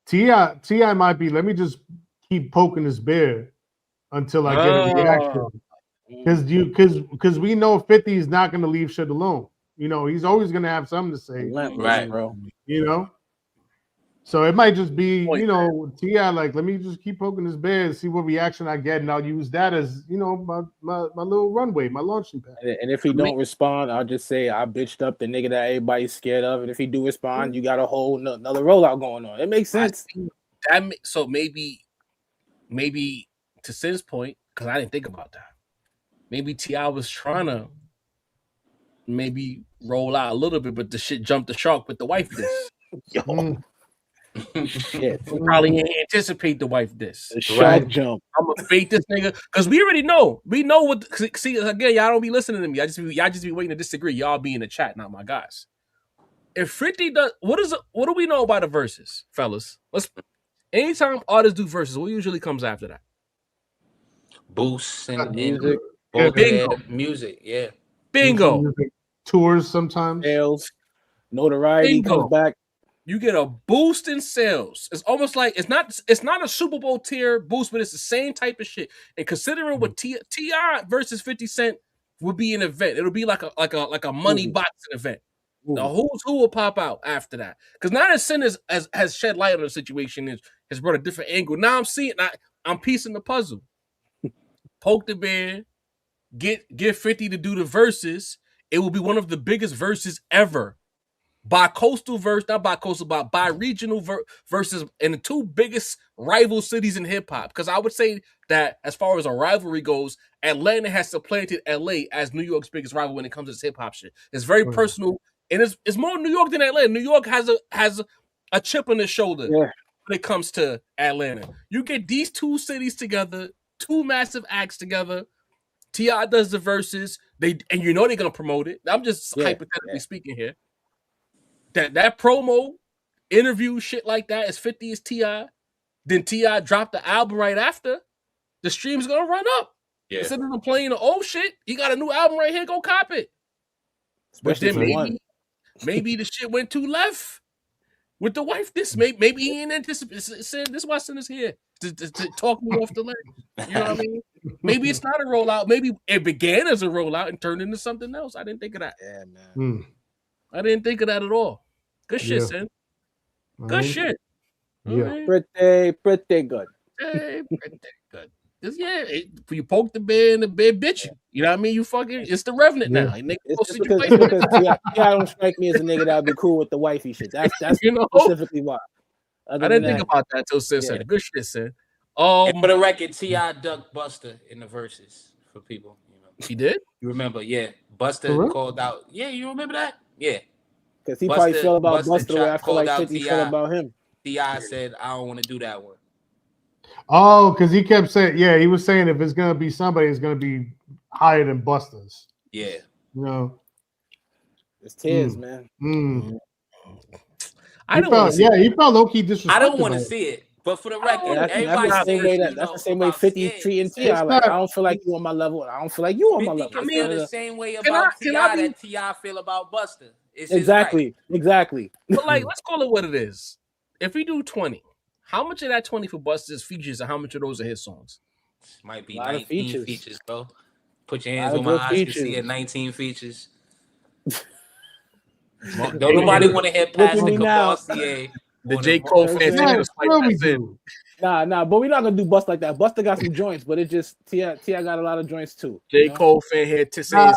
T.I. might be, let me just keep poking this bear until I get a reaction. Because we know 50 is not going to leave shit alone. You know, he's always going to have something to say. Right, bro. You know? So it might just be, you know, T.I. like, let me just keep poking this bear and see what reaction I get, and I'll use that as, you know, my little runway, my launching pad. And if he don't respond, I'll just say I bitched up the nigga that everybody's scared of. And if he do respond, you got a whole another rollout going on. It makes sense. So maybe to Sid's point, because I didn't think about that. Maybe T.I. was trying to maybe roll out a little bit, but the shit jumped the shark with the wife diss. Shit. Probably ain't anticipate the wife diss. The shark jump. I'm gonna fake this nigga because we already know. We know what. See again, y'all don't be listening to me. Y'all just be waiting to disagree. Y'all be in the chat, not my guys. If 50 does, what do we know about the verses, fellas? Anytime artists do verses, what usually comes after that? Boosts and music. both Bingo. their music. Yeah. Bingo. Music tours sometimes. Sales, notoriety comes back. You get a boost in sales. It's almost like it's not a Super Bowl tier boost, but it's the same type of shit. And considering what T.I. versus 50 Cent would be an event, it'll be like a money boxing event. The who's who will pop out after that. Because now that Sin has shed light on the situation, has brought a different angle. Now I'm seeing, I'm piecing the puzzle. Poke the bear, get 50 to do the verses. It will be one of the biggest verses ever. Bi-coastal verse, not bi-coastal, but bi-regional versus in the two biggest rival cities in hip-hop. Because I would say that as far as a rivalry goes, Atlanta has supplanted LA as New York's biggest rival when it comes to hip-hop shit. It's very personal, and it's more New York than Atlanta. New York has a chip on the shoulder when it comes to Atlanta. You get these two cities together, two massive acts together. T.I. does the verses, and you know they're gonna promote it. I'm just hypothetically speaking here. That promo, interview, shit like that is 50 is T.I. Then T.I. dropped the album right after. The stream's gonna run up. Yeah. Instead of them playing the old shit, he got a new album right here, go cop it. Especially but then maybe the shit went too left with the wife. Maybe he ain't anticipated. This is why Sin is here to talk me off the ledge. You know what I mean? Maybe it's not a rollout. Maybe it began as a rollout and turned into something else. I didn't think of that. Yeah, man. I didn't think of that at all. Good shit, Sin. Good shit. Yeah. Right. Pretty good. Hey, pretty good. You poke the bear and the bear bitch you. You know what I mean? You fucking, it's the Revenant now. Nigga, it's because I don't strike me as a nigga that would be cool with the wifey shit. That's specifically why. I didn't think about that till Sin said it. Good shit, Sin. And for the record, T.I. ducked Buster in the verses for people. You know, he did. You remember? Yeah, Buster called out. Yeah, you remember that? Yeah, because he probably felt about Buster where I feel like 50 felt about him. T.I. said, "I don't want to do that one." Oh, because he kept saying, he was saying if it's gonna be somebody, it's gonna be higher than Buster's. Yeah, you know, it's tears, man. He felt low key disrespectful. I don't want to see it. But for the record, that's the same way 50 treating T.I. Like, I don't feel like you on my level. I don't feel like you on my level. I feel the same way about T.I. that T.I. feel about Buster. It's exactly. But like, let's call it what it is. If we do 20, how much of that 20 for Buster's features and how much of those are his songs? Might be 19 features, bro. Put your hands on my eyes to see it. 19 features. Don't nobody want to hear past the Cavassier. The J. Cole fans Nah, but we're not gonna do Buster like that. Buster got some joints, but it just T.I. got a lot of joints too. J. Cole fan here to say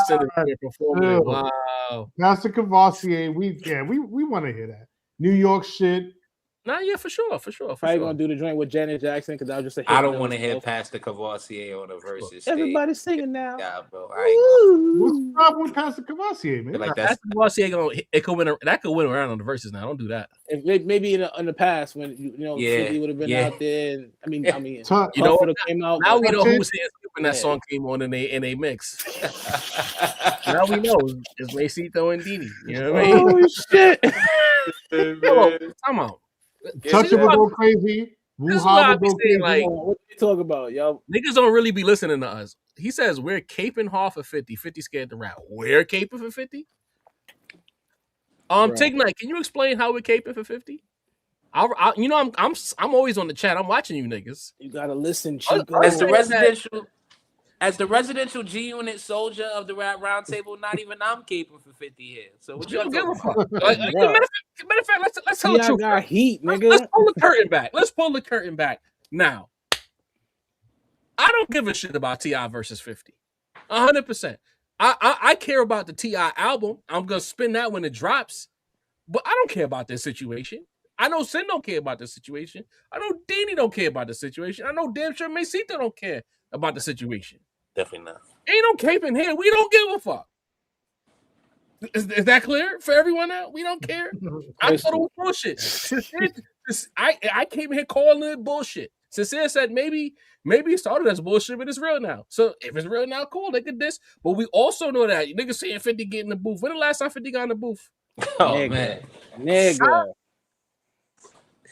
performing. Wow. Master Cavassier, we want to hear that. New York shit. Nah, yeah, for sure. Probably gonna do the joint with Janet Jackson because I was just I don't want to hear Pastor Cavassier on the verses. Everybody's singing now. Yeah, bro. What's the problem with Pastor Cavassier, man? Like Pastor Cavassier that could win around on the verses now. Don't do that. Maybe in the past when he would have been out there. And, I mean, you know what came out. Now we know who's when that song came on in a mix. Now we know it's Racito and Didi. You know what I mean? Oh shit! Come on. Touchable go crazy. This is what I be saying, like, what you talk about, yo? Niggas don't really be listening to us. He says we're caping hard for 50. 50 scared to rap. We're caping for 50. Tig Knight, can you explain how we're caping for 50? I'm always on the chat. I'm watching you niggas. You gotta listen, Chico. As the residential G Unit soldier of the Rap Roundtable, not even I'm caping for 50 here. So what you give a fuck? Matter of fact, let's tell the truth. Got heat, nigga. Let's pull the curtain back. Let's pull the curtain back now. I don't give a shit about T.I. versus 50. 100%. I care about the T.I. album. I'm gonna spin that when it drops, but I don't care about this situation. I know Sin don't care about the situation. I know Danny don't care about the situation. I know damn sure Mesita don't care about the situation. Definitely not. Ain't no cape in here. We don't give a fuck. Is that clear for everyone now? We don't care. I thought it was bullshit. I came here calling it bullshit. Sincere said maybe it started as bullshit, but it's real now. So if it's real now, cool. They could diss. But we also know that niggas saying 50 get in the booth. When the last time 50 got in the booth? Oh man, nigga.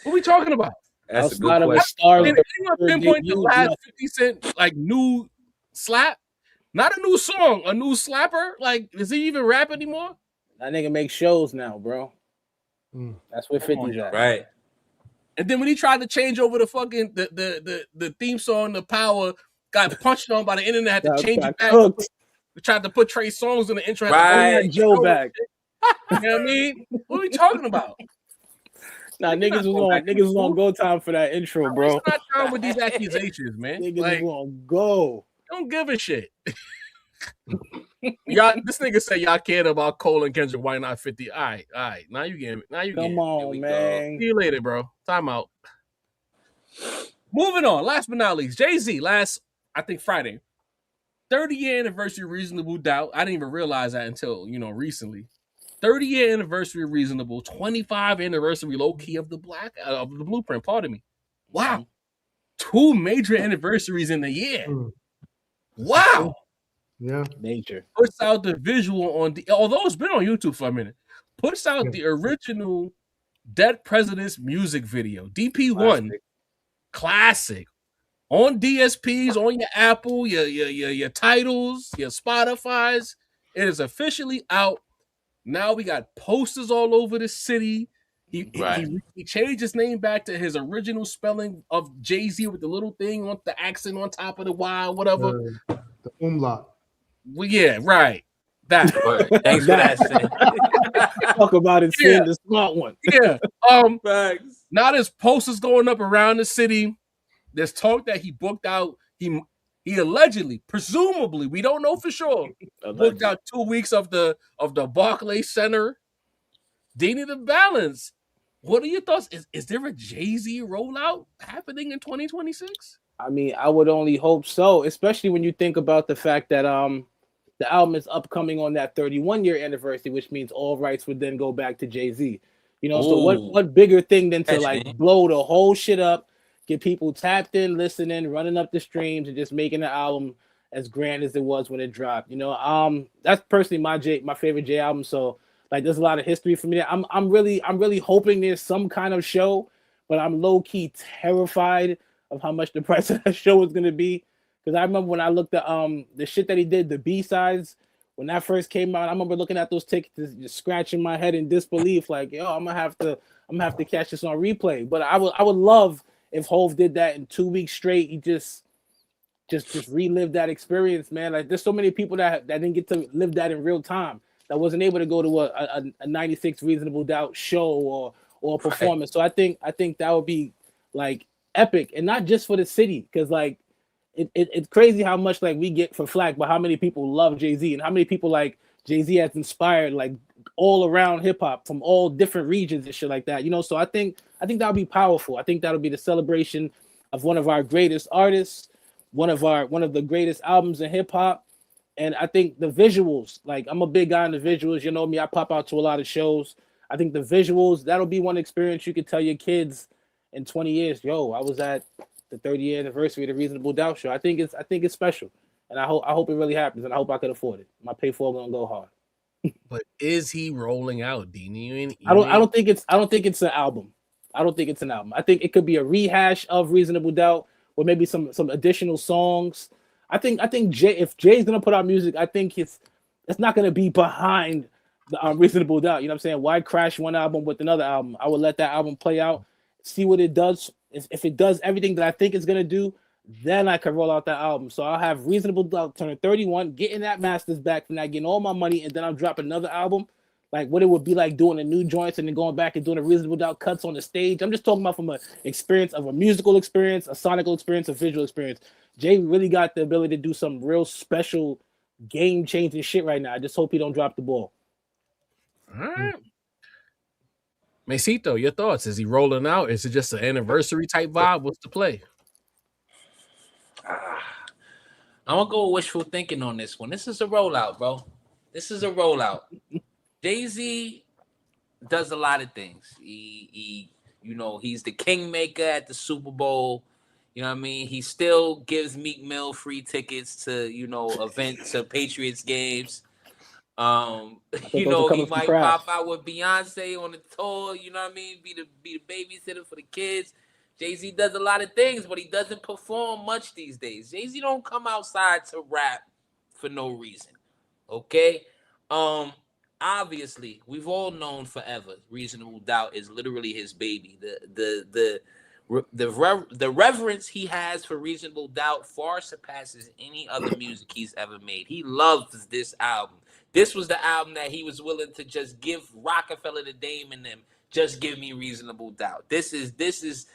What we talking about? That's a good question. Can anyone pinpoint the last 50 Cent like new slap? Not a new song, a new slapper. Like, does he even rap anymore? That nigga makes shows now, bro. That's where 50's at. Right. And then when he tried to change over the fucking the theme song, the power got punched on by the internet, had to change it back. We tried to put Trey songs in the intro. Right. Joe back. You know what I mean? What are we talking about? Nah, niggas was on go time for that intro, bro. It's not time with these accusations, man. Niggas like, was on go. Don't give a shit. Y'all, this nigga said y'all cared about Cole and Kendrick. Why not 50? All right. Now you get it. Now you get it. Come on, man. See you later, bro. Time out. Moving on. Last but not least, Jaÿ-Z. I think Friday. 30-year anniversary of Reasonable Doubt. I didn't even realize that until, recently. 30-year anniversary of Reasonable. 25 anniversary low key of the Blueprint. Pardon me. Wow. 2 major anniversaries in the year. Wow. Yeah. Major. Puts out the visual on although it's been on YouTube for a minute. Puts out the original Dead President's music video. DP1. Classic. On DSPs, on your Apple, your titles, your Spotify's. It is officially out. Now we got posters all over the city. He changed his name back to his original spelling of Jaÿ-Z with the little thing on the accent on top of the Y, whatever. The umlaut. Well, yeah, right. That. Thanks for that. Talk about it, the smart one. Yeah. Now there's posters going up around the city. There's talk that he booked out. He allegedly, presumably, we don't know for sure, booked out 2 weeks of the Barclays Center. Deanie the Balance. What are your thoughts? Is there a Jaÿ-Z rollout happening in 2026? I mean, I would only hope so, especially when you think about the fact that the album is upcoming on that 31-year anniversary, which means all rights would then go back to Jaÿ-Z. So what bigger thing than to blow the whole shit up, get people tapped in, listening, running up the streams, and just making the album as grand as it was when it dropped. That's personally my favorite J album. So there's a lot of history for me. I'm really hoping there's some kind of show, but I'm low key terrified of how much the price of that show is gonna be. Because I remember when I looked at the shit that he did, the B-sides, when that first came out, I remember looking at those tickets, just scratching my head in disbelief, like, yo, I'm gonna have to catch this on replay. But I would love if Hov did that in 2 weeks straight. He just relived that experience, man. Like, there's so many people that didn't get to live that in real time, that wasn't able to go to a 96 Reasonable Doubt show or performance. So I think that would be epic, and not just for the city, because it's crazy how much we get for flack, but how many people love Jaÿ-Z and how many people Jaÿ-Z has inspired all around hip hop from all different regions and shit like that. So I think that'll be powerful. I think that'll be the celebration of one of our greatest artists, one of the greatest albums in hip hop. And I think the visuals, I'm a big guy in the visuals. You know me, I pop out to a lot of shows. I think the visuals, that'll be one experience you could tell your kids in 20 years, yo, I was at the 30th anniversary of the Reasonable Doubt show. I think it's special. And I hope it really happens, and I hope I could afford it. My pay for gonna go hard. But is he rolling out, Deanie? I don't think it's an album. I don't think it's an album. I think it could be a rehash of Reasonable Doubt, or maybe some additional songs. I think if Jay's gonna put out music, I think it's not gonna be behind the Reasonable Doubt. You know what I'm saying? Why crash one album with another album? I would let that album play out, see what it does. If it does everything that I think it's gonna do, then I could roll out that album. So I'll have Reasonable Doubt turning 31, getting that masters back from that, getting all my money, and then I'll drop another album. What it would be like doing a new joints and then going back and doing a Reasonable Doubt cuts on the stage. I'm just talking about from an experience of a musical experience, a sonical experience, a visual experience. Jay really got the ability to do some real special game-changing shit right now. I just hope he don't drop the ball. All right. Mesito, your thoughts? Is he rolling out? Is it just an anniversary type vibe? What's the play? I'm going to go wishful thinking on this one. This is a rollout, bro. This is a rollout. Jaÿ-Z does a lot of things. He he's the kingmaker at the Super Bowl. You know what I mean? He still gives Meek Mill free tickets to, events, to Patriots games. He might pop out with Beyonce on the tour, you know what I mean? Be the babysitter for the kids. Jaÿ-Z does a lot of things, but he doesn't perform much these days. Jaÿ-Z don't come outside to rap for no reason. Okay. Obviously, we've all known forever. Reasonable Doubt is literally his baby. The reverence he has for Reasonable Doubt far surpasses any other music he's ever made. He loves this album. This was the album that he was willing to just give Rockefeller the Dame and them. Just give me Reasonable Doubt. This is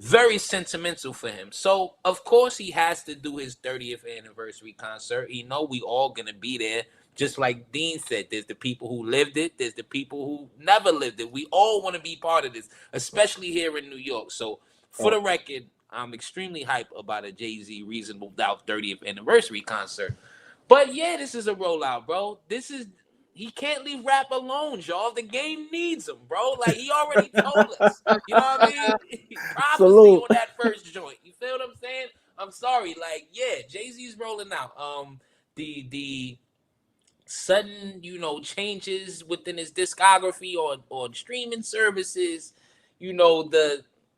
very sentimental for him. So of course he has to do his 30th anniversary concert. You know we all gonna be there. Just like Dean said, there's the people who lived it, there's the people who never lived it. We all want to be part of this, especially here in New York. So for the record, I'm extremely hyped about a Jay-Z Reasonable Doubt 30th anniversary concert. But yeah, this is a rollout, bro. He can't leave rap alone, y'all. The game needs him, bro. Like he already told us. You know what I mean? Prophecy on that first joint. You feel what I'm saying? I'm sorry. Like, yeah, Jay-Z's rolling out. The sudden, changes within his discography or streaming services,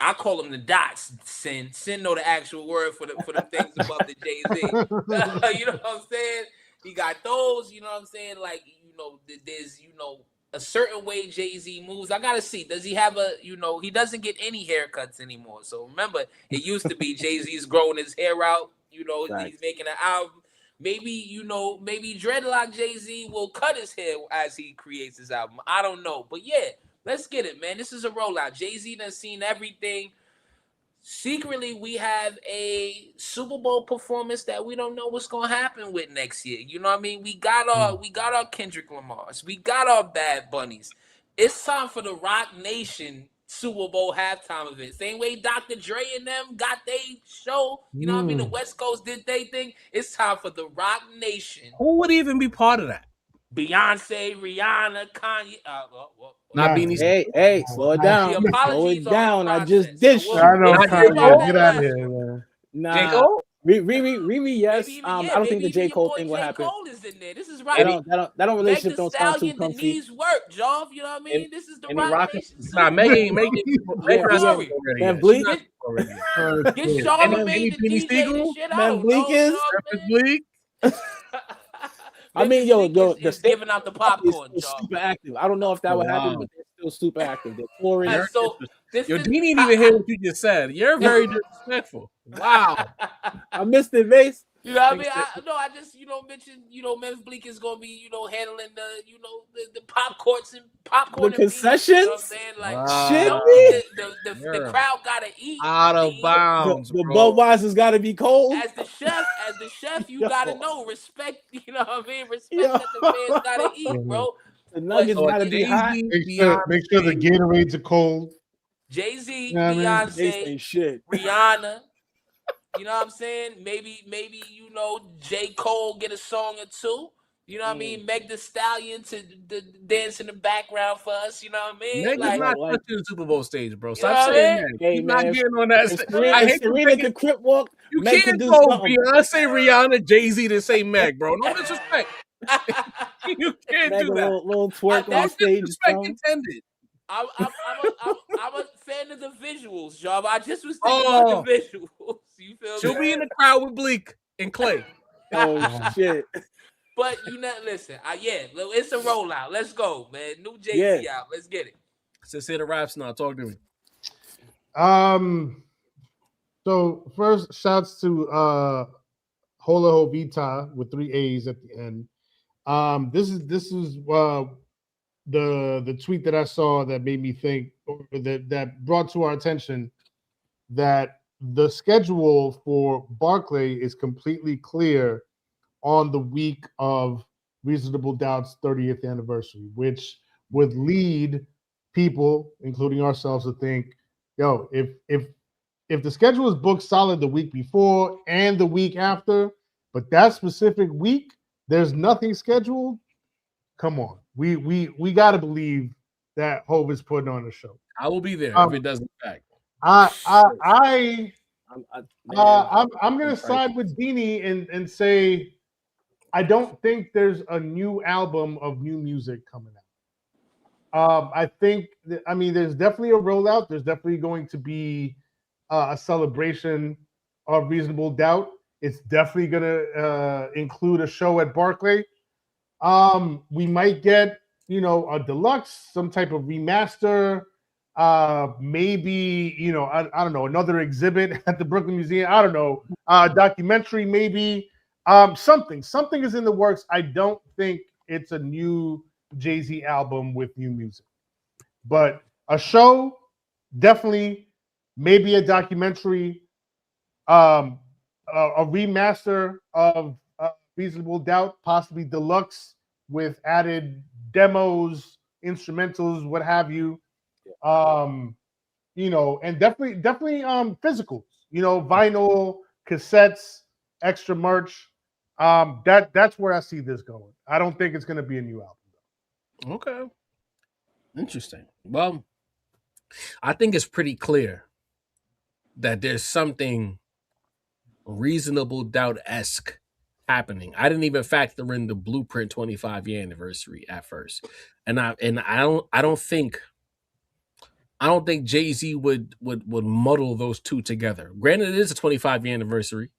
I call them the dots. Sin know the actual word for the things above the Jay-Z. You know what I'm saying? He got those, you know what I'm saying? Like, there's, a certain way Jay-Z moves. I gotta see. Does he have he doesn't get any haircuts anymore. So remember, it used to be Jay-Z's growing his hair out, right. He's making an album. Maybe, maybe Dreadlock Jay-Z will cut his hair as he creates his album. I don't know. But yeah, let's get it, man. This is a rollout. Jay-Z done seen everything. Secretly, we have a Super Bowl performance that we don't know what's gonna happen with next year. You know what I mean? We got our Kendrick Lamars. We got our Bad Bunnies. It's time for the Rock Nation Super Bowl halftime event. Same way Dr. Dre and them got they show. You know what I mean? The West Coast did they thing. It's time for the Rock Nation. Who would even be part of that? Beyonce, Rihanna, Kanye. Not Beanie. Hey, slow it down. Slow it down. I just dished you. I know, Kanye. Get out of here, man. Nah. J. Cole? Riri, yes. I don't think the J. Cole thing will happen. J. Cole is in there. This is right. That relationship don't sound too comfy. Denise work, Jov. You know what I mean? This is the Rock Nation. Nah, Megan. Man, Bleak. Get Charlamagne the DJ shit. Man, Bleak is. Bleak. I mean, the state giving out the popcorn, is super active. I don't know if that would happen, but they're still super active. They're touring. Yo, Dean didn't even hear what you just said. You're very disrespectful. Wow. I missed it, Mace. You know what I mean? I just, mentioned, Memphis Bleak is going to be, handling the popcorn. The concessions? You know what I'm saying? Like, shit, the crowd got to eat. Out of bounds, The Budweiser's got to be cold. As the chef, you got to know, respect, you know what I mean? Respect that the fans got to eat, bro. The nuggets got to be hot. Make sure the Gatorades are cold. Jay-Z, Beyonce, Rihanna. You know what I'm saying? Maybe J. Cole get a song or two. You know what I mean? Meg Thee Stallion to dance in the background for us. You know what I mean? Meg is not touching the Super Bowl stage, bro. Stop saying that. Hey, He's not getting on that stage. I hate Serena can crip walk. You Meg can't can go something. Beyonce, Rihanna, Jay-Z to say Meg, bro. No disrespect. You can't Meg do that. Little twerk on stage. Disrespect intended. I'm a fan of the visuals, Job. I just was thinking about the visuals. You feel She'll be in the crowd with Bleak and Clay. Oh shit! But listen. It's a rollout. Let's go, man. New Jay-Z out. Let's get it. Let's hear the raps now. Talk to me. So first, shouts to Hola Hovita with 3 A's at the end. This is the tweet that I saw that made me think, that brought to our attention that the schedule for Barclay is completely clear on the week of Reasonable Doubt's 30th anniversary, which would lead people, including ourselves, to think, if the schedule is booked solid the week before and the week after, but that specific week there's nothing scheduled, come on. We got to believe that Hov is putting on a show. I will be there if it doesn't fact. I'm gonna side with Beanie and say I don't think there's a new album of new music coming out. I think there's definitely a rollout. There's definitely going to be a celebration of Reasonable Doubt. It's definitely gonna include a show at Barclay. We might get, a deluxe, some type of remaster, maybe, I don't know, another exhibit at the Brooklyn Museum. I don't know, documentary maybe. Something is in the works. I don't think it's a new Jay-Z album with new music, but a show, definitely, maybe a documentary, um, a remaster of Reasonable Doubt, possibly deluxe with added demos, instrumentals, what have you. And definitely physicals, vinyl, cassettes, extra merch. That's where I see this going. I don't think it's gonna be a new album. Okay. Interesting. Well, I think it's pretty clear that there's something Reasonable Doubt-esque happening. I didn't even factor in the Blueprint 25-year anniversary at first. And I don't think Jay-Z would muddle those two together. Granted, it is a 25-year anniversary,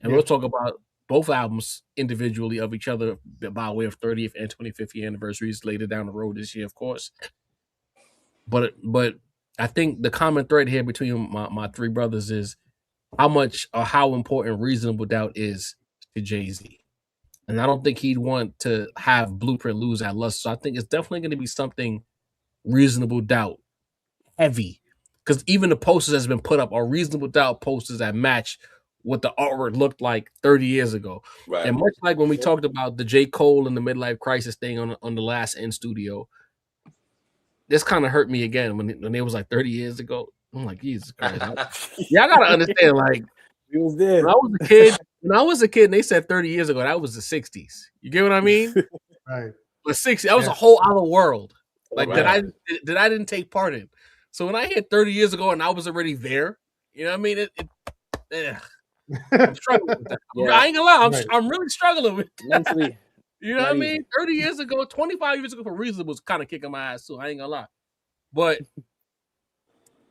and we'll talk about both albums individually of each other by way of 30th and 25th year anniversaries later down the road this year, of course. But I think the common thread here between my three brothers is how much or how important Reasonable Doubt is to Jay-Z. And I don't think he'd want to have Blueprint lose that luster. So I think it's definitely going to be something Reasonable Doubt heavy. Because even the posters that's been put up are Reasonable Doubt posters that match what the artwork looked like 30 years ago. Right. And much like when we talked about the J. Cole and the Midlife Crisis thing on the last In Studio, this kind of hurt me again when it was like 30 years ago. I'm like, Jesus Christ. I gotta understand, like, he was there. When I was a kid, and they said 30 years ago, that was the 60s. You get what I mean? Right. The 60s, that was a whole other world. Like that I didn't take part in. So when I hit 30 years ago and I was already there, you know what I mean? I'm struggling with that. Yeah. I ain't gonna lie, I'm really struggling with that. Mentally. You know what I mean? 30 years ago, 25 years ago for Reason was kind of kicking my ass too. I ain't gonna lie. But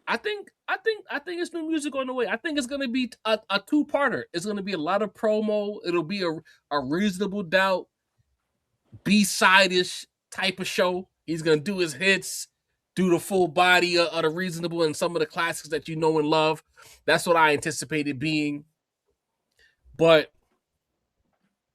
I think it's new music on the way. I think it's gonna be a two-parter. It's gonna be a lot of promo. It'll be a Reasonable Doubt B-side-ish type of show. He's gonna do his hits, do the full body of the Reasonable and some of the classics that you know and love. That's what I anticipated being. But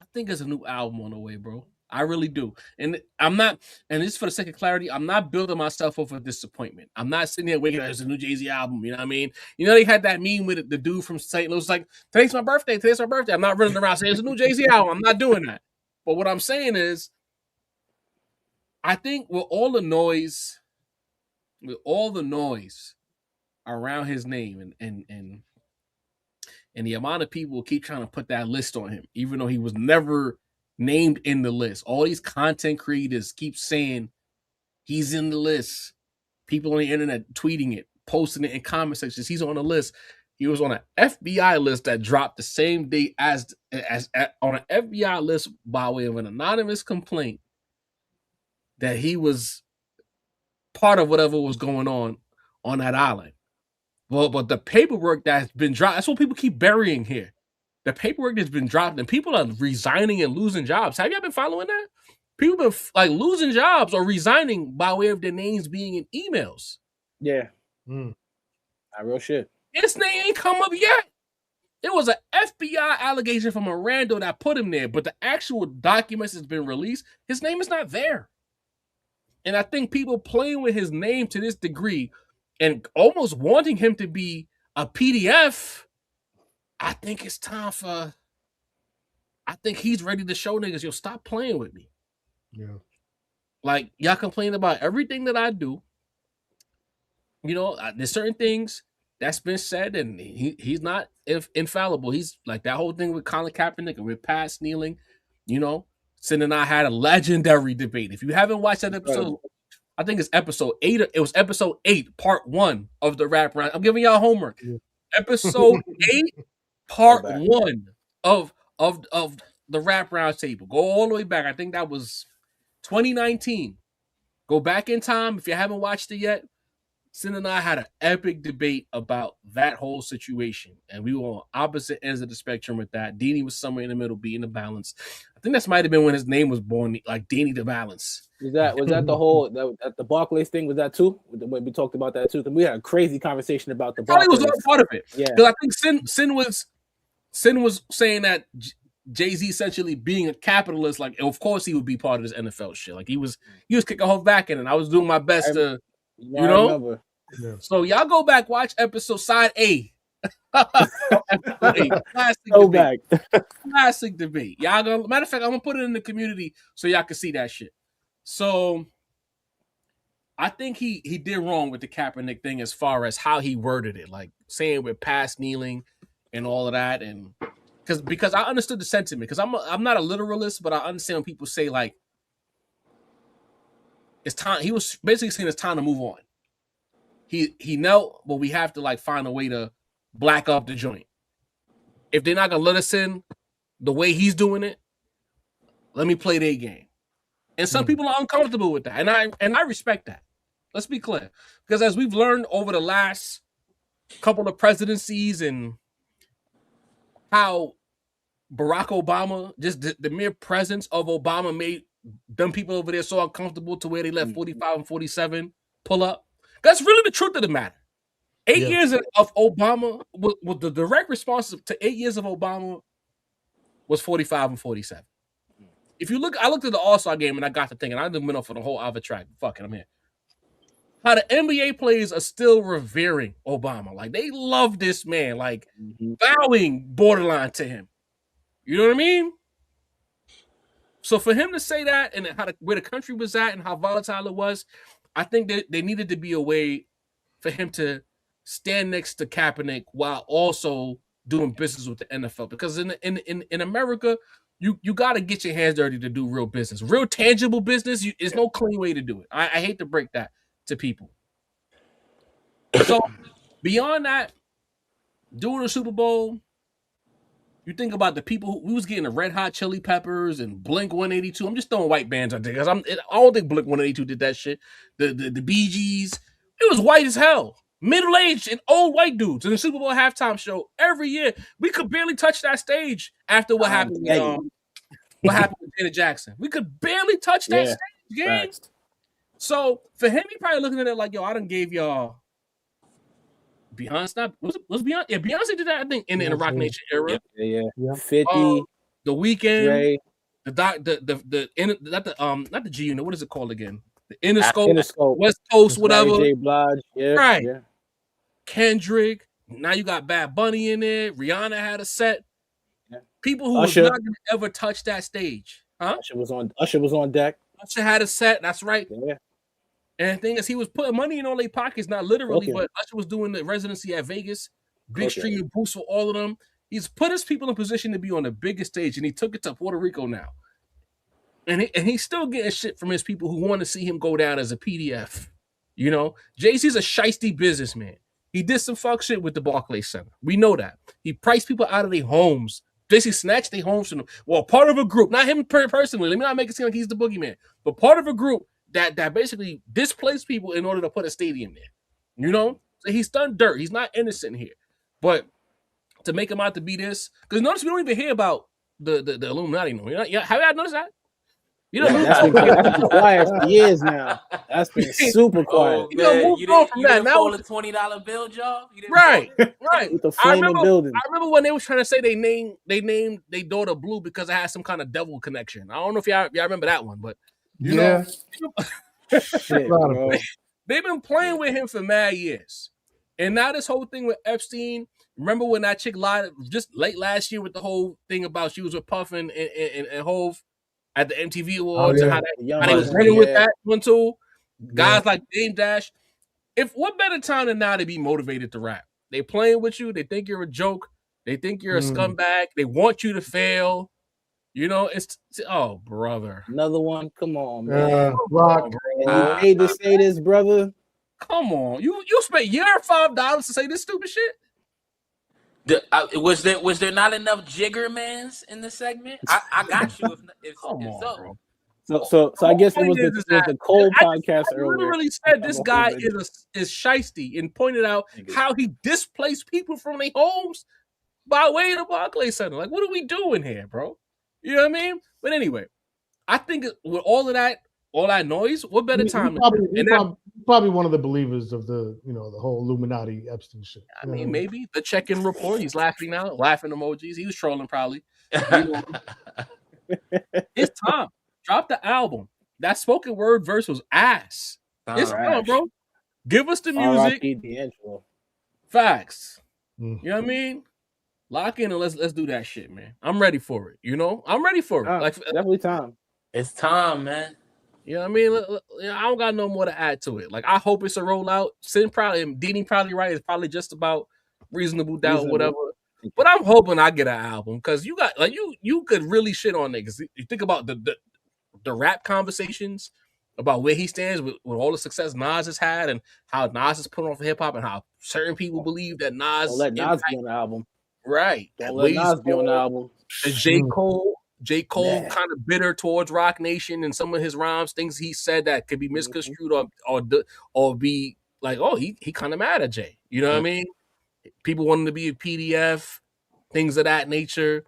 I think there's a new album on the way, bro. I really do. And I'm not, and just for the sake of clarity, I'm not building myself up for disappointment. I'm not sitting there waiting, there's a new Jay-Z album, you know what I mean? You know, they had that meme with the dude from St. Louis, like, today's my birthday. I'm not running around saying there's a new Jay-Z album. I'm not doing that. But what I'm saying is, I think with all the noise around his name and the amount of people keep trying to put that list on him, even though he was never named in the list. All these content creators keep saying he's in the list. People on the internet tweeting it, posting it in comment sections. He's on the list. He was on an FBI list that dropped the same day as on an FBI list by way of an anonymous complaint that he was part of whatever was going on that island. Well, but the paperwork that's been dropped, that's what people keep burying here. The paperwork that's been dropped and people are resigning and losing jobs. Have y'all been following that? People been like losing jobs or resigning by way of their names being in emails. Yeah. Not real shit. His name ain't come up yet. It was an FBI allegation from a rando that put him there, but the actual documents that's been released, his name is not there. And I think people playing with his name to this degree and almost wanting him to be a PDF, I think it's time for. I think he's ready to show niggas, yo, stop playing with me. Yeah. Like, y'all complain about everything that I do. You know, there's certain things that's been said, and he's not infallible. He's like that whole thing with Colin Kaepernick and with Pat Snealing. You know, Sin and I had a legendary debate. If you haven't watched that episode, I think it's episode 8. It was episode 8, part 1 of the rap round. I'm giving y'all homework. Yeah. Episode 8, part 1 of the rap round table. Go all the way back. I think that was 2019. Go back in time if you haven't watched it yet. Sin and I had an epic debate about that whole situation, and we were on opposite ends of the spectrum with that. Deanie was somewhere in the middle, being the balance. I think that might have been when his name was born, like Deanie the Balance. Was that the whole the Barclays thing? Was that too? When we talked about that too, because we had a crazy conversation about the Probably Barclays. was all part of it. Yeah, because I think Sin was saying that Jay-Z essentially being a capitalist, like of course he would be part of this NFL shit. Like he was kicking her back in, and I was doing my best to, you know. I remember. Yeah. So y'all go back, watch episode side A. Classic debate. Y'all gonna, matter of fact, I'm gonna put it in the community so y'all can see that shit. So I think he did wrong with the Kaepernick thing as far as how he worded it, like saying we're past kneeling and all of that, and because I understood the sentiment, because I'm not a literalist, but I understand when people say like it's time. He was basically saying it's time to move on. He knelt, but we have to like find a way to black up the joint. If they're not gonna let us in the way he's doing it, let me play their game. And some people are uncomfortable with that, and I respect that. Let's be clear, because as we've learned over the last couple of presidencies and how Barack Obama, just the mere presence of Obama made them people over there so uncomfortable to where they let 45 and 47 pull up. That's really the truth of the matter. 8 years of Obama, with the direct response to 8 years of Obama was 45 and 47. If you look, I looked at the All-Star game and I got to thinking, I didn't went off for the whole other track. Fuck it, I'm here. How the NBA players are still revering Obama. Like, they love this man, like bowing borderline to him. You know what I mean? So for him to say that and where the country was at and how volatile it was, I think that there needed to be a way for him to stand next to Kaepernick while also doing business with the NFL. Because in America, you got to get your hands dirty to do real business. Real tangible business, there's no clean way to do it. I hate to break that to people. So beyond that, doing the Super Bowl, you think about the people we was getting the Red Hot Chili Peppers and Blink 182. I'm just throwing white bands out there because I don't think Blink 182 did that shit. The Bee Gees, it was white as hell, middle-aged and old white dudes in the Super Bowl halftime show every year. We could barely touch that stage after what happened. What happened with Janet Jackson? We could barely touch that stage game. Facts. So for him, he probably looking at it like, yo, I done gave y'all. Beyonce, was Beyonce? Yeah, Beyonce did that, I think, in the Rock Nation era. Yeah. 50, The Weeknd, Dre. not the G Unit. What is it called again? The Interscope, West Coast, whatever. J. Blige, right. Yeah. Kendrick. Now you got Bad Bunny in there. Rihanna had a set. Yeah. People who Usher. was not gonna ever touch that stage, huh? Usher was on deck. Usher had a set. That's right. Yeah. And the thing is, he was putting money in all their pockets, not literally, but Usher was doing the residency at Vegas, big streaming boosts for all of them. He's put his people in position to be on the biggest stage, and he took it to Puerto Rico now. And he's still getting shit from his people who want to see him go down as a PDF. You know, Jaÿ-Z's a shiesty businessman. He did some fuck shit with the Barclays Center. We know that. He priced people out of their homes. Basically snatched their homes from them. Well, part of a group, not him personally. Let me not make it seem like he's the boogeyman, but part of a group that basically displaced people in order to put a stadium there. You know? So he's done dirt. He's not innocent here. But to make him out to be this, because notice we don't even hear about the Illuminati no more. Have you noticed that? You know, that's been quiet for years now. That's been super quiet. You didn't fold a $20 bill, y'all? Right. With the flaming building. I remember when they was trying to say they named their daughter Blue because it had some kind of devil connection. I don't know if y'all remember that one, but you know, shit, bro. They've been playing with him for mad years. And now this whole thing with Epstein, remember when that chick lied just late last year with the whole thing about she was with Puffin and Hove at the MTV Awards and how they was running with that one too. Guys like Dame Dash. What better time than now to be motivated to rap? They playing with you. They think you're a joke. They think you're a scumbag. They want you to fail. You know, it's oh brother. Another one. Come on, man. Rock. You paid to say this, brother. Come on. You spent your $5 to say this stupid shit? Was there not enough Jiggermans in the segment? I got you. If Come on, so. bro. So I guess it was the Cole podcast earlier. I literally said this guy is shiesty and pointed out how he displaced people from their homes by way of the Barclays Center. Like, what are we doing here, bro? You know what I mean? But anyway, I think with all that noise, what better time? Probably one of the believers of the whole Illuminati Epstein shit. I mean, maybe the check-in report. He's laughing now, laughing emojis. He was trolling probably. It's time. Drop the album. That spoken word verse was ass. It's time, bro. Give us the music. Facts. You know what I mean? Lock in and let's do that shit, man. I'm ready for it. I'm ready for it. Like definitely time. It's time, man. You know what I mean? I don't got no more to add to it. Like, I hope it's a rollout. Sin probably, Dini probably right. It's probably just about reasonable doubt, whatever. But I'm hoping I get an album because you got you could really shit on niggas. You think about the rap conversations about where he stands with all the success Nas has had and how Nas has put on for hip hop and how certain people believe that Nas don't let Nas be on the album. Right. Don't let Nas be on the album. And J. Cole kind of bitter towards Rock Nation and some of his rhymes, things he said that could be misconstrued or be like, oh, he kind of mad at Jay. You know what I mean? People wanting to be a PDF, things of that nature.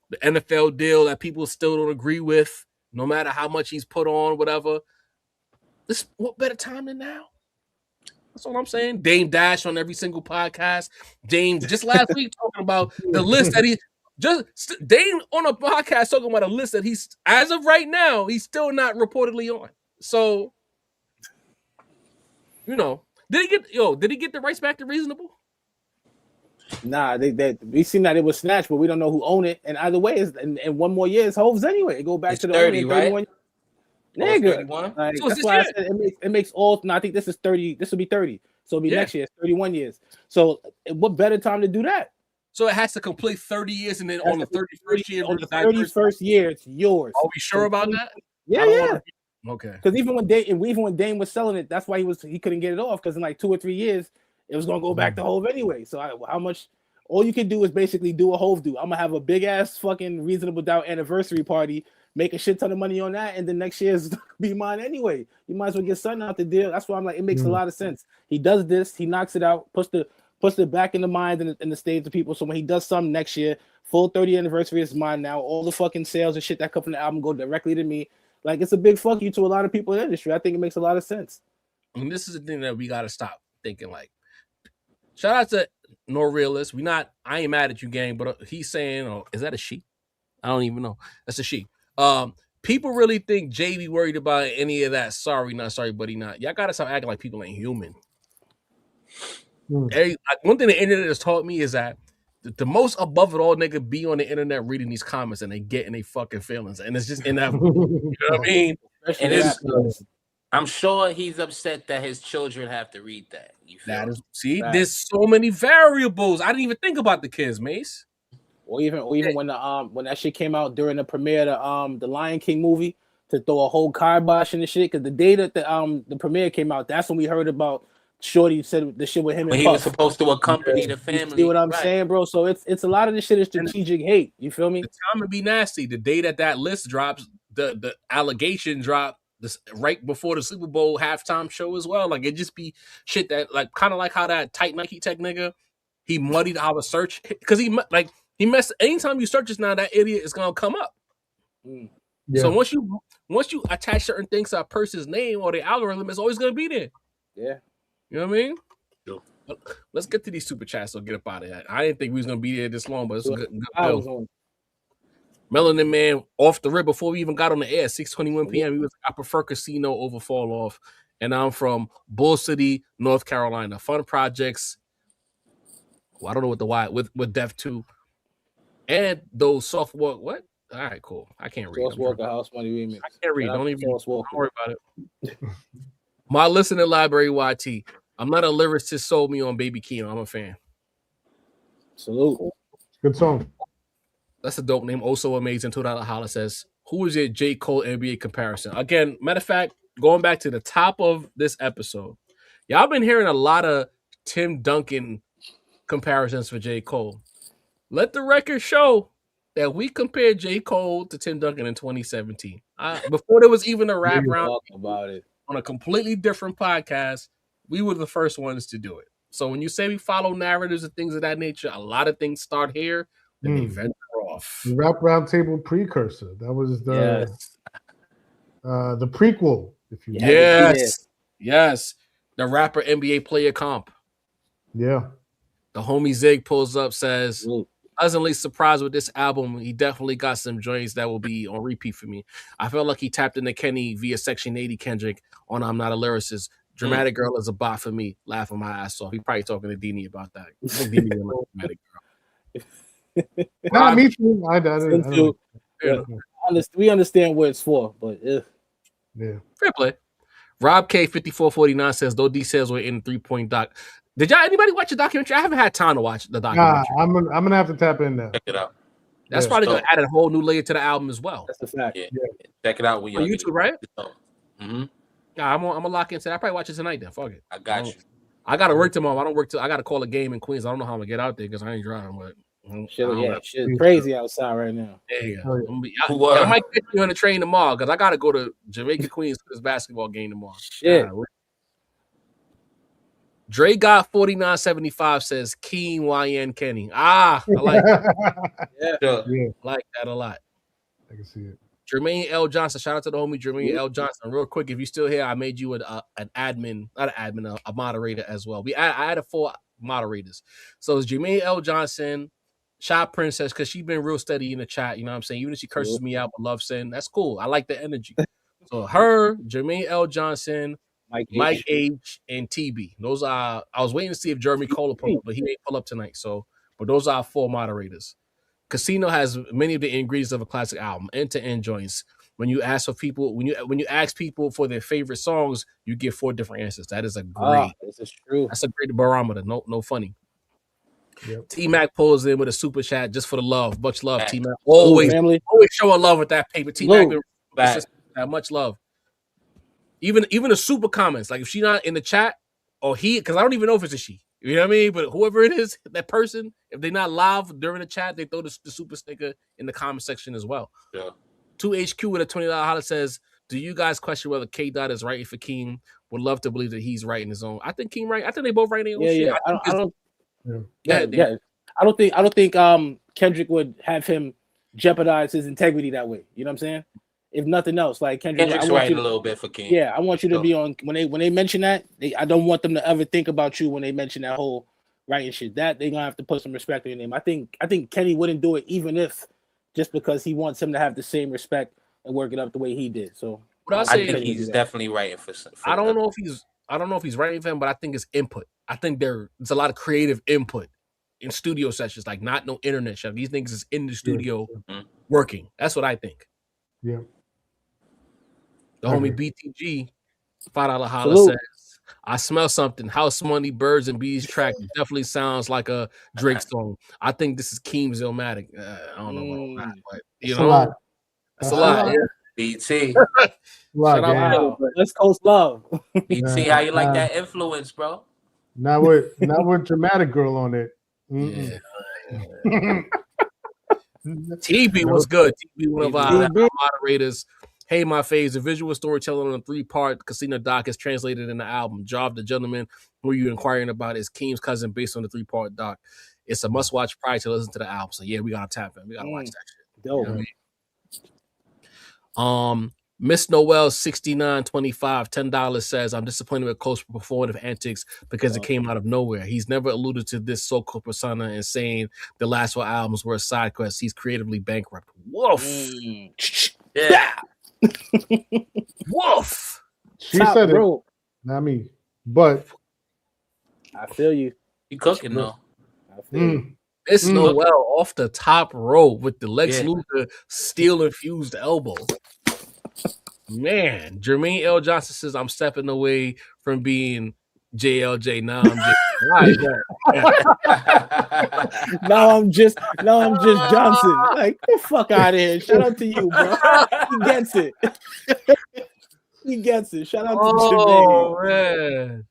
The NFL deal that people still don't agree with, no matter how much he's put on, whatever. What better time than now? That's all I'm saying. Dame Dash on every single podcast. Dame just last week talking about the list that Dame on a podcast talking about a list that he's, as of right now, he's still not reportedly on. So, did he get the rights back to Reasonable? Nah, we seen that it was snatched, but we don't know who owned it. And either way, in 1 more year, it's Hove's anyway. It go back to the 30, right? Nigga, like, so that's why I said it makes all. No, I think this is 30. This will be 30. So it'll be next year. It's 31 years. So what better time to do that? So it has to complete 30 years, and then on the 31st year, on the 31st year, it's yours. Are we sure about that? Yeah. Okay. Because even when Dame was selling it, that's why he couldn't get it off. Because in like 2 or 3 years, it was gonna go back to Hove anyway. So how much? All you can do is basically do a Hove do. I'm gonna have a big ass fucking Reasonable Doubt anniversary party, make a shit ton of money on that, and then next year's gonna be mine anyway. You might as well get something out the deal. That's why I'm like, it makes a lot of sense. He does this, he knocks it out, puts it back in the mind and in the stage of people. So when he does something next year, full 30th anniversary is mine now. All the fucking sales and shit that come from the album go directly to me. Like, it's a big fuck you to a lot of people in the industry. I think it makes a lot of sense. And this is the thing that we gotta stop thinking like. Shout out to No Realist. I ain't mad at you, gang, but he's saying, is that a she? I don't even know. That's a she. People really think Jay be worried about any of that. Sorry, not sorry, but he not. Y'all gotta stop acting like people ain't human. One thing the internet has taught me is that the most above it all nigga be on the internet reading these comments and they get in their fucking feelings. And it's just inevitable. You know what I mean? And I'm sure he's upset that his children have to read that. You feel there's so many variables. I didn't even think about the kids, Mace. Or even when that shit came out during the premiere of the Lion King movie, to throw a whole kibosh in the shit, because the day that the premiere came out, that's when we heard about Shorty said the shit with him. When he was supposed to accompany the family. You see what I'm saying, bro? So it's a lot of this shit is strategic hate. You feel me? The time to be nasty. The day that list drops, the allegation dropped right before the Super Bowl halftime show as well. Like, it just be shit that, like, kind of like how that tight Nike Tech nigga, he muddied our search because he messed. Anytime you search this now, that idiot is gonna come up. Yeah. So once you attach certain things to a person's name or the algorithm, it's always gonna be there. Yeah. You know what I mean? Sure. Let's get to these super chats so get up out of here. I didn't think we was gonna be there this long, but it's a good bill. Melanin Man off the rip before we even got on the air, 6:21 p.m. He was like, I prefer casino over fall off. And I'm from Bull City, North Carolina. Fun projects. Well, I don't know what the why with Def 2. And those soft walk. What? All right, cool. I can't read. Soft Walker House Money Remix. I can't read. Don't worry about it. My listening library, YT. I'm not a lyricist, sold me on Baby Keem. I'm a fan. Salute. Good song. That's a dope name. Also amazing. $2 Holla says, who is your J. Cole NBA comparison? Again, matter of fact, going back to the top of this episode, y'all been hearing a lot of Tim Duncan comparisons for J. Cole. Let the record show that we compared J. Cole to Tim Duncan in 2017. Before there was even a rap round about it on a completely different podcast, we were the first ones to do it. So when you say we follow narratives and things of that nature, a lot of things start here, then they venture off. The Rap Roundtable precursor. That was the prequel, if you will. Yes. The rapper NBA player comp. Yeah. The homie Zig pulls up, says, pleasantly surprised with this album. He definitely got some joints that will be on repeat for me. I felt like he tapped into Kenny via Section 80 Kendrick on I'm Not a Lyricist. Dramatic Girl is a bot for me. Laughing my ass off. He probably talking to Dini about that. Dini Dramatic Girl. Nah, me too. I don't. We understand what it's for, but yeah. Fair play. Rob K 5449 says though details were in 3-point doc. Did anybody watch the documentary? I haven't had time to watch the documentary. Nah, I'm gonna have to tap in now. Check it out. That's probably gonna add a whole new layer to the album as well. That's a fact. Yeah. Check it out. On YouTube, right? Mm-hmm. Yeah, I'm gonna lock into that. I'll probably watch it tonight then. Fuck it. I got you. I gotta work tomorrow. I don't work till I gotta call a game in Queens. I don't know how I'm gonna get out there because I ain't driving, but shit's crazy outside right now. Yeah. I might get you on the train tomorrow because I gotta go to Jamaica, Queens for this basketball game tomorrow. Shit. Dre got 4975 says Keem YN Kenny. I like that. I like that a lot. I can see it. Jermaine L. Johnson. Shout out to the homie Jermaine L. Johnson. Real quick, if you're still here, I made you an admin, not an admin, a moderator as well. I added 4 moderators. So it's Jermaine L. Johnson, Shot Princess, because she's been real steady in the chat. You know what I'm saying? Even if she curses me out but love sin, that's cool. I like the energy. So her, Jermaine L. Johnson, Mike H, and TB. Those are. I was waiting to see if Jeremy Cole will pull up, but he ain't pull up tonight. So, but those are 4 moderators. Casino has many of the ingredients of a classic album, end-to-end joints. When you ask for people, when you ask people for their favorite songs, you get 4 different answers. That is a great. This is true. That's a great barometer. No funny. Yep. T-Mac pulls in with a super chat just for the love. Much love, T-Mac. Always showing love with that paper. T-Mac, much love. Even the super comments, like if she's not in the chat or he, because I don't even know if it's a she. You know what I mean? But whoever it is, that person, if they're not live during the chat, they throw the super sticker in the comment section as well. Yeah. 2HQ with a $20 holler says, do you guys question whether K. Dot is writing for Keem? Would love to believe that he's writing his own. I think Keem right. I think they both write their own shit. I don't think Kendrick would have him jeopardize his integrity that way. You know what I'm saying? If nothing else, like Kendrick's writing a little bit for Keem. Yeah, I want you to be on when they mention that. I don't want them to ever think about you when they mention that whole writing shit. That they're gonna have to put some respect in your name. I think Kenny wouldn't do it even if just because he wants him to have the same respect and work it up the way he did. So I think he's definitely writing for I don't know if he's writing for him, but I think it's input. I think there's a lot of creative input in studio sessions, like not no internet stuff. These things is in the studio working. That's what I think. Yeah. The homie BTG, $5 holler says, I smell something. House Money, Birds and Bees track definitely sounds like a Drake song. I think this is Keem's Illmatic. I don't know about that, but you know, that's a lot. Yeah. BT. West Coast love. BT, how you like that influence, bro? Not with Dramatic Girl on it. Yeah. TB was good. TB, one of our moderators. Hey, my faves, the visual storytelling on a 3-part Casino doc is translated in the album. Job the Gentleman, who you're inquiring about, is Keem's cousin based on the 3-part doc. It's a must-watch prior to listen to the album. So, yeah, we got to tap in. We got to watch that shit. Dope. You know what I mean? Miss Noel 6925 $10 says, I'm disappointed with Cole's performative antics because it came out of nowhere. He's never alluded to this so-called persona and saying the last 4 albums were a side quest. He's creatively bankrupt. Woof. Yeah. Woof. She said it. Not me. But I feel you. You cooking though. I feel you. Miss Noel off the top row with the Lex Luthor steel-infused elbow. Man, Jermaine L. Johnson says, I'm stepping away from being JLJ. Now I'm just Johnson. Like, get the fuck out of here. Shout out to you, bro. He gets it. He gets it. Shout out to Jermaine. Man.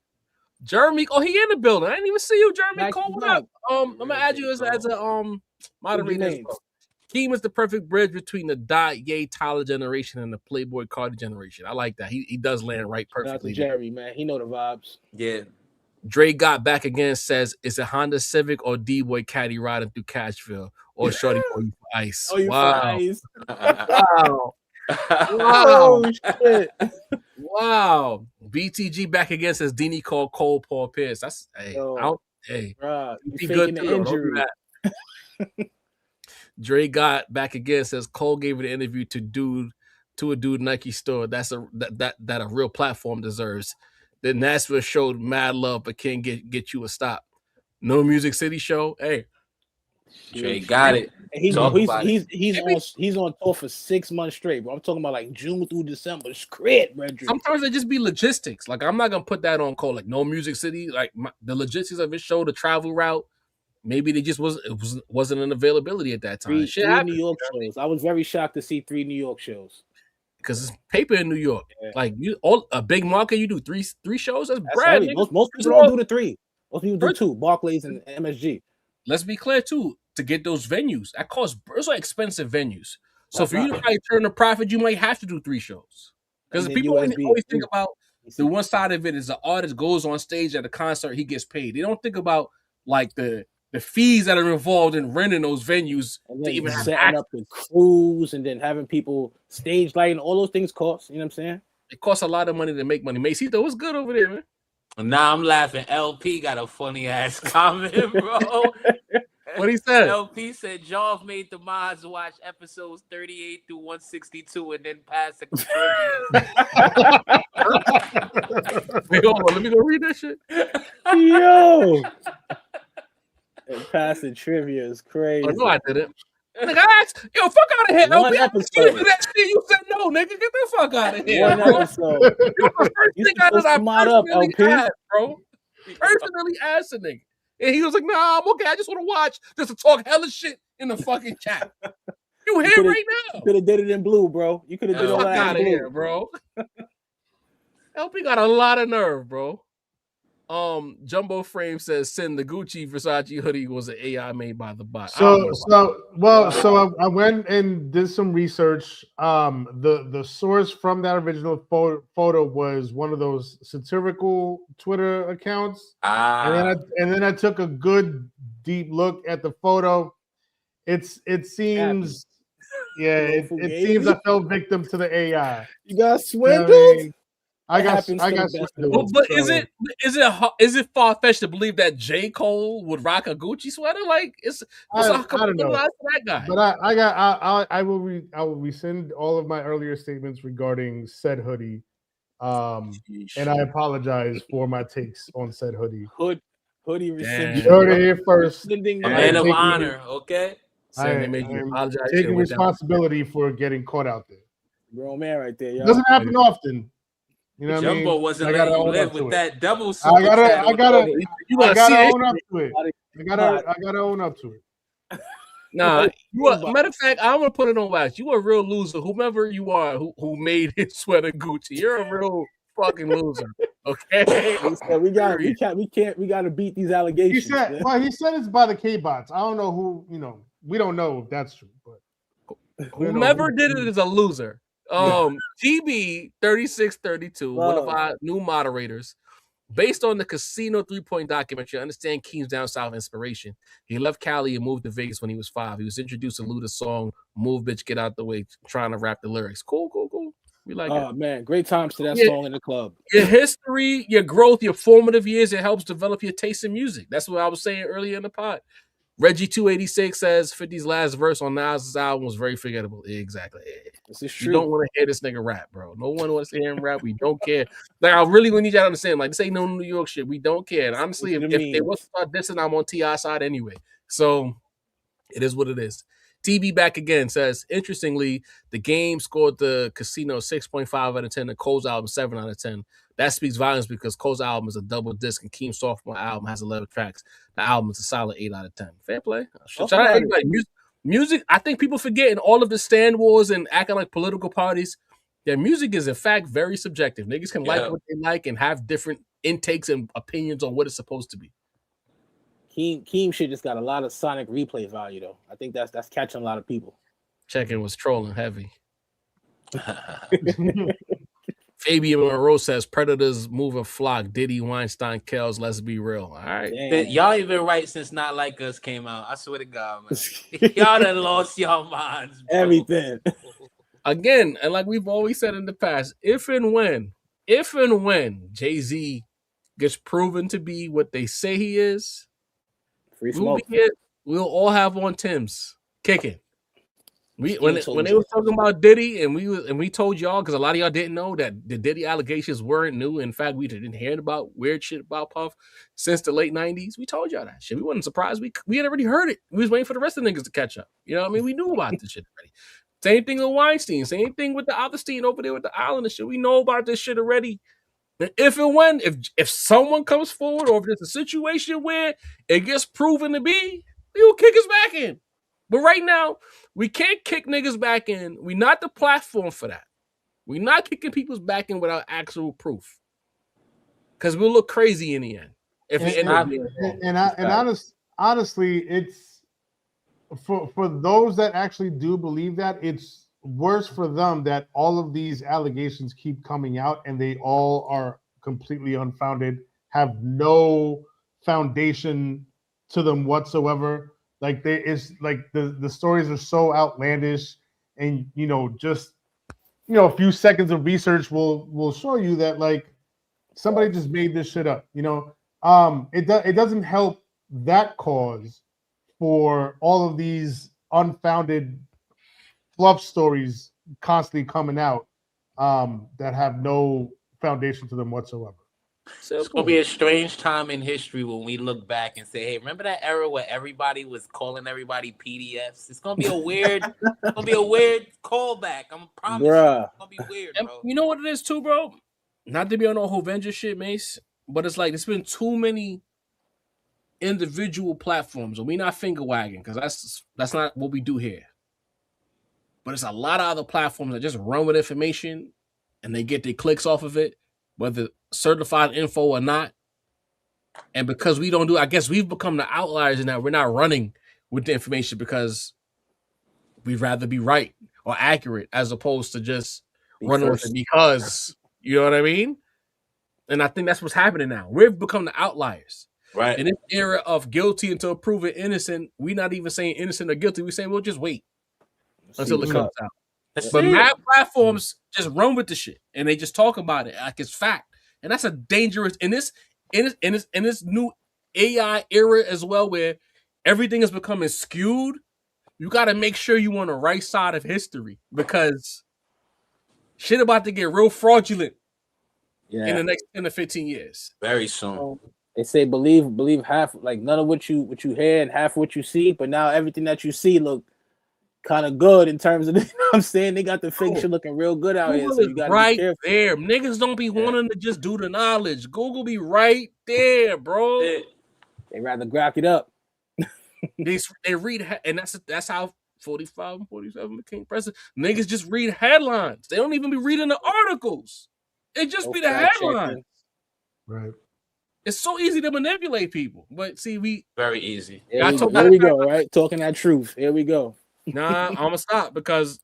Jeremy, he in the building. I didn't even see you, Jeremy. Call what up. I'm gonna add you as a moderator. Keem is the perfect bridge between the Jaÿ Tyler generation and the Playboy Cardi generation. I like that. He does land right perfectly. Shout out to Jerry, man. He know the vibes. Yeah. Dre got back again, says, is it Honda Civic or D-Boy Caddy riding through Cashville? Or Shorty for you for ice? Oh, you Wow. for ice. Wow. Oh, shit. Wow. BTG back again, says Dini called Cole Paul Pierce. That's, hey, hey. Bruh, you Be faking good the too, don't do injury. that. Dre got back again, says Cole gave an interview to a dude Nike store. That's a real platform deserves. Then Nashville showed mad love, but can't get you a stop. No Music City show. Hey, Dre got it. He's on tour for 6 months straight, bro. I'm talking about like June through December. It's crit, bro. Sometimes it just be logistics. Like I'm not gonna put that on Cole. Like No Music City, like the logistics of his show, the travel route. Maybe they just wasn't an availability at that time. Three New York shows. I was very shocked to see 3 New York shows. Because it's paper in New York. Yeah. Like a big market, you do three shows. That's bread. Most people don't do the 3. Most people do 2. Barclays and MSG. Let's be clear too. To get those venues, those are expensive venues. So for you to probably turn a profit, you might have to do 3 shows. Because people always think about the one side of it is the artist goes on stage at a concert, he gets paid. They don't think about like the fees that are involved in renting those venues and to even have setting up the crews and then having people stage lighting, all those things cost. You know what I'm saying? It costs a lot of money to make money. Macito, what's good over there, man? Now I'm laughing. LP got a funny ass comment, bro. What he said? LP said Joff made the mods watch episodes 38 through 162 and then pass the Wait, hold on. Let me go read that shit. Yo. And passing trivia is crazy. Oh, no, I didn't. Nigga, I asked, yo, fuck out of here, LP. I asked you to that shit. You said no, nigga. Get the fuck out of here. One episode. You the first thing I personally asked, bro. Personally asked a nigga. And he was like, nah, I'm okay. I just want to watch just to talk hella shit in the fucking chat. You here right now. You could have did it in blue, bro. You could have did all that out of here, bro. LP got a lot of nerve, bro. Jumbo Frame says, "Send the Gucci Versace hoodie was an AI made by the bot." So I went and did some research. The source from that original photo was one of those satirical Twitter accounts, and then I took a good deep look at the photo. It seems, it seems I fell victim to the AI. You got swindled. I got swindled. But is it far fetched to believe that J. Cole would rock a Gucci sweater? Like I don't know. That guy. But I will rescind all of my earlier statements regarding said hoodie. And I apologize for my takes on said hoodie. Hoodie rescinded. You heard it here first. A man of honor, okay? I'm taking responsibility for getting caught out there. Grown man right there, y'all. It doesn't happen often. You know what Jumbo I mean? wasn't letting you live with that double. I gotta own up to it. I gotta own up to it. Nah, matter of fact, I want to put it on wax. You a real loser, whomever you are, who made his sweater Gucci. You're a real fucking loser. Okay, we gotta beat these allegations. He said it's by the K-bots. I don't know who. We don't know if that's true, but whomever did it is a loser. GB 3632, one of our new moderators, based on the Casino 3-point documentary, I understand Keem's down south inspiration. He left Cali and moved to Vegas when he was 5. He was introduced to Luda's song "Move Bitch Get Out the Way," trying to rap the lyrics. Cool. We like it. Oh man, great times to that song in the club. Your history, your growth, your formative years, it helps develop your taste in music. That's what I was saying earlier in the pod. Reggie 286 says 50's last verse on Nas's album was very forgettable. Exactly. This is true. You don't want to hear this nigga rap, bro. No one wants to hear him rap. We don't care. Like, I really need y'all to understand. Like, this ain't no New York shit. We don't care. And honestly, if they want to start dissing, I'm on T.I. side anyway. So it is what it is. TB back again says, interestingly, the game scored the Casino 6.5 out of 10 and Cole's album 7 out of 10. That speaks volumes because Cole's album is a double disc and Keem's sophomore album has 11 tracks. The album is a solid 8 out of 10. Fair play. Shout out everybody. Music, I think people forget in all of the stand wars and acting like political parties, that music is in fact very subjective. Niggas can like what they like and have different intakes and opinions on what it's supposed to be. Keem shit just got a lot of sonic replay value though. I think that's catching a lot of people. Checking was trolling heavy. Fabian Monroe says Predators move a flock. Diddy, Weinstein, Kells. Let's be real. All right. Y'all even right since Not Like Us came out. I swear to God, man. Y'all done lost y'all minds, bro. Everything. Again, and like we've always said in the past, if and when Jaÿ-Z gets proven to be what they say he is, Free smoke. We'll all have on Tim's kicking. When they were talking about Diddy and we told y'all, because a lot of y'all didn't know that the Diddy allegations weren't new. In fact, we didn't hear about weird shit about Puff since the late 90s. We told y'all that shit. We wasn't surprised. We had already heard it. We was waiting for the rest of the niggas to catch up. You know what I mean? We knew about this shit already. Same thing with Weinstein. Same thing with the Otherstein over there with the island and shit. We know about this shit already. And if and when, if someone comes forward or if there's a situation where it gets proven to be, we will kick us back in. But right now, we can't kick niggas back in. We're not the platform for that. We're not kicking people's back in without actual proof. Because we'll look crazy in the end. Honestly, it's for those that actually do believe that, it's worse for them that all of these allegations keep coming out and they all are completely unfounded, have no foundation to them whatsoever. Like the stories are so outlandish, and just a few seconds of research will show you that like somebody just made this shit up. It doesn't help that cause for all of these unfounded fluff stories constantly coming out that have no foundation to them whatsoever. So it's gonna be a strange time in history when we look back and say, "Hey, remember that era where everybody was calling everybody PDFs?" It's gonna be a weird, callback. I'm promising. It's gonna be weird, bro. You know what it is too, bro? Not to be on no whole venture shit, Mace, but it's like there's been too many individual platforms, and we not finger wagging because that's not what we do here. But it's a lot of other platforms that just run with information, and they get their clicks off of it, whether certified info or not. And because we don't do, I guess we've become the outliers in that we're not running with the information because we'd rather be right or accurate as opposed to just running with it because, you know what I mean? And I think that's what's happening now. We've become the outliers. Right. In this era of guilty until proven innocent, we're not even saying innocent or guilty. We're saying we'll just wait until it comes out. But mad platforms just run with the shit and they just talk about it like it's fact. And that's a dangerous in this new AI era as well, where everything is becoming skewed. You got to make sure you're on the right side of history because shit about to get real fraudulent in the next 10 to 15 years. Very soon. They say believe half, like none of what you hear and half what you see, but now everything that you see look kind of good in terms of, you know what I'm saying? They got the fake shit looking real good out here. So you got right be there. Niggas don't be wanting to just do the knowledge. Google be right there, bro. They rather grok it up. they read, and that's how 45 and 47 became president. Niggas just read headlines. They don't even be reading the articles. It just be the headlines. Right. It's so easy to manipulate people. But see, very easy. Here we go, right? Talking that truth. Here we go. Nah, I'm gonna stop because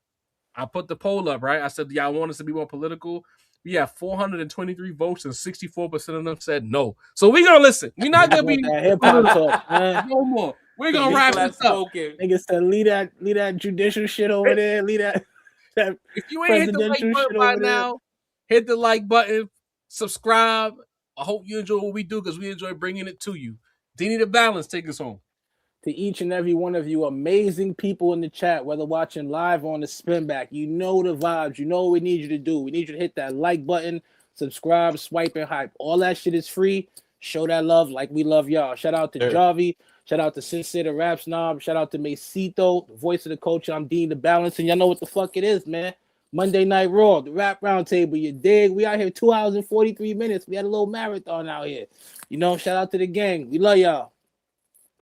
I put the poll up, right? I said, y'all want us to be more political. We have 423 votes and 64% of them said no. So we're gonna listen. We're not gonna be hip hop talk, man. No more. We're gonna wrap this up. Niggas said leave that judicial shit over there. Leave that if you ain't hit the like button by now, hit the like button, subscribe. I hope you enjoy what we do because we enjoy bringing it to you. Dini the Balance, take us home. To each and every one of you amazing people in the chat, whether watching live or on the spin back, you know the vibes. You know what we need you to do. We need you to hit that like button, subscribe, swipe, and hype. All that shit is free. Show that love like we love y'all. Shout out to Javi. Shout out to Sensei the Rap Snob. Shout out to Macito, the voice of the culture. I'm Dean the Balance, and y'all know what the fuck it is, man. Monday Night Raw, the Rap Roundtable. You dig? We out here 2 hours and 43 minutes. We had a little marathon out here. You know, shout out to the gang. We love y'all.